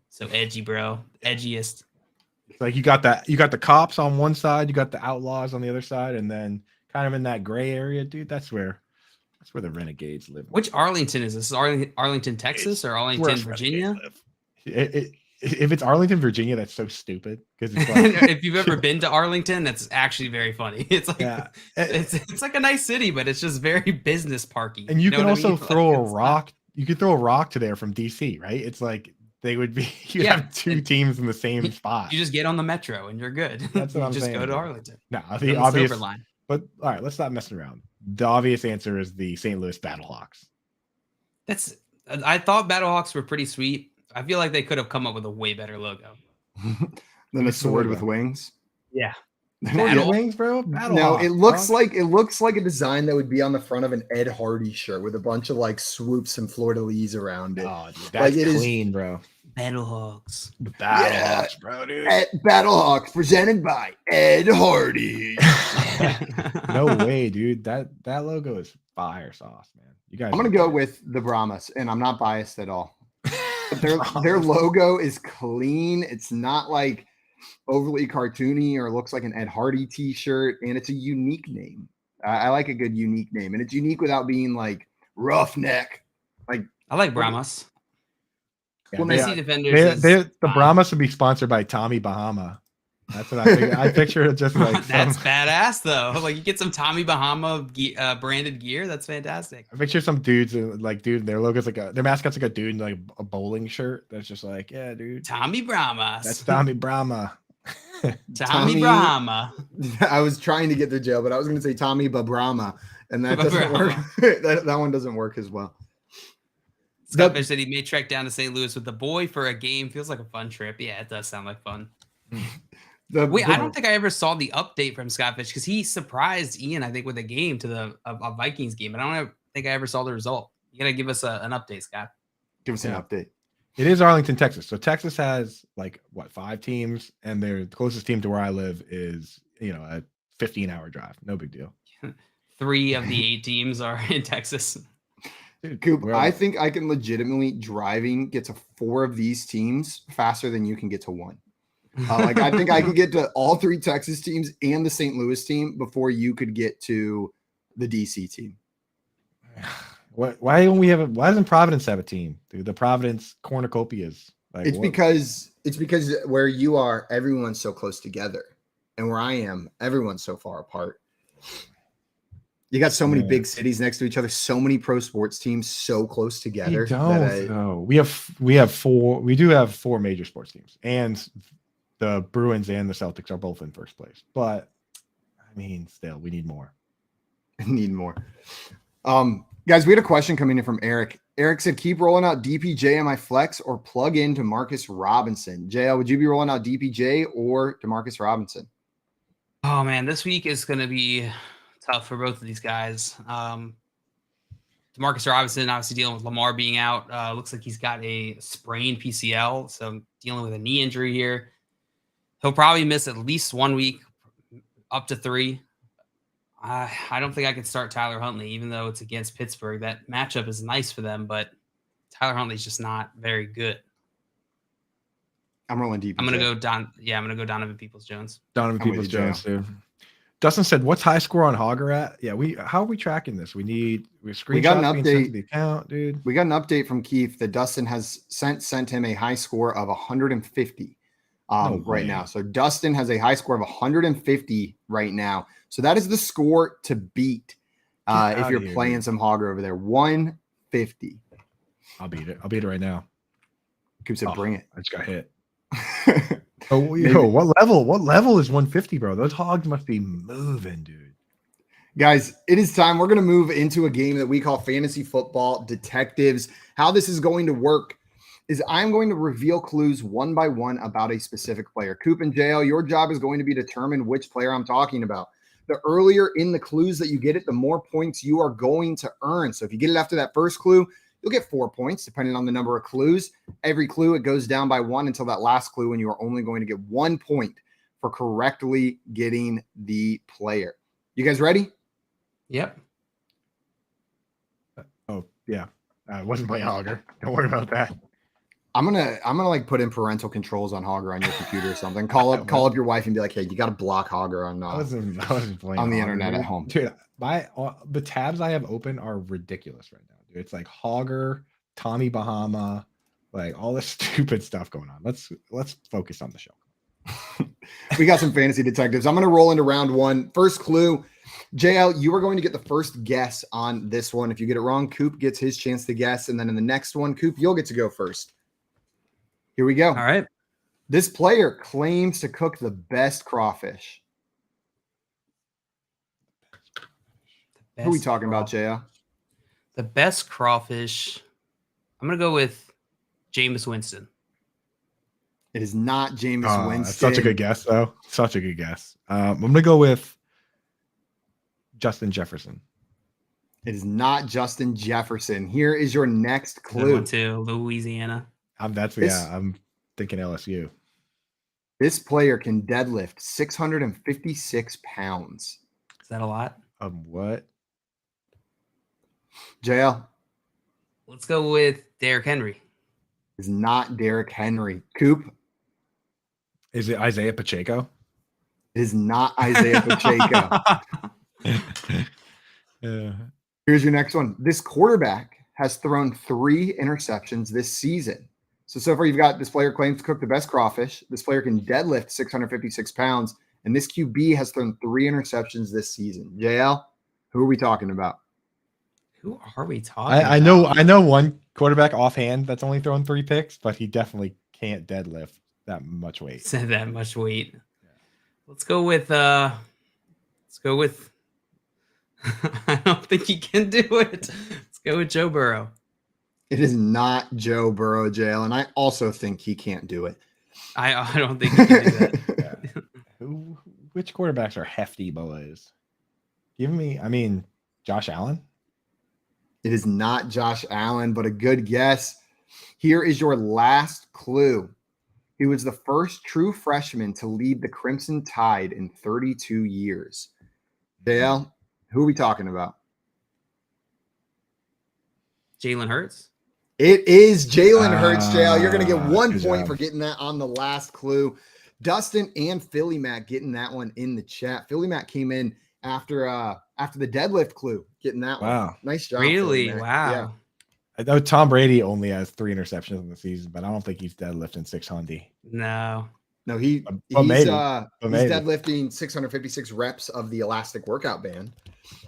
So edgy, bro. Edgiest. It's like you got the cops on one side, you got the outlaws on the other side, and then kind of in that gray area, dude. That's where the renegades live. Which Arlington is this? Arlington, Texas, or Arlington, Virginia? If it's Arlington, Virginia, that's so stupid because it's like, if you've ever been to Arlington, that's actually very funny. It's like it's like a nice city, but it's just very business parky. And you can also throw a rock. You could throw a rock to there from DC, right? It's like they would be. You have 2 teams in the same spot. You just get on the metro and you're good. That's what I'm saying. Just go to Arlington. No, the obvious line. But all right, let's stop messing around. The obvious answer is the St. Louis Battlehawks. I thought Battlehawks were pretty sweet. I feel like they could have come up with a way better logo than a sword with wings. Yeah, wings, bro. No, it looks like a design that would be on the front of an Ed Hardy shirt with a bunch of like swoops and fleur-de-lis around it. Oh, dude, that's like clean, bro. Battlehawks. The Battlehawks, bro, dude. Battlehawks presented by Ed Hardy. No way, dude. That logo is fire sauce, man. You guys. I'm gonna go with the Brahmas, and I'm not biased at all. Their logo is clean. It's not like overly cartoony or looks like an Ed Hardy t-shirt, and it's a unique name. I like a good unique name, and it's unique without being like roughneck. Like I like Brahmas. Yeah, the Brahmas would be sponsored by Tommy Bahama. That's what I think. I picture it just like that's badass though. Like you get some Tommy Bahama branded gear. That's fantastic. I picture some dudes their logo's like their mascot's like a dude in like a bowling shirt. That's just like, yeah, dude. Tommy Brahmas. That's Tommy Brahma. Tommy Brahma. I was trying to get the jail, but I was going to say Tommy Brahma, and that doesn't work. that one doesn't work as well. Scott Fish said he may trek down to St. Louis with the boy for a game. Feels like a fun trip. Yeah, it does sound like fun. Wait, I don't think I ever saw the update from Scott Fish because he surprised Ian, I think, with a game to a Vikings game. But I don't think I ever saw the result. You got to give us an update, Scott. Give us an update. It is Arlington, Texas. So Texas has 5 teams, and the closest team to where I live is, a 15-hour drive. No big deal. 3 of the 8 teams are in Texas. Dude, Coop, I think I can legitimately get to 4 of these teams faster than you can get to 1. I think I can get to all 3 Texas teams and the St. Louis team before you could get to the DC team. Why doesn't Providence have a team? Dude, the Providence cornucopias. It's because where you are, everyone's so close together. And where I am, everyone's so far apart. You got so many big cities next to each other, so many pro sports teams so close together. We have 4. We do have 4 major sports teams, and the Bruins and the Celtics are both in first place. But I mean, still, we need more. Guys, we had a question coming in from Eric. Eric said, keep rolling out DPJ on my flex or plug in DeMarcus Robinson. JL, would you be rolling out DPJ or DeMarcus Robinson? Oh, man, this week is going to be tough for both of these guys. DeMarcus Robinson, obviously dealing with Lamar being out. Looks like he's got a sprained PCL, so dealing with a knee injury here. He'll probably miss at least 1 week, up to 3. I don't think I could start Tyler Huntley, even though it's against Pittsburgh. That matchup is nice for them, but Tyler Huntley's just not very good. I'm rolling deep. I'm gonna go Donovan Peoples-Jones. Donovan Peoples-Jones, too. Dustin said, "What's high score on Hogger at?" Yeah, how are we tracking this? We got an update. The account, dude. We got an update from Keith that Dustin has sent him a high score of 150 right now. So Dustin has a high score of 150 right now. So that is the score to beat if you're playing some Hogger over there. 150. I'll beat it. I'll beat it right now. Coop said, "Bring it." I just got hit. What level is 150, bro? Those hogs must be moving, dude. Guys, it is time. We're going to move into a game that we call Fantasy Football Detectives. How this is going to work is I'm going to reveal clues one by one about a specific player. Coop and JL, your job is going to be to determine which player I'm talking about. The earlier in the clues that you get it, the more points you are going to earn. So if you get it after that first clue, you'll get 4 points, depending on the number of clues. Every clue, it goes down by 1 until that last clue, and you are only going to get 1 point for correctly getting the player. You guys ready? Yep. Oh, yeah. I wasn't playing Hogger. Don't worry about that. I'm gonna like put in parental controls on Hogger on your computer or something. Call up your wife and be like, "Hey, you got to block Hogger on I wasn't playing on the Hogger, internet dude. at home." Dude, the tabs I have open are ridiculous right now, dude. It's like Hogger, Tommy Bahama, like all this stupid stuff going on. Let's focus on the show. We got some fantasy detectives. I'm gonna roll into round 1. First clue. JL, you are going to get the first guess on this one. If you get it wrong, Coop gets his chance to guess, and then in the next one, Coop, you'll get to go first. Here we go. All right. This player claims to cook the best crawfish. Who are we talking about, JL? The best crawfish. I'm going to go with Jameis Winston. It is not Jameis Winston. That's such a good guess, though. Such a good guess. I'm going to go with Justin Jefferson. It is not Justin Jefferson. Here is your next clue. To Louisiana. I'm thinking LSU. This player can deadlift 656 pounds. Is that a lot? What? JL. Let's go with Derrick Henry. It's not Derrick Henry. Coop. Is it Isaiah Pacheco? It is not Isaiah Pacheco. Here's your next one. This quarterback has thrown 3 interceptions this season. So far you've got this player claims to cook the best crawfish. This player can deadlift 656 pounds. And this QB has thrown 3 interceptions this season. JL, who are we talking about? Who are we talking about? I know one quarterback offhand that's only thrown 3 picks, but he definitely can't deadlift that much weight. That much weight. Yeah. Let's go with I don't think he can do it. Let's go with Joe Burrow. It is not Joe Burrow, JL, and I also think he can't do it. I don't think he can do that. Which quarterbacks are hefty boys? Give me, I mean, Josh Allen? It is not Josh Allen, but a good guess. Here is your last clue. He was the first true freshman to lead the Crimson Tide in 32 years. JL, who are we talking about? Jalen Hurts? It is Jalen Hurts, JL. You're going to get 1 good point job. for getting that on the last clue. Dustin and Philly Matt getting that one in the chat. Philly Matt came in after the deadlift clue, getting that one. Wow. Nice job. Really? Philly Matt. Wow. Yeah. I know Tom Brady only has 3 interceptions in the season, but I don't think he's deadlifting 600. No. No, he's maybe. deadlifting 656 reps of the elastic workout band.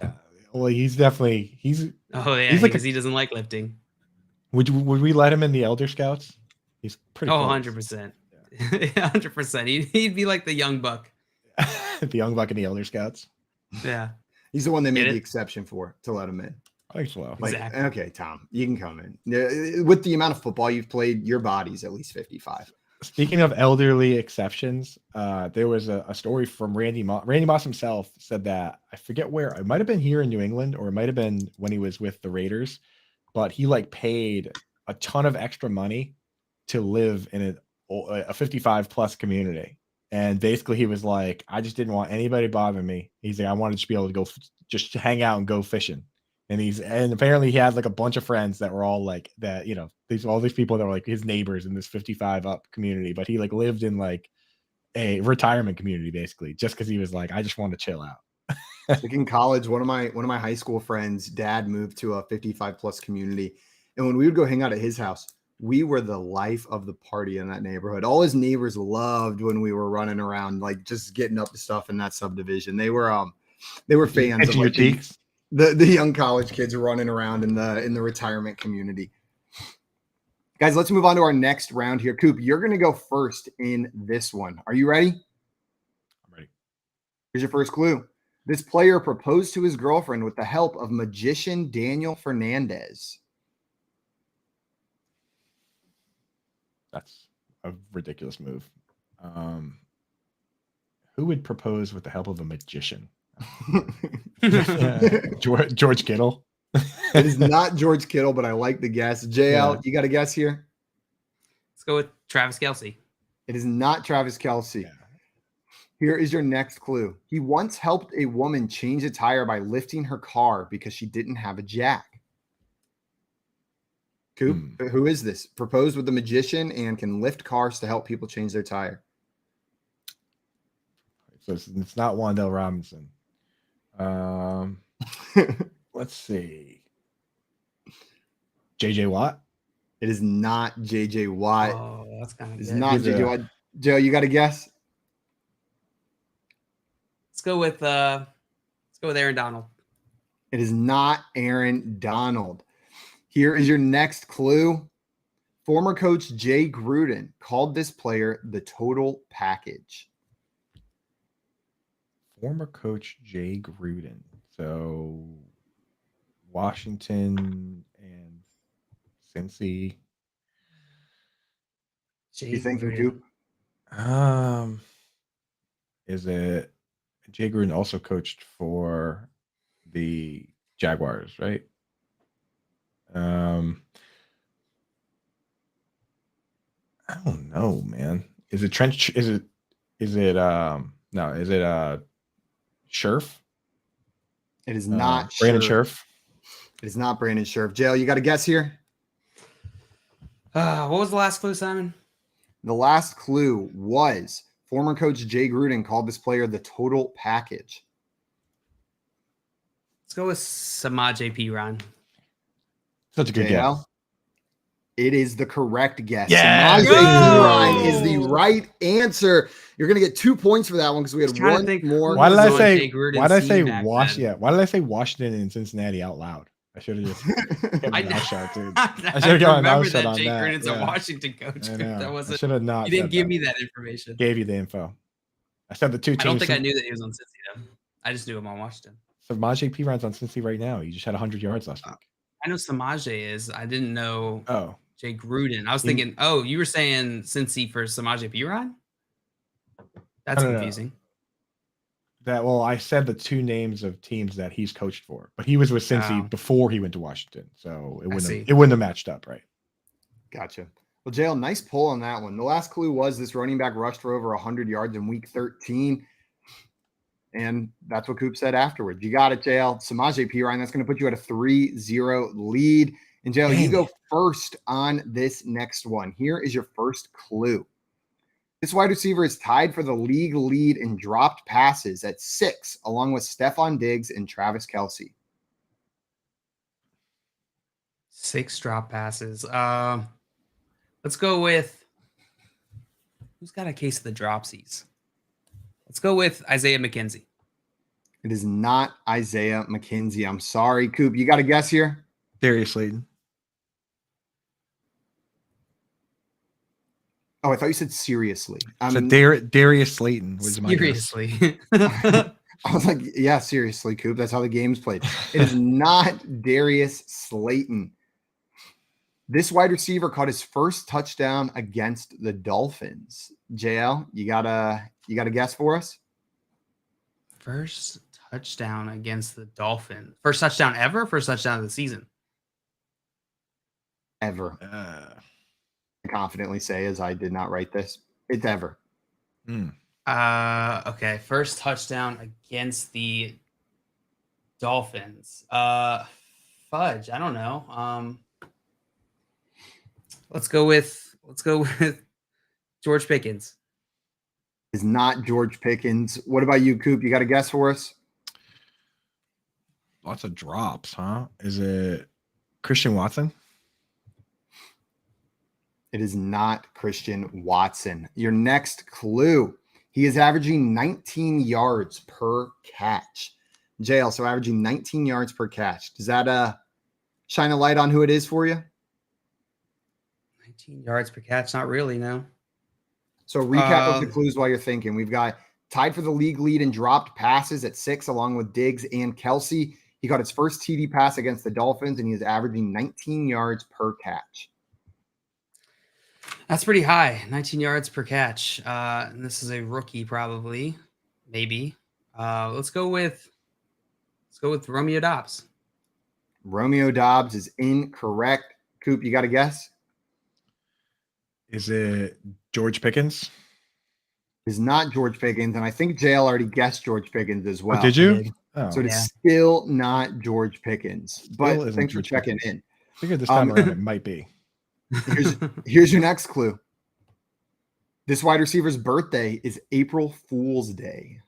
Yeah. Well, he's definitely Oh yeah, he's like because he doesn't like lifting. Would we let him in the Elder Scouts? He's pretty. Oh, close. 100%. 100%. He'd be like the young buck. The young buck in the Elder Scouts. Yeah. He's the one they made Get the it? exception for to let him in. I think so. Like, Exactly. okay, Tom, you can come in. With the amount of football you've played, your body's at least 55. Speaking of elderly exceptions, there was a story from Randy Moss. Randy Moss himself said that, I forget where, it might have been here in New England, or it might have been when he was with the Raiders, but he like paid a ton of extra money to live in a 55 plus community. And basically he was like, I just didn't want anybody bothering me. He's like, I wanted to be able to go just hang out and go fishing. And apparently he had like a bunch of friends that were all like that, all these people that were like his neighbors in this 55 up community, but he like lived in like a retirement community basically, just because he was like, I just want to chill out. Like in college, one of my high school friends' dad moved to a 55 plus community. And when we would go hang out at his house, we were the life of the party in that neighborhood. All his neighbors loved when we were running around, like just getting up to stuff in that subdivision. They were fans of like the young college kids running around in the retirement community. Guys, let's move on to our next round here. Coop, you're going to go first in this one. Are you ready? I'm ready. Here's your first clue. This player proposed to his girlfriend with the help of magician Daniel Fernandez. That's a ridiculous move. Who would propose with the help of a magician? George Kittle. It is not George Kittle, but I like the guess. JL, You got a guess here? Let's go with Travis Kelce. It is not Travis Kelce. Yeah. Here is your next clue. He once helped a woman change a tire by lifting her car because she didn't have a jack. Coop, Who is this? Proposed with a magician and can lift cars to help people change their tire. So it's not Wandell Robinson. Let's see. JJ Watt? It is not JJ Watt. Oh, that's kind of It's good. not JJ Watt. Joe, you got a guess? Let's go with Aaron Donald. It is not Aaron Donald. Here is your next clue. Former coach Jay Gruden called this player the total package. Former coach Jay Gruden. So Washington and Cincy. You thinking, Coop? Is it Jay Gruden also coached for the Jaguars, right? I don't know, man. Is it Trench? Is it no, is it Scherf? It is not Brandon Scherf. Scherf. It is not Brandon Scherf. Jail, you got a guess here? What was the last clue, Simon? The last clue was former coach Jay Gruden called this player the total package. Let's go with Samaje Perine. Such a good guess. It is the correct guess. Yeah. Samaje Perine is the right answer. You're going to get 2 points for that one because we had one more. Why did I say Washington and Cincinnati out loud? I should have just kept my mouth shut, dude. I should have got my mouth shut on Jay that. Gruden's a Washington coach. That wasn't. I should have not. You didn't give me that information. Gave you the info. I said the two teams. I don't think I knew that he was on Cincy though. I just knew him on Washington. So Samaje Perine's on Cincy right now. He just had 100 yards last week. I know Samaje is. I didn't know Oh, Jay Gruden. I was thinking, you were saying Cincy for Samaje Perine? That's No. confusing. I said the two names of teams that he's coached for, but he was with Cincy before he went to Washington, so it wouldn't have matched up, right? Gotcha. Well, JL, nice pull on that one. The last clue was this running back rushed for over 100 yards in week 13. And that's what Coop said afterwards. You got it, JL. Samaje Perine, that's going to put you at a 3-0 lead. And JL, you go first on this next one. Here is your first clue. This wide receiver is tied for the league lead in dropped passes at 6, along with Stephon Diggs and Travis Kelce. 6 drop passes. Let's go with who's got a case of the dropsies. Let's go with Isaiah McKenzie. It is not Isaiah McKenzie. I'm sorry, Coop. You got a guess here? Darius Slayton. Oh, I thought you said seriously. So Darius Slayton was my guess. Seriously. I was like, yeah, seriously, Coop. That's how the game's played. It is not Darius Slayton. This wide receiver caught his first touchdown against the Dolphins. JL, you got a guess for us? First touchdown against the Dolphins. First touchdown ever? First touchdown of the season? Ever. I confidently say, as I did not write this, it's ever. Okay. First touchdown against the Dolphins. Fudge. I don't know. Let's go with George Pickens. Is not George Pickens. What about you, Coop? You got a guess for us? Lots of drops, huh? Is it Christian Watson? It is not Christian Watson. Your next clue. He is averaging 19 yards per catch. JL, so averaging 19 yards per catch. Does that shine a light on who it is for you? 19 yards per catch. Not really, no. So recap of the clues while you're thinking. We've got tied for the league lead in dropped passes at 6, along with Diggs and Kelce. He got his first TD pass against the Dolphins, and he is averaging 19 yards per catch. That's pretty high. 19 yards per catch. And this is a rookie, probably, maybe. Let's go with Romeo Doubs. Romeo Doubs is incorrect. Coop, you got a guess? Is it George Pickens? Is not George Pickens, and I think JL already guessed George Pickens as well. Oh, did you? Oh. So it's still not George Pickens. But thanks for checking in. I figured this time around it might be. Here's your next clue. This wide receiver's birthday is April Fool's Day.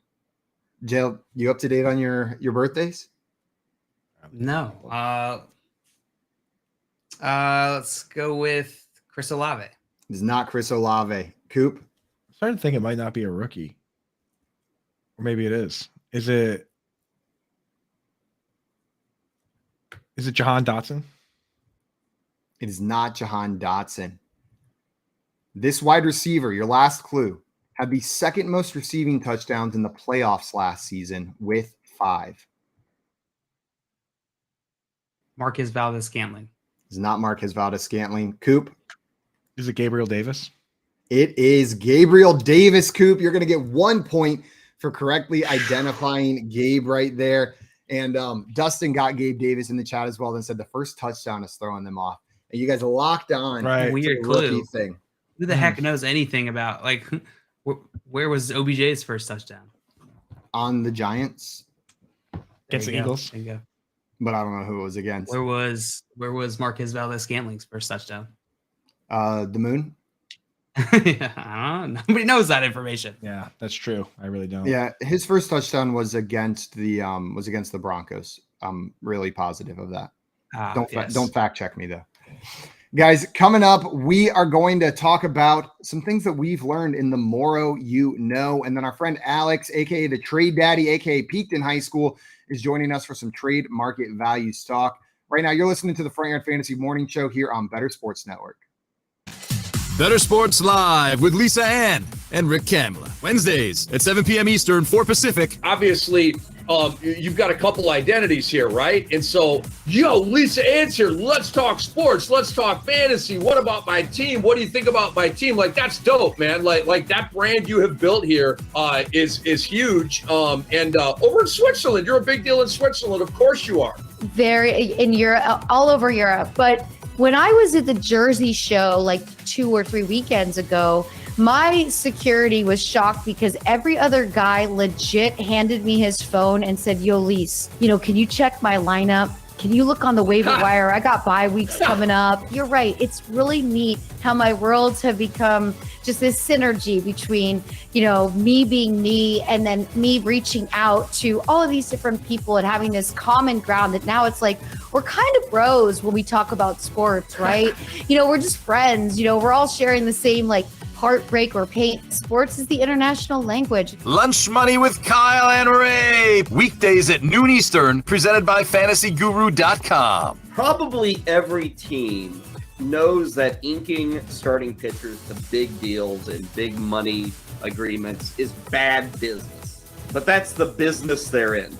JL, you up to date on your birthdays? No. Let's go with Chris Olave. It's not Chris Olave. Coop? I'm starting to think it might not be a rookie. Or maybe it is. Is it Jahan Dotson? It is not Jahan Dotson. This wide receiver, your last clue, had the second most receiving touchdowns in the playoffs last season with 5. Marquez Valdes-Scantling. It's not Marquez Valdes-Scantling. Coop? Is it Gabriel Davis? It is Gabriel Davis, Coop. You're going to get 1 point for correctly identifying Gabe right there. And Dustin got Gabe Davis in the chat as well and said the first touchdown is throwing them off. And you guys locked on. Right. Weird clue. Thing. Who the heck knows anything about, like, where was OBJ's first touchdown? On the Giants. Against the Eagles. There you go. But I don't know who it was against. Where was Marquez Valdes-Scantling's first touchdown? The Moon. Yeah, nobody knows that information. Yeah, that's true. I really don't. Yeah, his first touchdown was against the Broncos. I'm really positive of that. Don't fact check me though. Guys, coming up, we are going to talk about some things that we've learned in the Moreau You Know, and then our friend Alex, aka the Trade Daddy, aka Peaked in High School, is joining us for some trade market values talk. Right now, you're listening to the Front Yard Fantasy Morning Show here on Better Sports Network. Better Sports Live with Lisa Ann and Rick Kamla. Wednesdays at 7 p.m. Eastern, 4 Pacific. Obviously, you've got a couple identities here, right? And so, yo, Lisa Ann's here. Let's talk sports. Let's talk fantasy. What about my team? What do you think about my team? Like, that's dope, man. Like that brand you have built here is huge. And over in Switzerland, you're a big deal in Switzerland. Of course you are. In Europe, all over Europe. But when I was at the Jersey show like 2 or 3 weekends ago, my security was shocked because every other guy legit handed me his phone and said, yo, Lise, can you check my lineup? Can you look on the waiver wire? I got bye weeks coming up. You're right. It's really neat how my worlds have become just this synergy between, me being me and then me reaching out to all of these different people and having this common ground that now it's like we're kind of bros when we talk about sports, right? We're just friends. We're all sharing the same heartbreak or pain. Sports is the international language. Lunch Money with Kyle and Ray. Weekdays at noon Eastern, presented by FantasyGuru.com. Probably every team knows that inking starting pitchers to big deals and big money agreements is bad business. But that's the business they're in.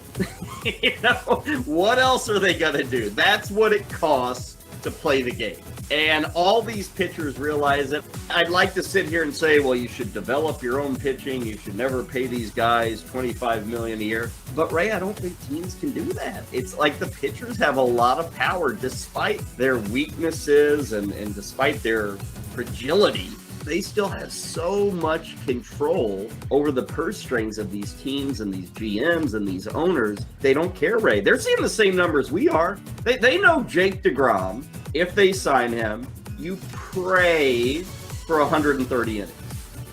What else are they going to do? That's what it costs to play the game. And all these pitchers realize it. I'd like to sit here and say, well, you should develop your own pitching. You should never pay these guys $25 million a year. But Ray, I don't think teams can do that. It's like the pitchers have a lot of power despite their weaknesses and despite their fragility. They still have so much control over the purse strings of these teams and these GMs and these owners. They don't care, Ray. They're seeing the same numbers we are. They know Jake DeGrom. If they sign him, you pray for 130 innings.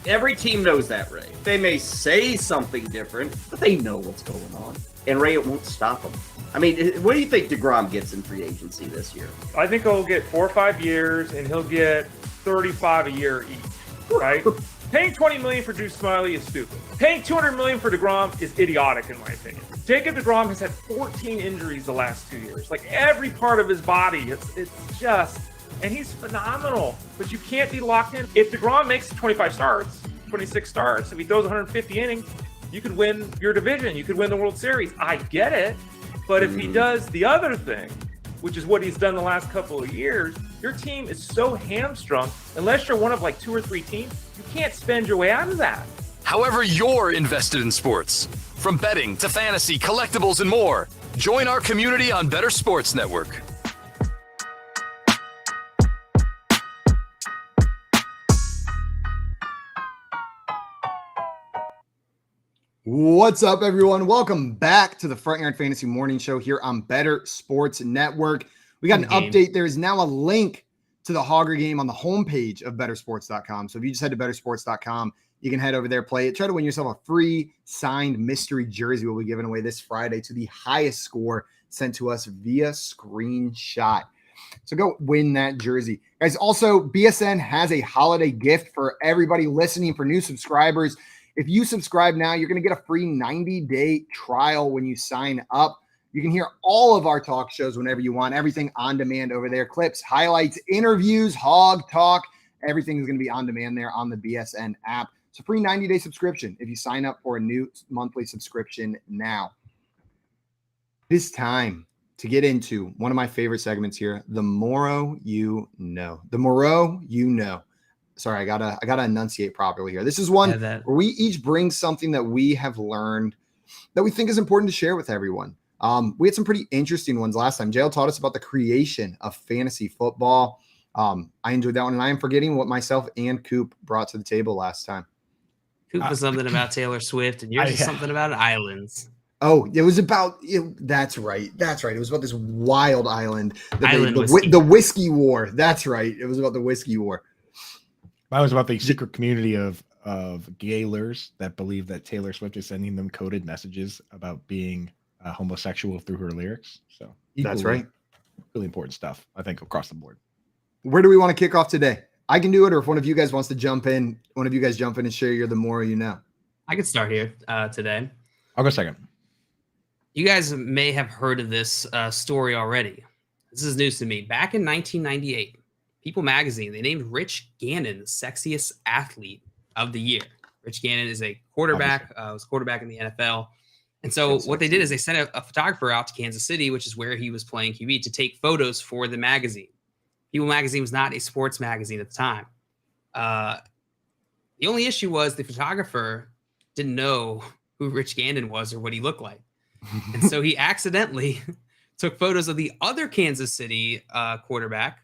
Every team knows that, Ray. They may say something different, but they know what's going on. And Ray, it won't stop them. I mean, what do you think DeGrom gets in free agency this year? I think he'll get 4 or 5 years, and he'll get 35 a year each, right? Paying $20 million for Drew Smyly is stupid. Paying $200 million for DeGrom is idiotic, in my opinion. Jacob DeGrom has had 14 injuries the last 2 years. Like, every part of his body, it's just, and he's phenomenal. But you can't be locked in. If DeGrom makes 25 starts, 26 starts, if he throws 150 innings, you could win your division. You could win the World Series. I get it. But if he does the other thing, which is what he's done the last couple of years, your team is so hamstrung, unless you're one of 2 or 3 teams, you can't spend your way out of that. However you're invested in sports, from betting to fantasy, collectibles, and more, join our community on Better Sports Network. What's up, everyone? Welcome back to the Front Yard Fantasy Morning Show here on Better Sports Network. We got an update. There is now a link to the Hogger game on the homepage of bettersports.com. So if you just head to bettersports.com, you can head over there, play it. Try to win yourself a free signed mystery jersey we'll be giving away this Friday to the highest score sent to us via screenshot. So go win that jersey. Guys, also, BSN has a holiday gift for everybody listening, for new subscribers. If you subscribe now, you're going to get a free 90-day trial when you sign up. You can hear all of our talk shows whenever you want. Everything on demand over there. Clips, highlights, interviews, hog talk. Everything is going to be on demand there on the BSN app. It's a free 90-day subscription if you sign up for a new monthly subscription now. It is time to get into one of my favorite segments here, the Moreau You Know. The Moreau You Know. Sorry, I gotta enunciate properly here. This is one where we each bring something that we have learned that we think is important to share with everyone. We had some pretty interesting ones last time. Jail taught us about the creation of fantasy football. I enjoyed that one, and I am forgetting what myself and Coop brought to the table last time. Coop was something about Taylor Swift, and yours was something about islands. Oh, it was about that's right. It was about this wild island. The whiskey war. That's right. It was about the whiskey war. That was about the secret community of gaylers that believe that Taylor Swift is sending them coded messages about being homosexual through her lyrics. So that's right. Really important stuff, I think, across the board. Where do we want to kick off today? I can do it, or if one of you guys wants to jump in, and share your the more you know. I can start here today. I'll go second. You guys may have heard of this story already. This is news to me. Back in 1998, People Magazine, they named Rich Gannon the sexiest athlete of the year. Rich Gannon is a quarterback, was quarterback in the NFL. And so what they did is they sent a photographer out to Kansas City, which is where he was playing QB, to take photos for the magazine. People Magazine was not a sports magazine at the time. The only issue was the photographer didn't know who Rich Gannon was or what he looked like. And so he accidentally took photos of the other Kansas City quarterback,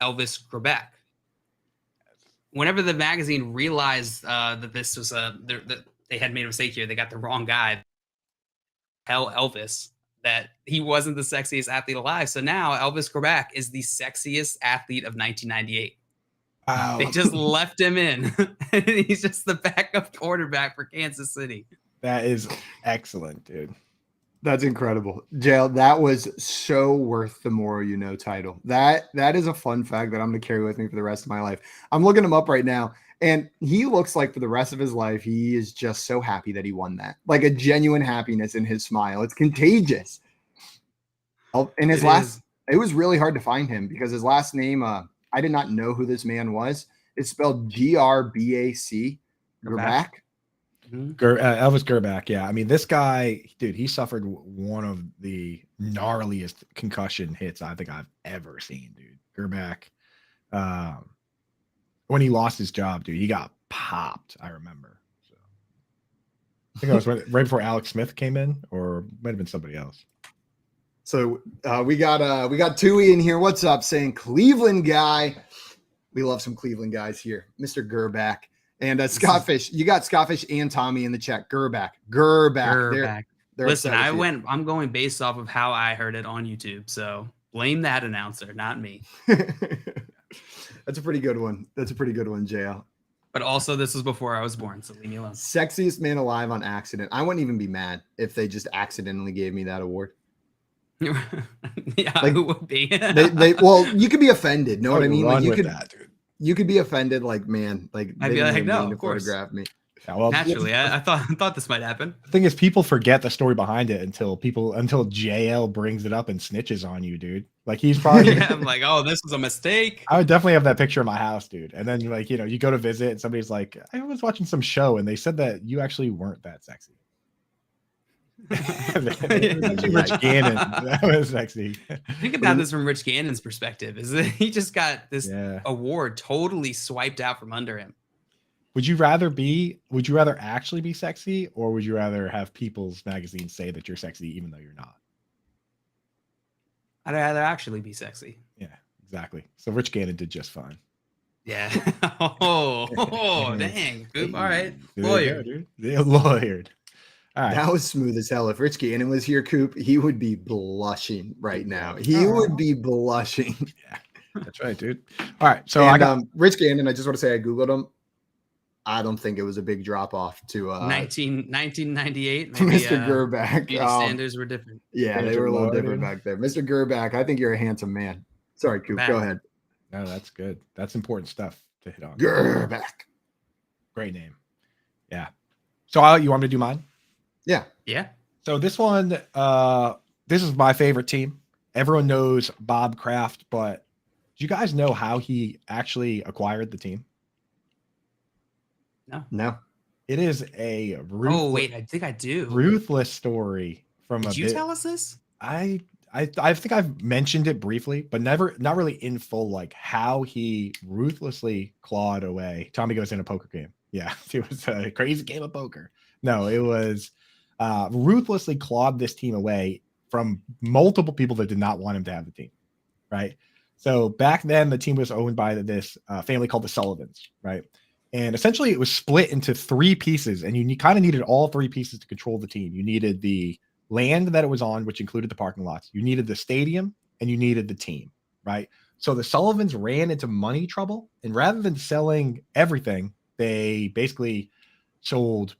Elvis Grbac. Whenever the magazine realized that this was that they had made a mistake here, they got the wrong guy. Tell Elvis that he wasn't the sexiest athlete alive. So now Elvis Grbac is the sexiest athlete of 1998. Wow. They just left him in. He's just the backup quarterback for Kansas City. That is excellent, dude. That's incredible. Jail, that was so worth the Moreau You Know title. That is a fun fact that I'm going to carry with me for the rest of my life. I'm looking him up right now, and he looks like for the rest of his life, he is just so happy that he won that. Like a genuine happiness in his smile. It's contagious. And his it was really hard to find him because his last name, I did not know who this man was. It's spelled Grbac. Grbac. Elvis Grbac, yeah. I mean, this guy, dude, he suffered one of the gnarliest concussion hits I think I've ever seen, dude. Grbac, when he lost his job, dude, he got popped. I remember. So I think that was right before Alex Smith came in, or might have been somebody else. So we got Tui in here. What's up? Saying Cleveland guy. We love some Cleveland guys here, Mr. Grbac. And Scottfish, you got Scottfish and Tommy in the chat. Grbac. They're Listen, I'm going based off of how I heard it on YouTube. So blame that announcer, not me. That's a pretty good one. JL. But also, this was before I was born, so leave me alone. Sexiest man alive on accident. I wouldn't even be mad if they just accidentally gave me that award. Yeah, like, who would be? Well, you could be offended. Know what I mean? Like you could. That, dude. You could be offended, like, man, like I'd be like, no, of course. Photograph me. Yeah, well, naturally, I thought this might happen. The thing is, people forget the story behind it until JL brings it up and snitches on you, dude. Like he's probably. Yeah, I'm like, oh, this was a mistake. I would definitely have that picture in my house, dude. And then like you go to visit and somebody's like, I was watching some show and they said that you actually weren't that sexy. Rich Gannon, that was sexy. Think about this from Rich Gannon's perspective: is that he just got this award totally swiped out from under him. Would you rather actually be sexy, or would you rather have People's Magazine say that you're sexy even though you're not? I'd rather actually be sexy. Yeah, exactly. So Rich Gannon did just fine. Yeah. Oh, dang. Good. All right. Lawyered. Dude. Yeah, lawyered. All right. That was smooth as hell. If Rich Gannon was here, Coop, he would be blushing right now. He would be blushing. Yeah, that's right, dude. All right. So I got Rich Gannon. I just want to say I Googled him. I don't think it was a big drop off to 1998. Maybe, Mr. Grbac. Beauty standards were different. Yeah, they were a little different back there. Mr. Grbac, I think you're a handsome man. Sorry, Coop. Go ahead. No, that's good. That's important stuff to hit on. Grbac. Great name. Yeah. So you want me to do mine? Yeah. Yeah. So this one, this is my favorite team. Everyone knows Bob Kraft, but do you guys know how he actually acquired the team? No. It is a wait, I think I do. Ruthless story from Did you tell us this? I think I've mentioned it briefly, but not really in full, like how he ruthlessly clawed away. Tommy goes in a poker game. Yeah, it was a crazy game of poker. No, it was ruthlessly clawed this team away from multiple people that did not want him to have the team, right? So back then, the team was owned by this family called the Sullivans, right? And essentially, it was split into three pieces, and you kind of needed all three pieces to control the team. You needed the land that it was on, which included the parking lots. You needed the stadium, and you needed the team, right? So the Sullivans ran into money trouble, and rather than selling everything, they basically sold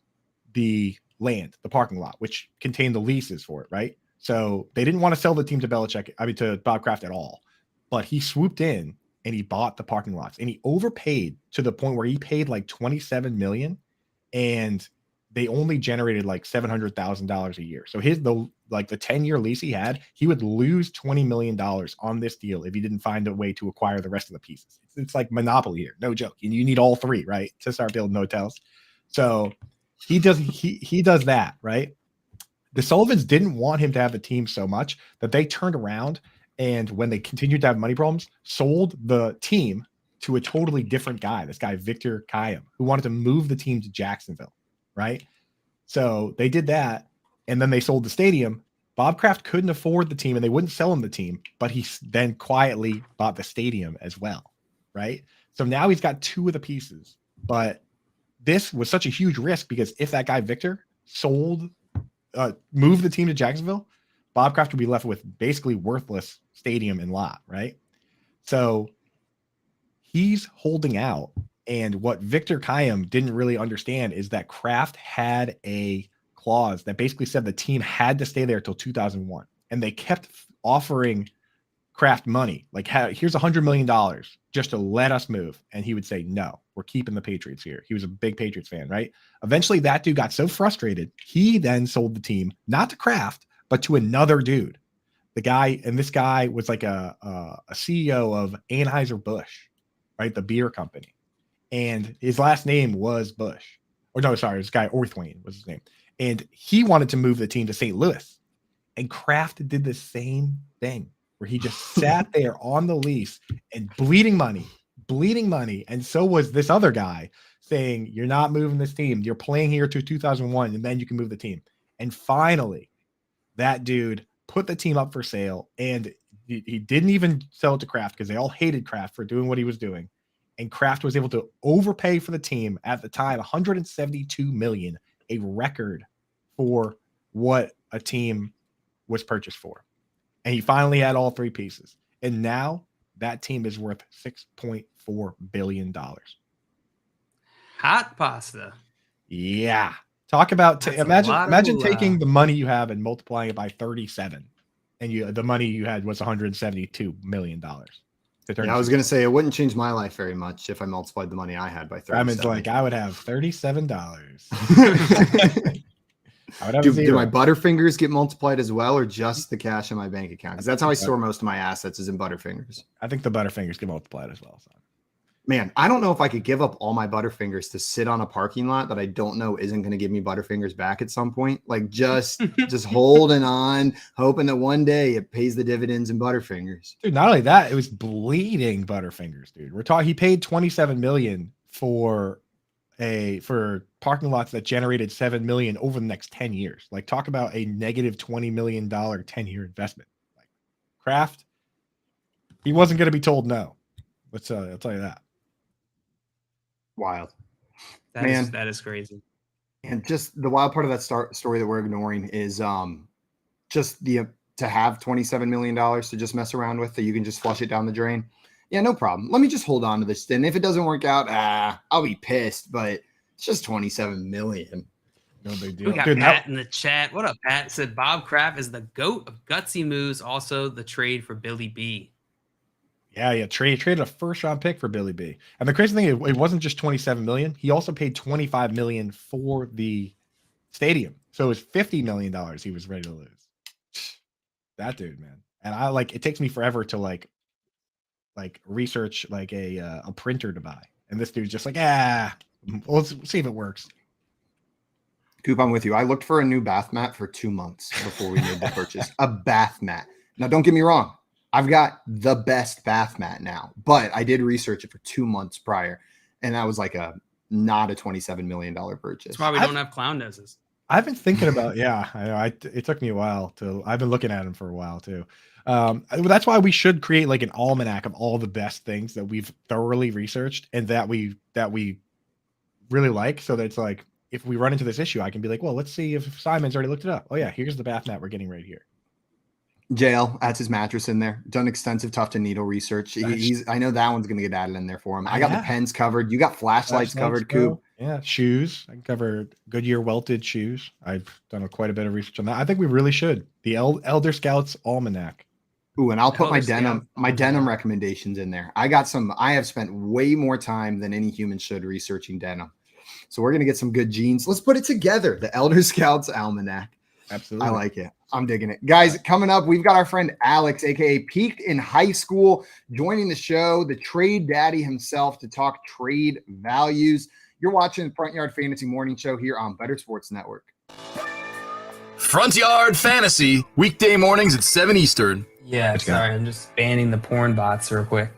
the land, the parking lot, which contained the leases for it, right? So they didn't want to sell the team to to Bob Kraft at all, but he swooped in and he bought the parking lots, and he overpaid to the point where he paid like $27 million, and they only generated like $700,000 a year. So the 10-year lease he had, he would lose $20 million on this deal if he didn't find a way to acquire the rest of the pieces. It's like Monopoly here, no joke. And you need all three, right, to start building hotels. So he does that, right? the Sullivans didn't want him to have the team so much that they turned around and when they continued to have money problems, sold the team to a totally different guy, this guy, Victor Kayam, who wanted to move the team to Jacksonville, right? So they did that, and then they sold the stadium. Bob Kraft couldn't afford the team, and they wouldn't sell him the team, but he then quietly bought the stadium as well, right? So now he's got two of the pieces, but this was such a huge risk because if that guy, Victor, moved the team to Jacksonville, Bob Kraft would be left with basically worthless stadium and lot, right? So he's holding out. And what Victor Kayam didn't really understand is that Kraft had a clause that basically said the team had to stay there till 2001. And they kept offering Kraft money. Like, here's $100 million just to let us move. And he would say, no, we're keeping the Patriots here. He was a big Patriots fan, right? Eventually that dude got so frustrated. He then sold the team, not to Kraft, but to another dude. This guy was like a CEO of Anheuser-Busch, right? The beer company. And his last name was Bush. Or no, sorry, this guy Orthwain was his name. And he wanted to move the team to St. Louis. And Kraft did the same thing where he just sat there on the lease and bleeding money. And so was this other guy saying, you're not moving this team. You're playing here to 2001, and then you can move the team. And finally, that dude put the team up for sale, and he didn't even sell it to Kraft because they all hated Kraft for doing what he was doing. And Kraft was able to overpay for the team at the time, $172 million, a record for what a team was purchased for. And he finally had all three pieces. And now that team is worth $6.4 billion. Hot pasta. Yeah. Talk about imagine taking the money you have and multiplying it by 37. And the money you had was $172 million. Yeah, I was going to say it wouldn't change my life very much if I multiplied the money I had by 37. I mean, like I would have $37. Do my Butterfingers get multiplied as well, or just the cash in my bank account? Because that's how I store most of my assets, is in Butterfingers. I think the Butterfingers get multiplied as well. So. Man, I don't know if I could give up all my Butterfingers to sit on a parking lot that I don't know isn't going to give me Butterfingers back at some point. Like just holding on, hoping that one day it pays the dividends in Butterfingers. Dude, not only that, it was bleeding Butterfingers, dude. We're talking. He paid $27 million for parking lots that generated $7 million over the next 10 years. Like, talk about a negative $20 million 10-year investment. Like, Kraft, he wasn't going to be told no. I'll tell you that. Wild. That is crazy. And just the wild part of that story that we're ignoring is just to have $27 million to just mess around with, that you can just flush it down the drain. Yeah, no problem. Let me just hold on to this. And if it doesn't work out, I'll be pissed, but it's just $27 million. No big deal. We got Pat in the chat. What up, Pat? Said Bob Kraft is the GOAT of gutsy moves. Also the trade for Billy B. Yeah. Traded a first-round pick for Billy B. And the crazy thing is, it wasn't just $27 million. He also paid $25 million for the stadium. So it was $50 million he was ready to lose. That dude, man. And it takes me forever to like research like a printer to buy. And this dude's just like, let's see if it works. Coop, I'm with you. I looked for a new bath mat for 2 months before we made the purchase. A bath mat. Now, don't get me wrong. I've got the best bath mat now, but I did research it for 2 months prior, and that was like not a $27 million purchase. That's why we don't have clown noses. I've been thinking about, it took me a while I've been looking at them for a while too. That's why we should create like an almanac of all the best things that we've thoroughly researched and that we really like. So that it's like, if we run into this issue, I can be like, well, let's see if Simon's already looked it up. Oh yeah, here's the bath mat we're getting right here. JL adds his mattress in there. Done extensive tuft and needle research. I know that one's going to get added in there for him. I got the pens covered. You got flashlights covered, Coop. Yeah, shoes. I can cover Goodyear welted shoes. I've done quite a bit of research on that. I think we really should. The Elder Scouts Almanac. Ooh, and I'll put my denim recommendations in there. I have spent way more time than any human should researching denim. So we're going to get some good jeans. Let's put it together. The Elder Scouts Almanac. Absolutely. I like it. I'm digging it. Guys, coming up, we've got our friend Alex, a.k.a. Peaked in High School, joining the show, the trade daddy himself, to talk trade values. You're watching Front Yard Fantasy Morning Show here on Better Sports Network. Front Yard Fantasy, weekday mornings at 7 Eastern. Yeah, sorry, I'm just banning the porn bots real quick.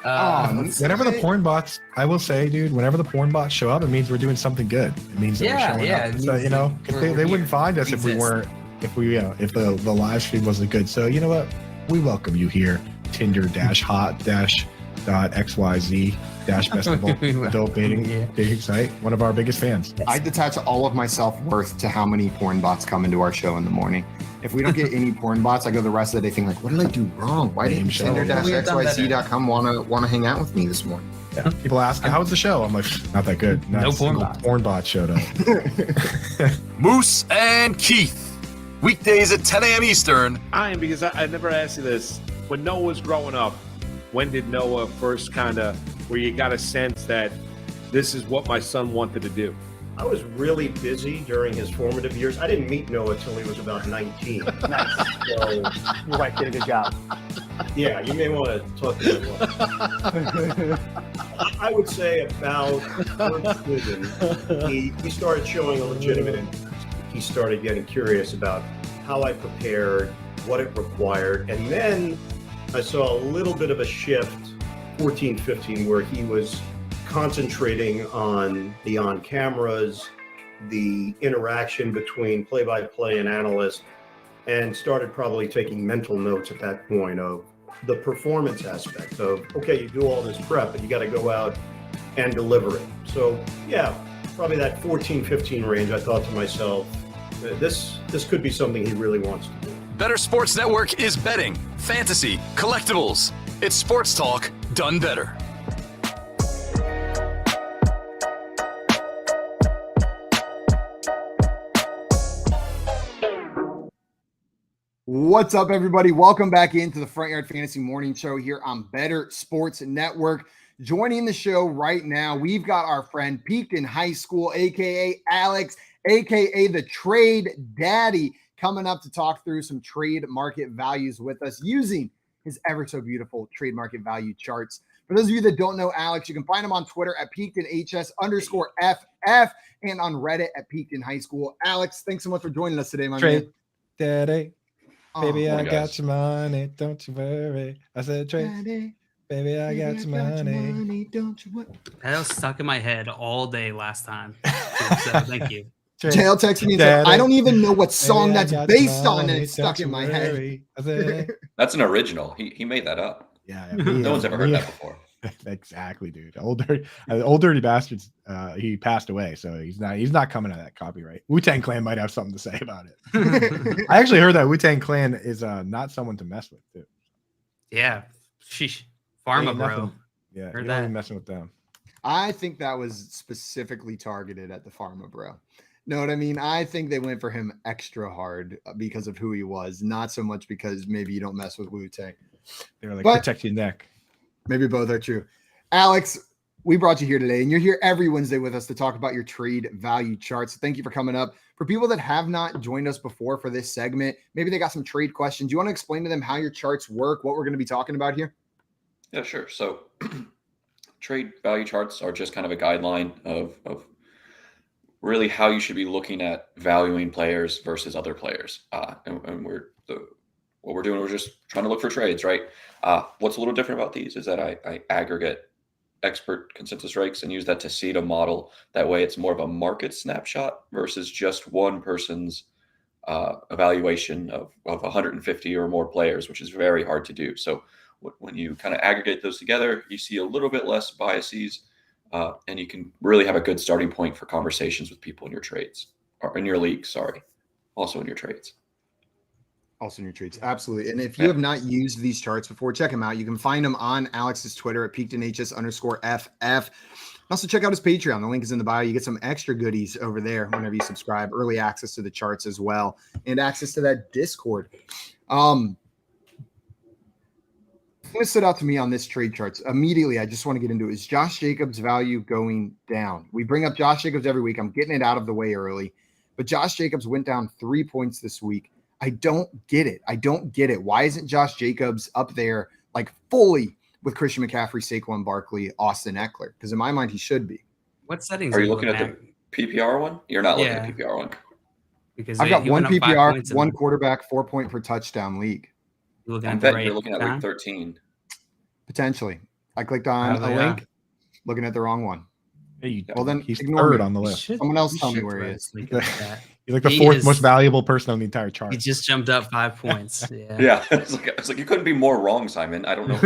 Whenever the porn bots, I will say, dude, whenever the porn bots show up, it means we're doing something good. It means that we're showing up. So, you know, they wouldn't find us if we weren't, if the live stream wasn't good. So, you know what? We welcome you here. Tinder-hot-.xyz-festival adult dating site. One of our biggest fans. I detach all of my self-worth to how many porn bots come into our show in the morning. If we don't get any porn bots, I go the rest of the day thinking like, what did I do wrong? Why didn't Tinder-xyz.com want to hang out with me this morning? Yeah. People ask, how was the show? I'm like, not that good. No porn bot showed up. Moose and Keith, weekdays at 10 a.m. Eastern. Because I never asked you this. When Noah was growing up, when did Noah first where you got a sense that this is what my son wanted to do? I was really busy during his formative years. I didn't meet Noah till he was about 19. Nice. So your wife did a good job. Yeah, you may want to talk to him. I would say about first vision, he started showing a legitimate interest. He started getting curious about how I prepared, what it required, and then I saw a little bit of a shift, 14, 15, where he was concentrating on the on-cameras, the interaction between play-by-play and analyst, and started probably taking mental notes at that point of the performance aspect of, okay, you do all this prep, but you got to go out and deliver it. So, yeah, probably that 14, 15 range, I thought to myself, this could be something he really wants to do. Better Sports Network is betting, fantasy, collectibles. It's sports talk done better. What's up, everybody? Welcome back into the Front Yard Fantasy Morning Show here on Better Sports Network. Joining the show right now, we've got our friend Peaked in High School, a.k.a. Alex, a.k.a. the Trade Daddy, coming up to talk through some trade market values with us using his ever so beautiful trade market value charts. For those of you that don't know Alex, you can find him on Twitter at PeakedInHS_FF and on Reddit at PeakedInHighSchool. Alex, thanks so much for joining us today, my Trade man. Daddy. Baby, Oh, I got your money, don't you worry. I said, Trade. Baby, I got your money. Don't you worry. That was stuck in my head all day last time. So thank you. Tail texted me and said, I don't even know what song that's based on, and it's stuck in my head. That's an original. He made that up. Yeah. No one's ever heard that before. Exactly, dude. Old dirty bastards. He passed away, so he's not coming out of that copyright. Wu-Tang Clan might have something to say about it. I actually heard that Wu-Tang Clan is not someone to mess with, too. Yeah. Sheesh. Pharma, bro. Yeah, Heard you're that. not even messing with them. I think that was specifically targeted at the Pharma bro. Know what I mean? I think they went for him extra hard because of who he was, not so much because maybe you don't mess with Wu-Tang. They were like, protect your neck. Maybe both are true. Alex, we brought you here today, and you're here every Wednesday with us to talk about your trade value charts. Thank you for coming up. For people that have not joined us before for this segment, maybe they got some trade questions. You want to explain to them how your charts work, what we're going to be talking about here? Yeah, sure. So trade value charts are just kind of a guideline of really how you should be looking at valuing players versus other players. And what we're doing, we're just trying to look for trades, right? What's a little different about these is that I aggregate expert consensus ranks and use that to seed a model. That way it's more of a market snapshot versus just one person's evaluation of 150 or more players, which is very hard to do. So when you kind of aggregate those together, you see a little bit less biases, and you can really have a good starting point for conversations with people in your trades, or in your league, also in your trades. Also in your trades. Absolutely. And if you have not used these charts before, check them out. You can find them on Alex's Twitter at PeakedInHS_FF. Also check out his Patreon. The link is in the bio. You get some extra goodies over there whenever you subscribe, early access to the charts as well, and access to that Discord. What stood out to me on this trade charts immediately, I just want to get into, is Josh Jacobs' value going down. We bring up Josh Jacobs every week. I'm getting it out of the way early, but Josh Jacobs went down 3 points this week. I don't get it. Why isn't Josh Jacobs up there like fully with Christian McCaffrey, Saquon Barkley, Austin Eckler? Because in my mind, he should be. What settings are you looking at? The PPR one? You're not looking at the PPR one. Because I've got he one went up 5 PPR, points in one the- quarterback, 4-point per touchdown league. You looking I'm at the betting you're right looking at time? week 13. Potentially. I clicked on Probably, a yeah. link, looking at the wrong one. Hey, Well, then he's ignore third me. on the You list. should- Someone else you tell me should where throw he a is. link in the chat. He's like the He fourth is- most valuable person on the entire chart. He just jumped up 5 points. Yeah. Yeah, it's like you couldn't be more wrong, Simon. I don't know.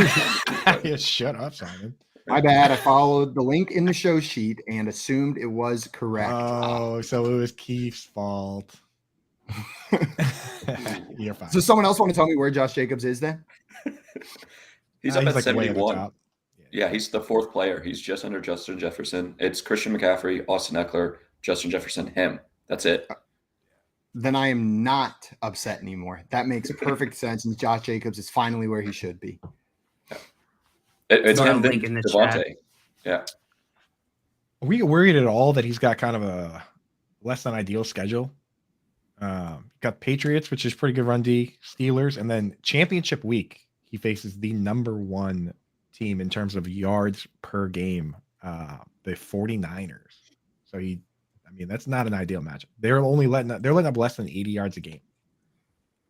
Yeah, shut up, Simon. My bad. I followed the link in the show sheet and assumed it was correct. Oh, so it was Keith's fault. You're fine. So someone else want to tell me where Josh Jacobs is then? He's up at like way at the 71. top. Yeah, he's the fourth player. He's just under Justin Jefferson. It's Christian McCaffrey, Austin Eckler, Justin Jefferson, him. That's it. Then I am not upset anymore. That makes perfect sense. And Josh Jacobs is finally where he should be. It's Got a him, link then in the Devontae. chat. Yeah. Are we worried at all that he's got kind of a less than ideal schedule? Got Patriots, which is pretty good run D, Steelers, and then championship week, he faces the number 1 team in terms of yards per game, the 49ers. So that's not an ideal matchup. They're letting up less than 80 yards a game.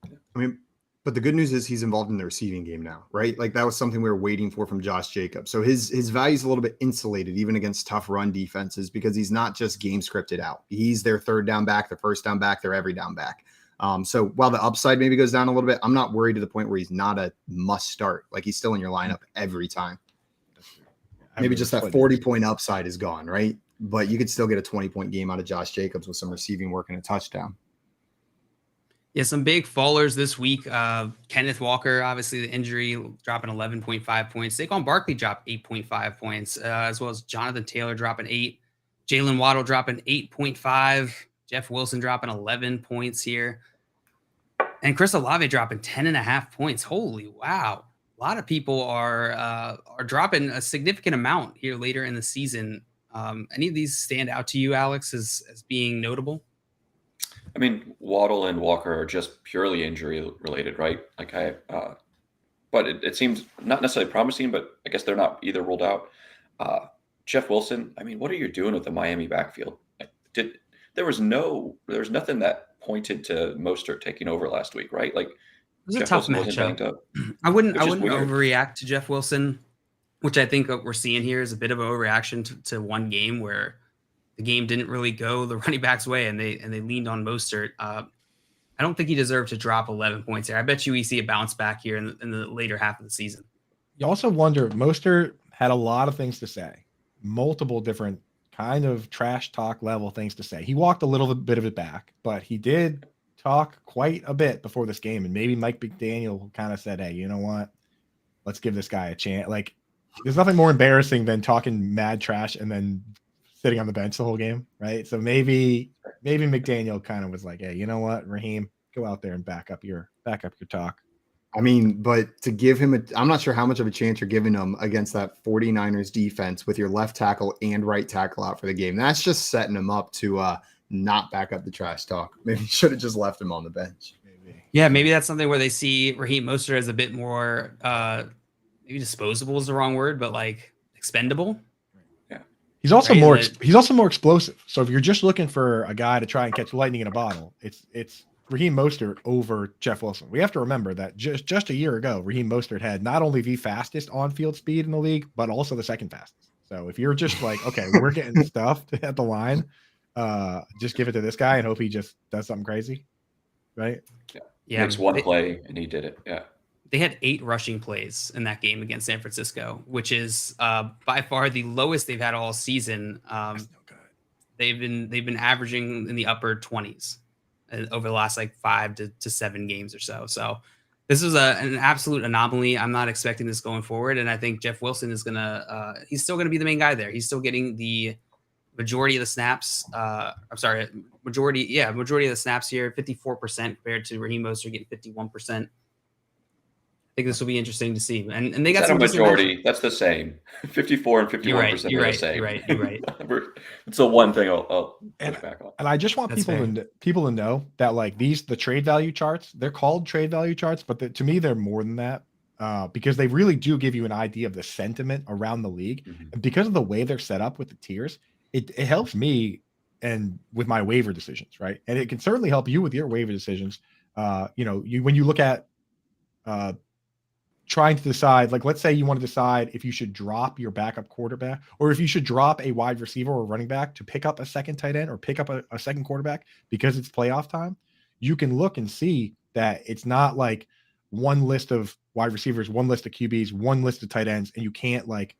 I mean, but the good news is he's involved in the receiving game now, right? Like that was something we were waiting for from Josh Jacobs. So his value is a little bit insulated even against tough run defenses because he's not just game scripted out. He's their third down back, their first down back, their every down back. So while the upside maybe goes down a little bit, I'm not worried to the point where he's not a must start. Like he's still in your lineup every time. Maybe just that 40-point upside is gone, right? But you could still get a 20-point game out of Josh Jacobs with some receiving work and a touchdown. Yeah, some big fallers this week. Kenneth Walker, obviously the injury, dropping 11.5 points. Saquon Barkley dropped 8.5 points, as well as Jonathan Taylor dropping 8. Jalen Waddle dropping 8.5. Jeff Wilson dropping 11 points here. And Chris Olave dropping 10.5 points. Holy wow. A lot of people are dropping a significant amount here later in the season. Any of these stand out to you, Alex, as being notable? I mean, Waddle and Walker are just purely injury related, right? Like but it seems not necessarily promising, but I guess they're not either ruled out. Jeff Wilson, I mean, what are you doing with the Miami backfield? Like, there was nothing that pointed to Mostert taking over last week, right? Like, It was a Jeff tough Wilson wasn't banged matchup. up. I wouldn't Which is weird. overreact to Jeff Wilson, which I think what we're seeing here is a bit of an overreaction to one game where the game didn't really go the running back's way and they leaned on Mostert. I don't think he deserved to drop 11 points here. I bet you we see a bounce back here in the later half of the season. You also wonder, Mostert had a lot of things to say, multiple different kind of trash talk level things to say. He walked a little bit of it back, but he did talk quite a bit before this game. And maybe Mike McDaniel kind of said, hey, you know what? Let's give this guy a chance. Like, there's nothing more embarrassing than talking mad trash and then sitting on the bench the whole game, right? So maybe McDaniel kind of was like, hey, you know what, Raheem, go out there and back up your talk. I mean, but to give him I'm not sure how much of a chance you're giving him against that 49ers defense with your left tackle and right tackle out for the game. That's just setting him up to not back up the trash talk. Maybe you should have just left him on the bench. Yeah, maybe that's something where they see Raheem Mostert as a bit more maybe disposable is the wrong word, but like expendable. He's also Right, he's also more explosive. So if you're just looking for a guy to try and catch lightning in a bottle, it's Raheem Mostert over Jeff Wilson. We have to remember that just a year ago, Raheem Mostert had not only the fastest on-field speed in the league, but also the second fastest. So if you're just like, okay, we're getting stuffed at the line, just give it to this guy and hope he just does something crazy, right? Yeah, Makes one play and he did it. Yeah. They had 8 rushing plays in that game against San Francisco, which is by far the lowest they've had all season. They've been averaging in the upper 20s over the last like 5 to 7 games or so. So this is an absolute anomaly. I'm not expecting this going forward, and I think Jeff Wilson is he's still gonna be the main guy there. He's still getting the majority of the snaps. Majority of the snaps here, 54% compared to Raheem Mostert getting 51%. I think this will be interesting to see. And they got some majority. That's the same. 54 and 51% You're are right, the same. You're right. It's the one thing I'll push back on. And I just want people to know that like the trade value charts, they're called trade value charts, but to me, they're more than that because they really do give you an idea of the sentiment around the league. And because of the way they're set up with the tiers, it helps me and with my waiver decisions, right? And it can certainly help you with your waiver decisions. When you look at trying to decide, like, let's say you want to decide if you should drop your backup quarterback or if you should drop a wide receiver or running back to pick up a second tight end or pick up a second quarterback because it's playoff time. You can look and see that it's not like one list of wide receivers, one list of QBs, one list of tight ends, and you can't like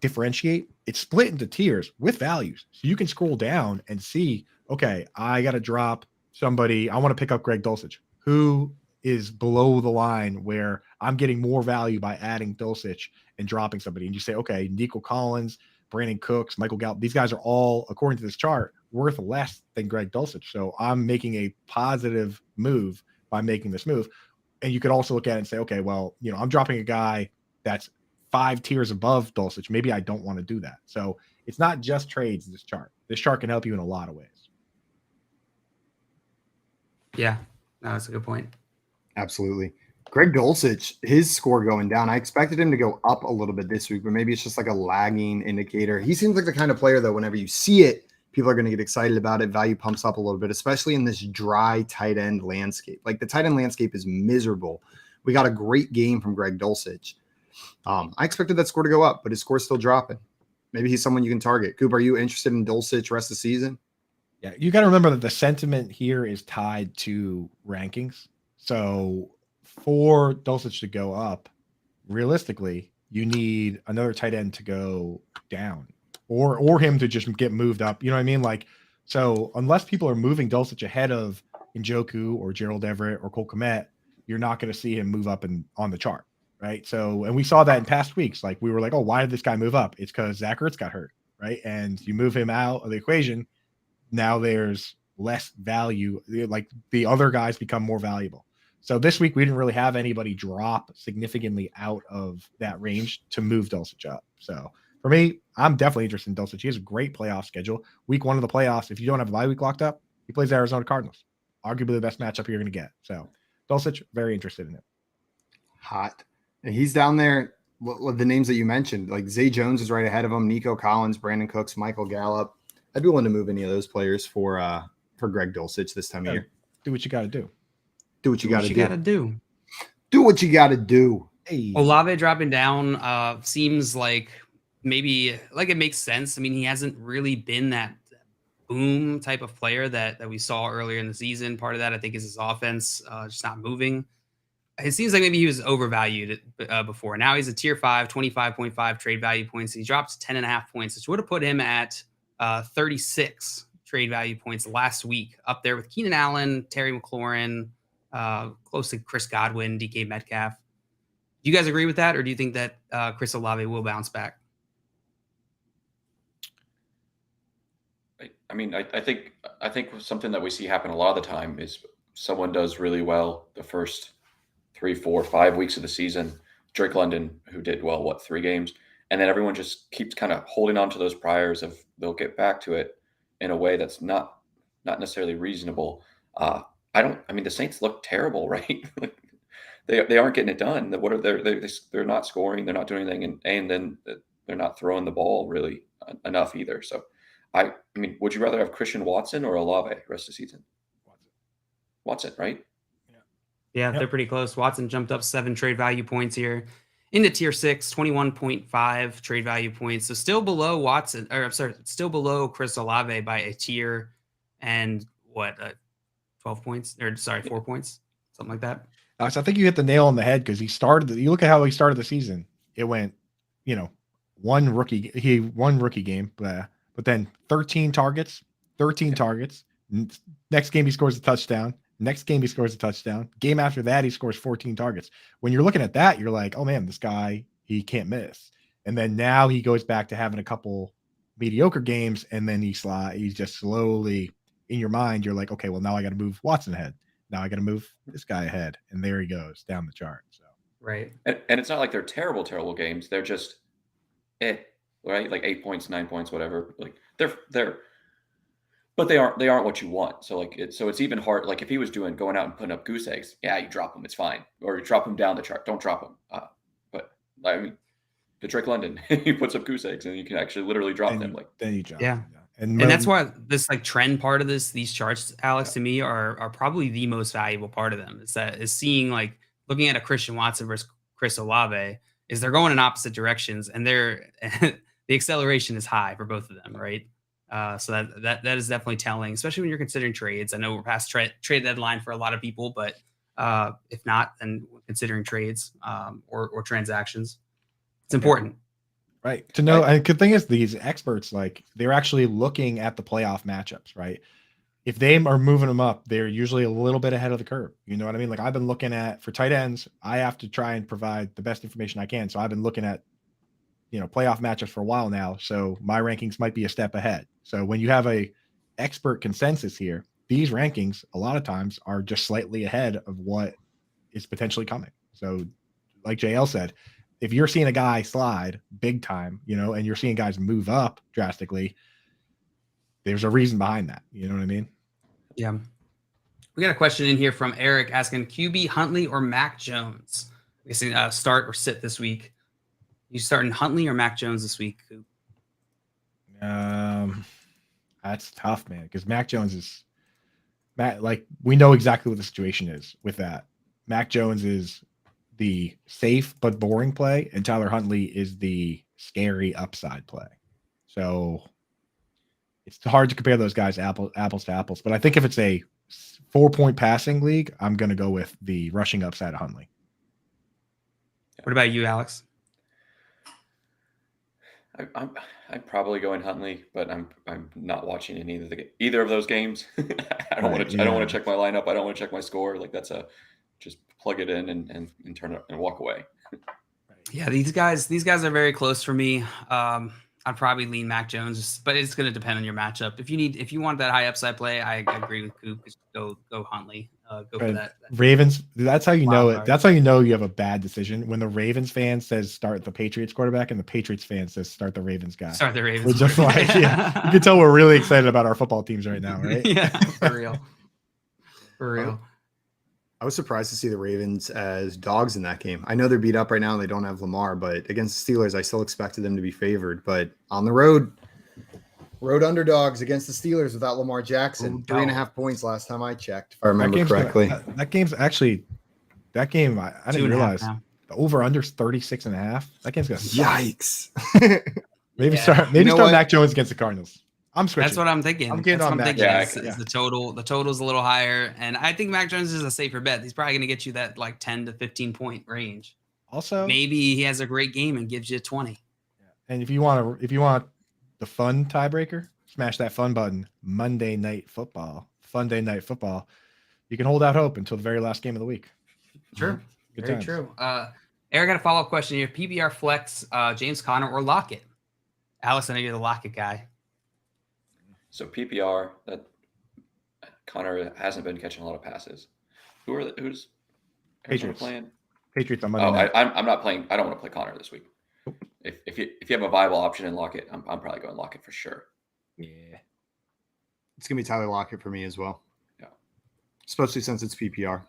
differentiate. It's split into tiers with values. So you can scroll down and see, okay, I got to drop somebody. I want to pick up Greg Dulcich, who is below the line where I'm getting more value by adding Dulcich and dropping somebody. And you say, okay, Nico Collins, Brandon Cooks, Michael Gallup, these guys are all, according to this chart, worth less than Greg Dulcich. So I'm making a positive move by making this move. And you could also look at it and say, okay, well, I'm dropping a guy that's 5 tiers above Dulcich. Maybe I don't want to do that. So it's not just trades, this chart. This chart can help you in a lot of ways. Yeah, no, that's a good point. Absolutely. Greg Dulcich, his score going down. I expected him to go up a little bit this week, but maybe it's just like a lagging indicator. He seems like the kind of player, though, whenever you see it, people are going to get excited about it. Value pumps up a little bit, especially in this dry tight end landscape. Like the tight end landscape is miserable. We got a great game from Greg Dulcich. I expected that score to go up, but his score's still dropping. Maybe he's someone you can target. Coop, are you interested in Dulcich rest of the season? Yeah, you got to remember that the sentiment here is tied to rankings. So for Dulcich to go up, realistically, you need another tight end to go down or him to just get moved up. You know what I mean? Like, so unless people are moving Dulcich ahead of Njoku or Gerald Everett or Cole Kmet, you're not going to see him move up on the chart. Right. So, and we saw that in past weeks. Like we were like, oh, why did this guy move up? It's because Zach Ertz got hurt. Right. And you move him out of the equation. Now there's less value. Like the other guys become more valuable. So this week we didn't really have anybody drop significantly out of that range to move Dulcich up. So for me, I'm definitely interested in Dulcich. He has a great playoff schedule. Week 1 of the playoffs, if you don't have a bye week locked up, he plays the Arizona Cardinals. Arguably the best matchup you're going to get. So Dulcich, very interested in it. Hot. And he's down there. The names that you mentioned, like Zay Jones is right ahead of him. Nico Collins, Brandon Cooks, Michael Gallup. I'd be willing to move any of those players for Greg Dulcich this time of year. Do what you got to do. Do what you got to do. Do what you got to do. Hey. Olave dropping down seems like maybe like it makes sense. I mean, he hasn't really been that boom type of player that we saw earlier in the season. Part of that, I think, is his offense just not moving. It seems like maybe he was overvalued before. Now he's a tier 5, 25.5 trade value points. He dropped 10.5 points, which would have put him at 36 trade value points last week, up there with Keenan Allen, Terry McLaurin, close to Chris Godwin, DK Metcalf. Do you guys agree with that, or do you think that Chris Olave will bounce back? I mean, I think something that we see happen a lot of the time is someone does really well the first 3, 4, 5 weeks of the season. Drake London, who did well, 3 games, and then everyone just keeps kind of holding on to those priors of they'll get back to it in a way that's not necessarily reasonable. I mean, the Saints look terrible, right? they aren't getting it done. What are they're not scoring, they're not doing anything, and then they're not throwing the ball really enough either. So, I mean, would you rather have Christian Watson or Olave the rest of the season? Watson, right? Yeah, they're pretty close. Watson jumped up 7 trade value points here into tier 6, 21.5 trade value points. So still below Watson, or I'm sorry, still below Chris Olave by a tier and 12 points, or sorry, 4 points, something like that. So I think you hit the nail on the head because you look at how he started the season. It went, one rookie game, but then 13 targets. Next game he scores a touchdown. Next game he scores a touchdown. Game after that he scores 14 targets. When you're looking at that, you're like, oh man, this guy, he can't miss. And then now he goes back to having a couple mediocre games, and then he's just slowly in your mind. You're like, okay, well now I got to move Watson ahead. Now I got to move this guy ahead, and there he goes down the chart. So right, and it's not like they're terrible games. They're just right, like 8 points, 9 points, whatever. Like they're. But they aren't what you want. So it's even hard. Like if he was going out and putting up goose eggs, yeah, you drop him, it's fine. Or you drop him down the chart. Don't drop him. But I mean, the Drake London, he puts up goose eggs, and you can actually literally drop them. Then you drop. Yeah. And that's why this like trend part of these charts, Alex, to me are probably the most valuable part of them. Is seeing like looking at a Christian Watson versus Chris Olave, is they're going in opposite directions, and they're the acceleration is high for both of them, right? So that is definitely telling, especially when you're considering trades. I know we're past trade deadline for a lot of people, but if not, then considering trades or transactions, it's important. Right. To know, and the thing is, these experts, like, they're actually looking at the playoff matchups, right? If they are moving them up, they're usually a little bit ahead of the curve. You know what I mean? Like, I've been looking at, for tight ends, I have to try and provide the best information I can. So I've been looking at, playoff matchups for a while now. So my rankings might be a step ahead. So when you have a expert consensus here, these rankings a lot of times are just slightly ahead of what is potentially coming. So like JL said, if you're seeing a guy slide big time, and you're seeing guys move up drastically, there's a reason behind that. You know what I mean? Yeah. We got a question in here from Eric asking QB Huntley or Mac Jones. We see start or sit this week. You starting Huntley or Mac Jones this week? That's tough, man, because Mac Jones is we know exactly what the situation is with that. Mac Jones is the safe but boring play, and Tyler Huntley is the scary upside play. So it's hard to compare those guys apples to apples. But I think if it's a 4-point passing league, I'm going to go with the rushing upside of Huntley. What about you, Alex? I'd probably go in Huntley, but I'm not watching either of those games. I don't want to check my lineup. I don't want to check my score. Like, that's just plug it in and turn it and walk away. Yeah, these guys are very close for me. I'd probably lean Mac Jones, but it's going to depend on your matchup. If you want that high upside play, I agree with Coop. Just go Huntley. Go for that. Ravens. That's how you know it. That's how you know you have a bad decision when the Ravens fan says start the Patriots quarterback and the Patriots fan says start the Ravens guy. Start the Ravens. We're just like, you can tell we're really excited about our football teams right now, right? Yeah, for real. For real. I was surprised to see the Ravens as dogs in that game. I know they're beat up right now and they don't have Lamar, but against the Steelers, I still expected them to be favored. But on the road underdogs against the Steelers without Lamar Jackson, 3.5 points last time I checked, if I remember correctly. That game, I didn't realize the over under 36.5. That game's gonna suck. Yikes. Maybe start Mac Jones against the Cardinals. I'm switching. That's what I'm thinking. I'm getting on Mac. Is the total. The total's a little higher, and I think Mac Jones is a safer bet. He's probably going to get you that like 10 to 15 point range. Also, maybe he has a great game and gives you 20. And if you want the fun tiebreaker, smash that fun button. Monday Night Football. You can hold out hope until the very last game of the week. True. Very true. Eric got a follow-up question here. PBR flex, James Conner or Lockett? Alex, I know you're the Lockett guy. So PPR, that Connor hasn't been catching a lot of passes. Who's Patriots playing? Patriots on Monday night. I'm not playing. I don't want to play Connor this week. If you have a viable option in Lockett, I'm probably going Lockett for sure. Yeah, it's gonna be Tyler Lockett for me as well. Yeah, especially since it's PPR.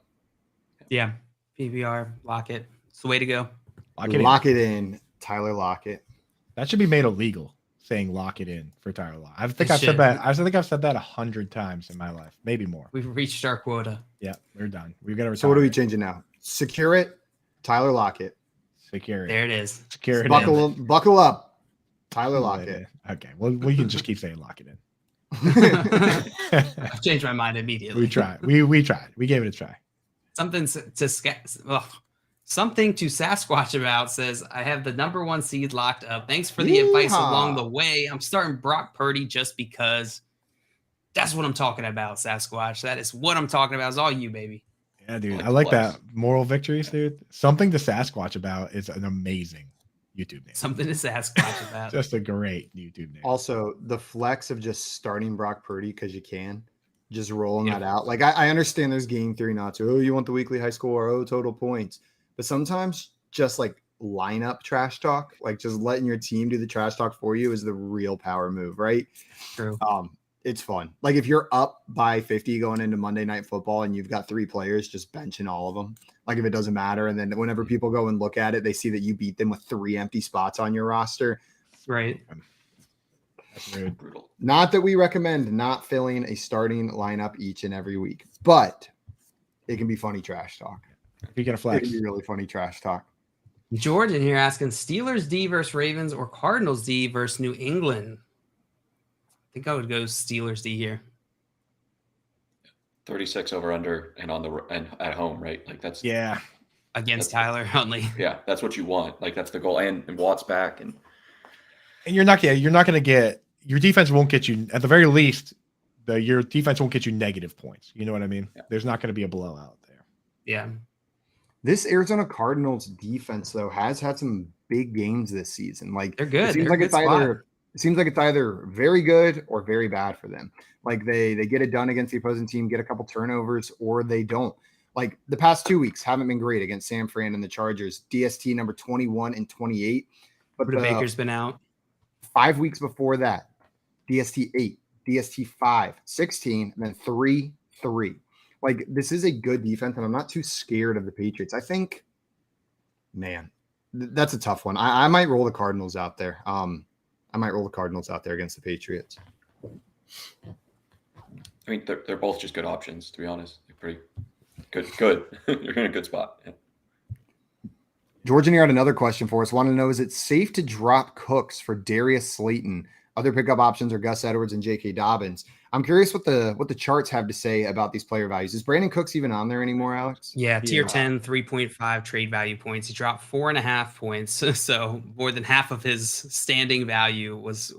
Yeah, PPR Lockett. It's the way to go. Lock it in, Tyler Lockett. That should be made illegal. Saying lock it in for Tyler Lockett. I think I've said that 100 times in my life, maybe more. We've reached our quota. Yeah, we're done. We've got to retire. So what are we changing now? Secure it, Tyler Lockett. Secure it. There it is. Secure it. Buckle up, Tyler Lockett. Okay, well, we can just keep saying lock it in. I've changed my mind immediately. We tried. We tried. We gave it a try. Something to Sasquatch about says, I have the number 1 seed locked up. Thanks for the advice along the way. I'm starting Brock Purdy just because. That's what I'm talking about, Sasquatch. That is what I'm talking about. It's all you, baby. Yeah, dude. I like that. Moral victories, dude. Something to Sasquatch about is an amazing YouTube name. Something to Sasquatch about. Just a great YouTube name. Also, the flex of just starting Brock Purdy because you can. Just rolling that out. Like, I understand there's game theory not to. Oh, you want the weekly high score. Oh, total points. But sometimes just like lineup trash talk, like just letting your team do the trash talk for you is the real power move, right? True. It's fun. Like if you're up by 50 going into Monday Night Football and you've got 3 players, just benching all of them. Like if it doesn't matter. And then whenever people go and look at it, they see that you beat them with 3 empty spots on your roster. Right. That's rude. Brutal. Not that we recommend not filling a starting lineup each and every week, but it can be funny trash talk. You get a It flex. can be really funny trash talk. George in here asking Steelers D versus Ravens or Cardinals D versus New England. I think I would go Steelers D here. 36 over under and and at home, right? Like that's against Tyler Huntley. Yeah, that's what you want. Like that's the goal. And Watt's back, and you're not going to get your defense won't get you at the very least. Your defense won't get you negative points. You know what I mean? Yeah. There's not going to be a blowout there. Yeah. This Arizona Cardinals defense, though, has had some big games this season. Like they're good. It seems like it's either very good or very bad for them. Like they get it done against the opposing team, get a couple turnovers, or they don't. Like the past 2 weeks haven't been great against San Fran and the Chargers. DST number 21 and 28. But Baker's been out. 5 weeks before that, DST 8, DST 5, 16, and then 3-3. Like this is a good defense, and I'm not too scared of the Patriots. I think, man, that's a tough one. I might roll the Cardinals out there. I might roll the Cardinals out there against the Patriots. I mean, they're both just good options, to be honest. They're pretty good. You're in a good spot. Yeah. George and you had another question for us. Want to know, is it safe to drop Cooks for Darius Slayton? Other pickup options are Gus Edwards and J.K. Dobbins. I'm curious what the charts have to say about these player values. Is Brandon Cooks even on there anymore, Alex? Yeah, tier 10, 3.5 trade value points. He dropped 4.5 points, so more than half of his standing value was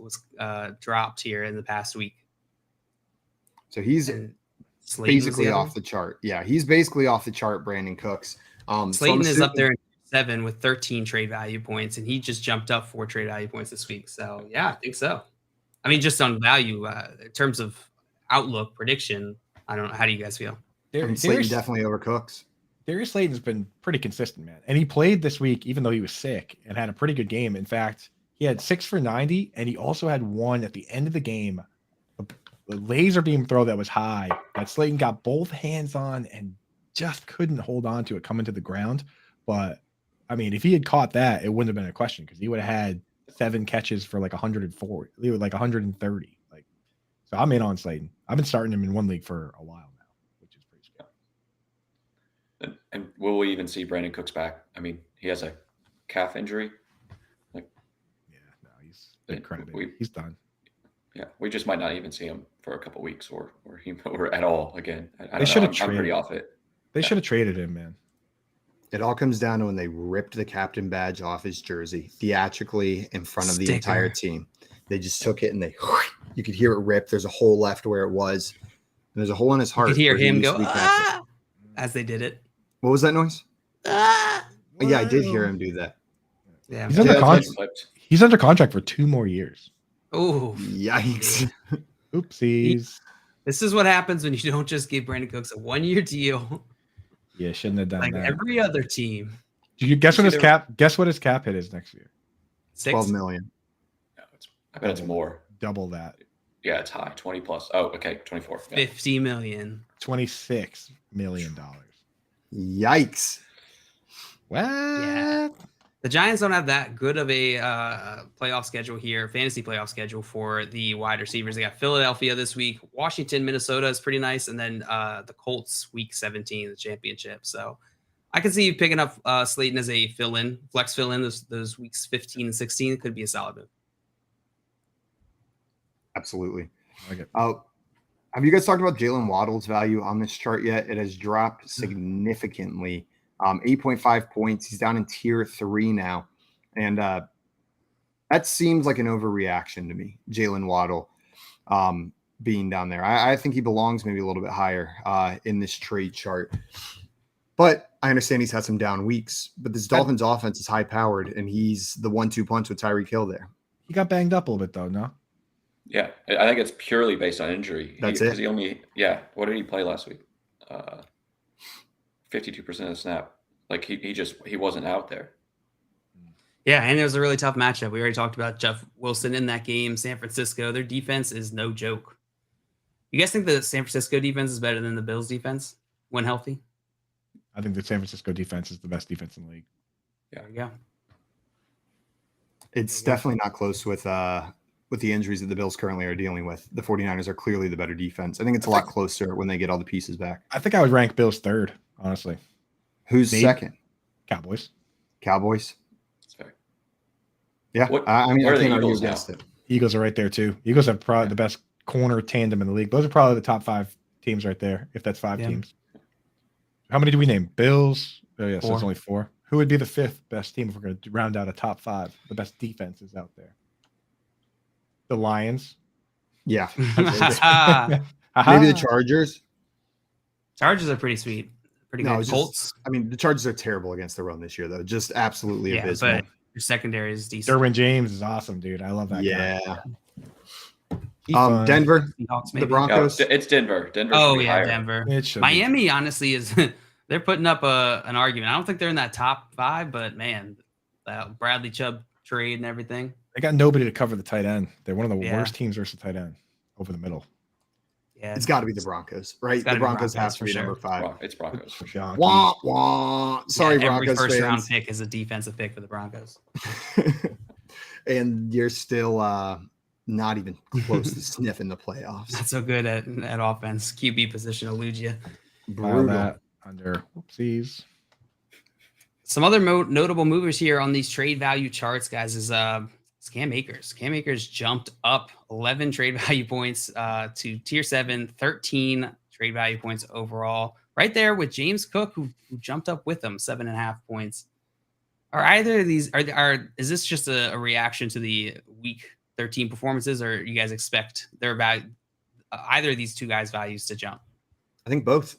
dropped here in the past week. So he's basically off the chart. Yeah, he's basically off the chart, Brandon Cooks. Slayton is up there in 7 with 13 trade value points, and he just jumped up 4 trade value points this week. So, yeah, I think so. I mean, just on value, in terms of outlook, prediction, I don't know. How do you guys feel? Slayton definitely over Cooks. Darius Slayton's been pretty consistent, man. And he played this week, even though he was sick, and had a pretty good game. In fact, he had 6 for 90, and he also had one at the end of the game, a laser beam throw that was high, that Slayton got both hands on and just couldn't hold on to it coming to the ground. But, I mean, if he had caught that, it wouldn't have been a question because he would have had 7 catches for like 140, like 130. Like, so I'm in on Slayton. I've been starting him in one league for a while now, which is pretty scary. And will we even see Brandon Cooks back? I mean, he has a calf injury. He's done. Yeah, we just might not even see him for a couple weeks or at all again. They should have I'm pretty off it. They should have traded him, man. It all comes down to when they ripped the captain badge off his jersey theatrically in front of the entire team. They just took it and you could hear it rip. There's a hole left where it was. And there's a hole in his heart. You could hear him go as they did it. What was that noise? Yeah, I did hear him do that. Yeah, he's under contract for 2 more years. Oh, yikes! Oopsies. This is what happens when you don't just give Brandon Cooks a 1-year deal. Yeah, shouldn't have done like that. Every other team. Do you guess what his cap? Guess what his cap hit is next year? 12 million. No, I bet it's more. Double that. Yeah, it's high. 20 plus. Oh, okay, 24. Yeah. 50 million. $26 million. Yikes! What? Yeah. The Giants don't have that good of a playoff schedule here, fantasy playoff schedule for the wide receivers. They got Philadelphia this week. Washington, Minnesota is pretty nice. And then the Colts week 17, the championship. So I can see you picking up Slayton as a fill-in, flex fill-in those weeks 15 and 16. Could be a solid move. Absolutely. Okay. Have you guys talked about Jalen Waddle's value on this chart yet? It has dropped significantly. 8.5 points. He's down in tier 3 now. And that seems like an overreaction to me, Jalen Waddle being down there. I think he belongs maybe a little bit higher in this trade chart. But I understand he's had some down weeks. But this Dolphins offense is high-powered, and he's the 1-2 punch with Tyreek Hill there. He got banged up a little bit, though, no? Yeah, I think it's purely based on injury. That's it? He only, what did he play last week? 52% of the snap. Like he wasn't out there. Yeah, and it was a really tough matchup. We already talked about Jeff Wilson in that game. San Francisco, their defense is no joke. You guys think the San Francisco defense is better than the Bills defense when healthy? I think the San Francisco defense is the best defense in the league. Yeah, there you go. It's definitely not close with with the injuries that the Bills currently are dealing with, the 49ers are clearly the better defense. I think it's a lot closer when they get all the pieces back. I think I would rank Bills third, honestly. Who's second? Cowboys. Cowboys. That's fair. Yeah, I mean, I can't argue against it. Eagles are right there too. Eagles have probably the best corner tandem in the league. Those are probably the top 5 teams right there, if that's 5 teams. How many do we name? Bills. Oh yeah, so it's only 4. Who would be the 5th best team if we're going to round out a top 5? The best defenses out there. The Lions. Yeah. Maybe the Chargers. Chargers are pretty sweet. Pretty good. Colts. I mean, the Chargers are terrible against the run this year, though. Just absolutely abysmal. But your secondary is decent. Derwin James is awesome, dude. I love that guy. Denver. Seahawks, the Broncos. It's Denver. Denver. Oh yeah, Denver. It Miami, honestly, is they're putting up an argument. I don't think they're in that top 5, but man, that Bradley Chubb trade and everything. They got nobody to cover the tight end. They're one of the worst teams versus tight end over the middle. Yeah, it's got to be the Broncos, right? The Broncos have to be number 5. It's Broncos for sure. Wah, wah. Sorry, Broncos every first fans. round pick is a defensive pick for the Broncos. And you're still not even close to sniffing the playoffs. Not so good at offense. QB position eludes you. Brutal. That under whoopsies. Some other notable movers here on these trade value charts, guys, is Cam Akers. Cam Akers jumped up 11 trade value points to tier 7, 13 trade value points overall. Right there with James Cook, who jumped up with him, 7.5 points. Are either of these is this just a reaction to the week 13 performances, or you guys expect their value, either of these two guys' values to jump? I think both.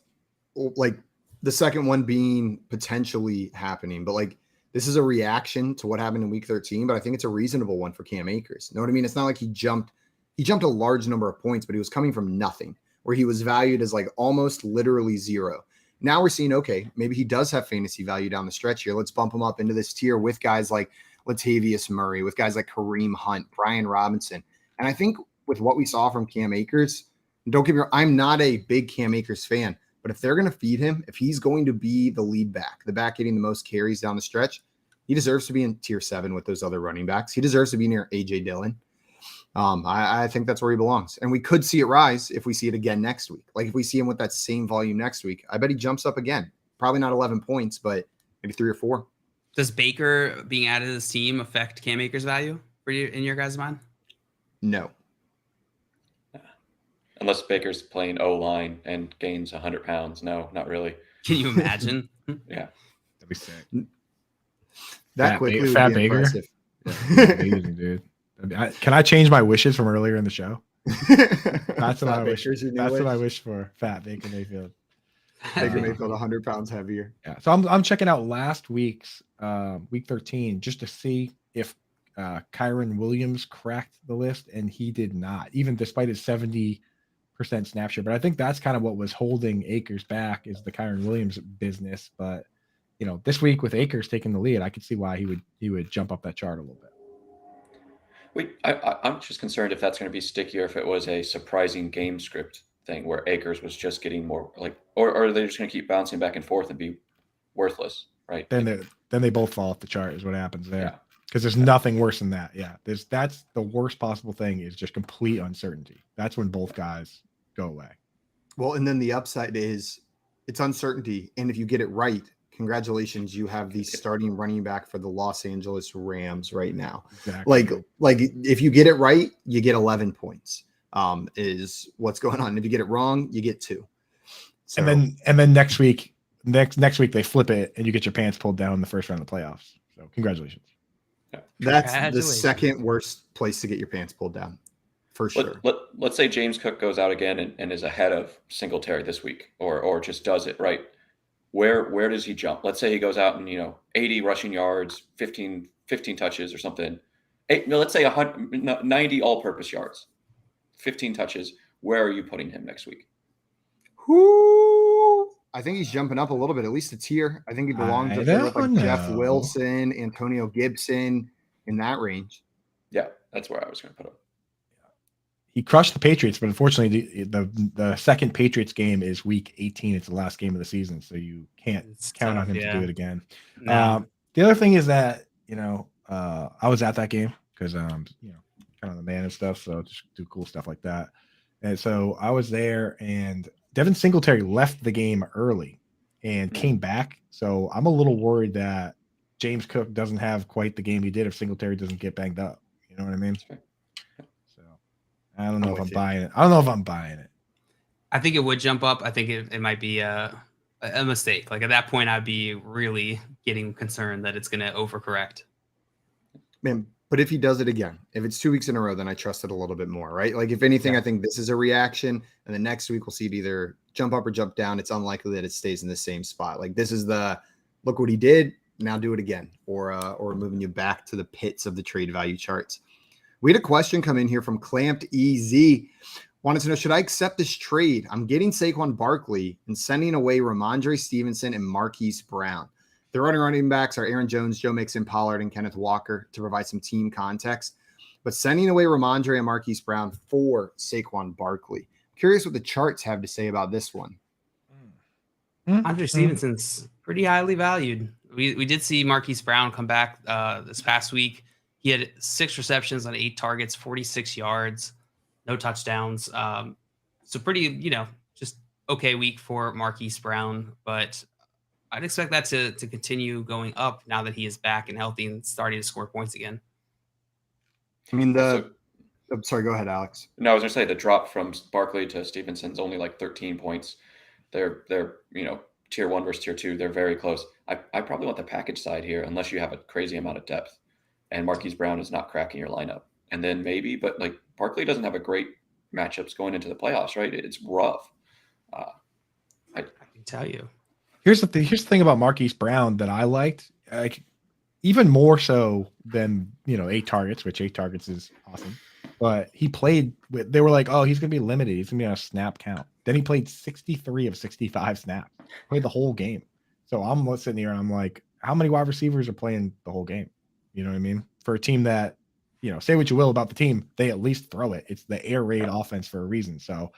Like the second one being potentially happening, but like this is a reaction to what happened in week 13, but I think it's a reasonable one for Cam Akers. You know what I mean? It's not like he jumped a large number of points, but he was coming from nothing, where he was valued as like almost literally 0. Now we're seeing, okay, maybe he does have fantasy value down the stretch here. Let's bump him up into this tier with guys like Latavius Murray, with guys like Kareem Hunt, Brian Robinson. And I think with what we saw from Cam Akers, don't get me wrong, I'm not a big Cam Akers fan, but if they're going to feed him, if he's going to be the lead back, the back getting the most carries down the stretch, he deserves to be in tier 7 with those other running backs. He deserves to be near A.J. Dillon. I think that's where he belongs. And we could see it rise if we see it again next week. Like if we see him with that same volume next week, I bet he jumps up again. Probably not 11 points, but maybe 3 or 4. Does Baker being added to this team affect Cam Akers' value for you in your guys' mind? No. Unless Baker's playing O-line and gains 100 pounds. No, not really. Can you imagine? Yeah. That'd be sick. That quickly would Fat be Baker? impressive. Yeah, amazing, dude. Can I change my wishes from earlier in the show? That's what I wish. That's what I wish for. Fat Baker Mayfield. Baker Mayfield 100 pounds heavier. Yeah. So I'm checking out last week's week 13 just to see if Kyron Williams cracked the list, and he did not, even despite his 70% snap share. But I think that's kind of what was holding Akers back, is the Kyron Williams business. But you know, this week with Akers taking the lead, I could see why he would jump up that chart a little bit. I'm just concerned if that's going to be stickier, if it was a surprising game script thing where Akers was just getting more like, or are they just going to keep bouncing back and forth and be worthless, right? Then they both fall off the chart is what happens there. Because there's nothing worse than that. Yeah. That's the worst possible thing, is just complete uncertainty. That's when both guys go away. Well, and then the upside is it's uncertainty. And if you get it right, congratulations, you have the starting running back for the Los Angeles Rams right now. Exactly. Like if you get it right, you get 11 points. Is what's going on. And if you get it wrong, you get 2. So, and then next week they flip it and you get your pants pulled down in the first round of the playoffs. So congratulations. That's the second worst place to get your pants pulled down, for sure. Let's say James Cook goes out again and is ahead of Singletary this week, or just does it right. Where does he jump? Let's say he goes out and 80 rushing yards, 15 touches or something. Let's say 90 all-purpose yards, 15 touches. Where are you putting him next week? I think he's jumping up a little bit, at least a tier. I think he belongs to like Jeff Wilson, Antonio Gibson, in that range. Yeah, that's where I was going to put him. He crushed the Patriots, but unfortunately, the second Patriots game is week 18. It's the last game of the season, so you can't count on him to do it again. No. The other thing is that I was at that game because kind kind of the man and stuff. So just do cool stuff like that. And so I was there, and Devin Singletary left the game early and came back. So I'm a little worried that James Cook doesn't have quite the game he did if Singletary doesn't get banged up. You know what I mean? So I don't know if I'm buying it. I don't know if I'm buying it. I think it would jump up. I think it might be a mistake. Like at that point, I'd be really getting concerned that it's going to overcorrect. Man, but if he does it again, if it's 2 weeks in a row, then I trust it a little bit more, right? Like if anything, I think this is a reaction, and the next week we'll see it either jump up or jump down. It's unlikely that it stays in the same spot. Like this is the look what he did, now do it again, or moving you back to the pits of the trade value charts. We had a question come in here from Clamped EZ. Wanted to know, should I accept this trade? I'm getting Saquon Barkley and sending away Ramondre Stevenson and Marquise Brown. The running backs are Aaron Jones, Joe Mixon, Pollard, and Kenneth Walker to provide some team context. But sending away Ramondre and Marquise Brown for Saquon Barkley. Curious what the charts have to say about this one. Andre Stevenson's pretty highly valued. We did see Marquise Brown come back this past week. He had 6 receptions on 8 targets, 46 yards, no touchdowns. So pretty, just okay week for Marquise Brown, but I'd expect that to continue going up now that he is back and healthy and starting to score points again. I mean, I'm sorry, go ahead, Alex. No, I was going to say the drop from Barkley to Stevenson's only like 13 points. They're tier 1 versus tier 2. They're very close. I probably want the package side here unless you have a crazy amount of depth and Marquise Brown is not cracking your lineup. And then maybe, but like Barkley doesn't have a great matchups going into the playoffs, right? It's rough. I can tell you. Here's the thing about Marquise Brown that I liked, like even more so than 8 targets, which 8 targets is awesome. But he played with. They were like, oh, he's gonna be limited. He's gonna be on a snap count. Then he played 63 of 65 snaps. Played the whole game. So I'm sitting here and I'm like, how many wide receivers are playing the whole game? You know what I mean? For a team that, say what you will about the team, they at least throw it. It's the air raid offense for a reason. So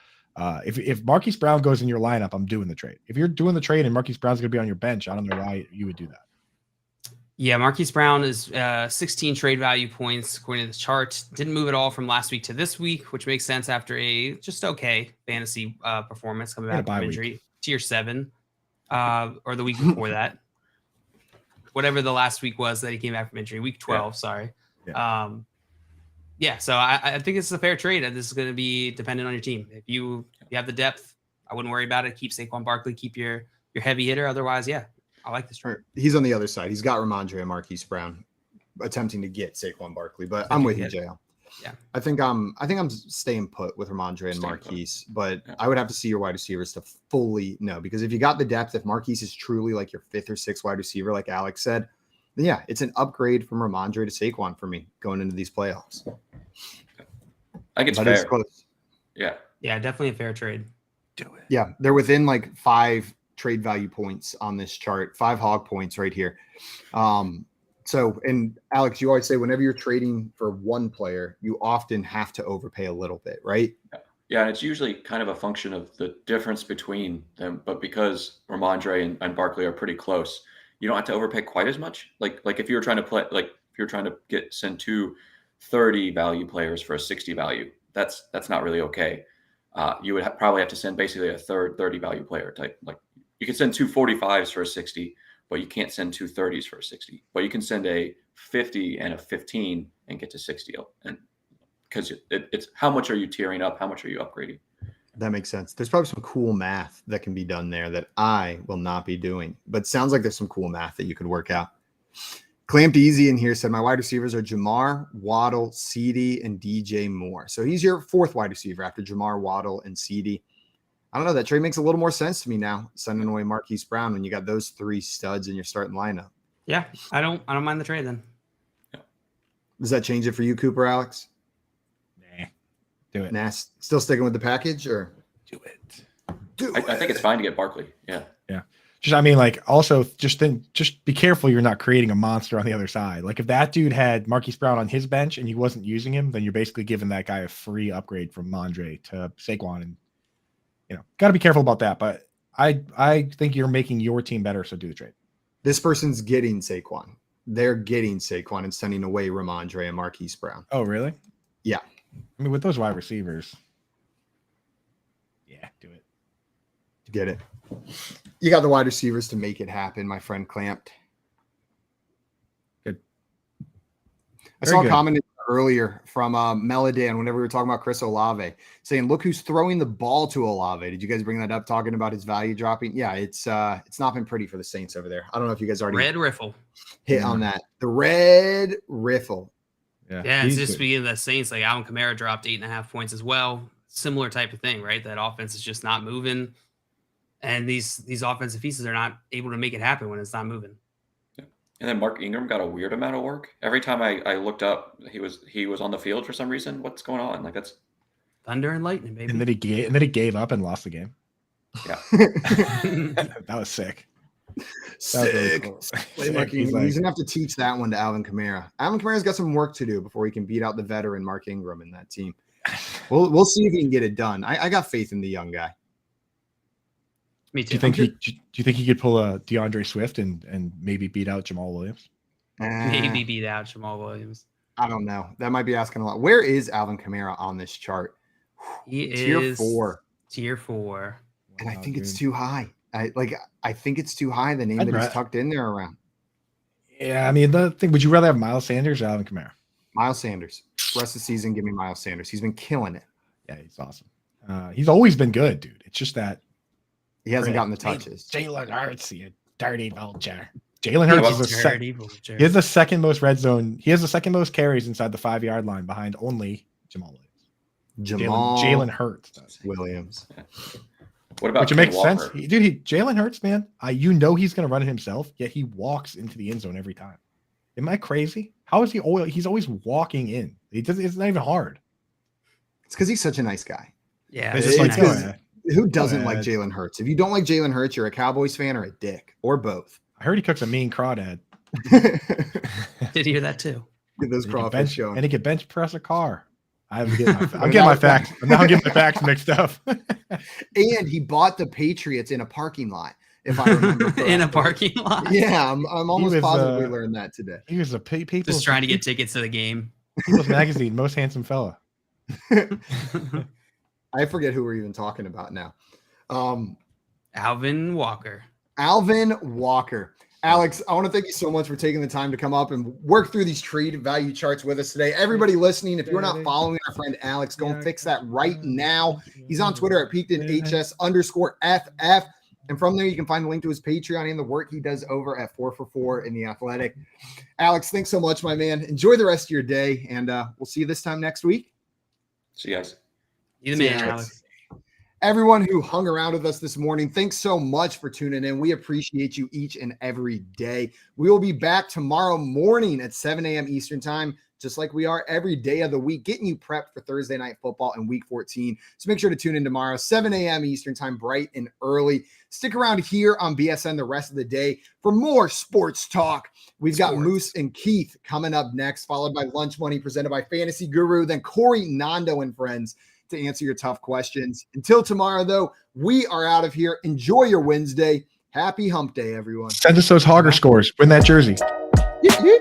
if Marquise Brown goes in your lineup, I'm doing the trade. If you're doing the trade and Marquise Brown's going to be on your bench, I don't know why you would do that. Yeah, Marquise Brown is 16 trade value points according to the chart. Didn't move at all from last week to this week, which makes sense after a just okay fantasy performance coming back from injury. Tier 7 or the week before that. Whatever the last week was that he came back from injury. Week 12, sorry. Yeah. So I think it's a fair trade. This is going to be dependent on your team. If you have the depth, I wouldn't worry about it. Keep Saquon Barkley. Keep your heavy hitter. Otherwise, yeah, I like this trade. He's on the other side. He's got Ramondre and Marquise Brown attempting to get Saquon Barkley, but I'm with you, JL. Yeah. I think I'm staying put with Ramondre and Marquise, but I would have to see your wide receivers to fully know, because if you got the depth, if Marquise is truly like your 5th or 6th wide receiver, like Alex said, then yeah, it's an upgrade from Ramondre to Saquon for me going into these playoffs. I think it's fair. Close. Yeah. Yeah, definitely a fair trade. Do it. Yeah, they're within like 5 trade value points on this chart, 5 hog points right here. So, and Alex, you always say whenever you're trading for one player, you often have to overpay a little bit, right? Yeah, and it's usually kind of a function of the difference between them. But because Ramondre and Barkley are pretty close, you don't have to overpay quite as much. Like if you were trying to play, like if you're trying to send 2 30 value players for a 60 value, that's not really okay. You would probably have to send basically a third 30 value player type. Like you could send 2 45s for a 60, but you can't send 2 30s for a 60. But you can send a 50 and a 15 and get to 60. And because it's how much are you tiering up? How much are you upgrading? That makes sense. There's probably some cool math that can be done there that I will not be doing, but sounds like there's some cool math that you could work out. Clamped Easy in here said, my wide receivers are Jamar, Waddle, CD, and DJ Moore. So he's your 4th wide receiver after Jamar, Waddle, and CD. I don't know. That trade makes a little more sense to me now, sending away Marquise Brown when you got those 3 studs in your starting lineup. Yeah, I don't mind the trade then. Does that change it for you, Cooper, Alex? Nah. Do it. Nah, still sticking with the package, or? Do it. I think it's fine to get Barkley. Yeah. Yeah. Also just be careful you're not creating a monster on the other side. Like if that dude had Marquise Brown on his bench and he wasn't using him, then you're basically giving that guy a free upgrade from Mondre to Saquon, and got to be careful about that. But I think you're making your team better, so do the trade. This person's getting Saquon. They're getting Saquon and sending away Ramondre and Marquise Brown. Oh, really? Yeah. I mean, with those wide receivers, yeah, do it. Get it. You got the wide receivers to make it happen, my friend Clamped. Good. I saw a comment earlier from Meladan whenever we were talking about Chris Olave, saying, look who's throwing the ball to Olave. Did you guys bring that up, talking about his value dropping? Yeah, it's not been pretty for the Saints over there. I don't know if you guys already Red Riffle hit on that. The Red Riffle. Yeah, it's just speaking of the Saints, like Alvin Kamara dropped 8.5 points as well. Similar type of thing, right? That offense is just not moving. And these offensive pieces are not able to make it happen when it's not moving. And then Mark Ingram got a weird amount of work. Every time I looked up, he was on the field for some reason. What's going on? Like, that's thunder and lightning, baby. And then he gave up and lost the game. Yeah. That was sick. Sick. Really Mark He's Ingram. He's gonna have to teach that one to Alvin Kamara. Alvin Kamara's got some work to do before he can beat out the veteran Mark Ingram in that team. We'll see if he can get it done. I got faith in the young guy. Me too. Do you think he could pull a DeAndre Swift and maybe beat out Jamal Williams? Maybe beat out Jamal Williams. I don't know. That might be asking a lot. Where is Alvin Kamara on this chart? He is tier 4. And I think it's too high. I think it's too high, the name that he's tucked in there around. Yeah, I mean, the thing, would you rather have Miles Sanders or Alvin Kamara? Miles Sanders. Rest of the season, give me Miles Sanders. He's been killing it. Yeah, he's awesome. He's always been good, dude. It's just that he hasn't gotten the touches. Jalen Hurts, you dirty vulture. Jalen Hurts is he has the second most red zone. He has the second most carries inside the 5-yard line behind only Jamal Williams. Jalen Hurts Williams. What about which Ken makes Walker? sense, dude. Jalen Hurts, man. He's going to run it himself, yet he walks into the end zone every time. Am I crazy? How is he always? He's always walking in. It's not even hard. It's because he's such a nice guy. Yeah, it's just like, who doesn't like Jalen Hurts? If you don't like Jalen Hurts, you're a Cowboys fan or a dick or both. I heard he cooks a mean crawdad. Did hear that too? Get those crawfish showing. And he could bench press a car. I'm getting my facts. I'm now getting my facts mixed up. And he bought the Patriots in a parking lot, if I remember correctly. In a parking lot? Yeah, I'm almost positive we learned that today. He was people just trying to get tickets to the game. People's Magazine, most handsome fella. I forget who we're even talking about now. Alvin Walker. Alvin Walker. Alex, I want to thank you so much for taking the time to come up and work through these trade value charts with us today. Everybody listening, if you're not following our friend Alex, go and fix that right now. He's on Twitter at PeakedInHS_FF. And from there, you can find the link to his Patreon and the work he does over at 4for4 in The Athletic. Alex, thanks so much, my man. Enjoy the rest of your day, and we'll see you this time next week. See you guys. You the man, Alex. Everyone who hung around with us this morning, thanks so much for tuning in. We appreciate you each and every day. We will be back tomorrow morning at 7 a.m. Eastern time, just like we are every day of the week, getting you prepped for Thursday Night Football and Week 14. So make sure to tune in tomorrow, 7 a.m. Eastern time, bright and early. Stick around here on BSN the rest of the day for more sports talk. We've got Moose and Keith coming up next, followed by Lunch Money presented by Fantasy Guru, then Corey Nando and friends to answer your tough questions. Until tomorrow, though, we are out of here. Enjoy your Wednesday. Happy hump day, everyone. Send us those Hogger scores. Win that jersey. Yeah.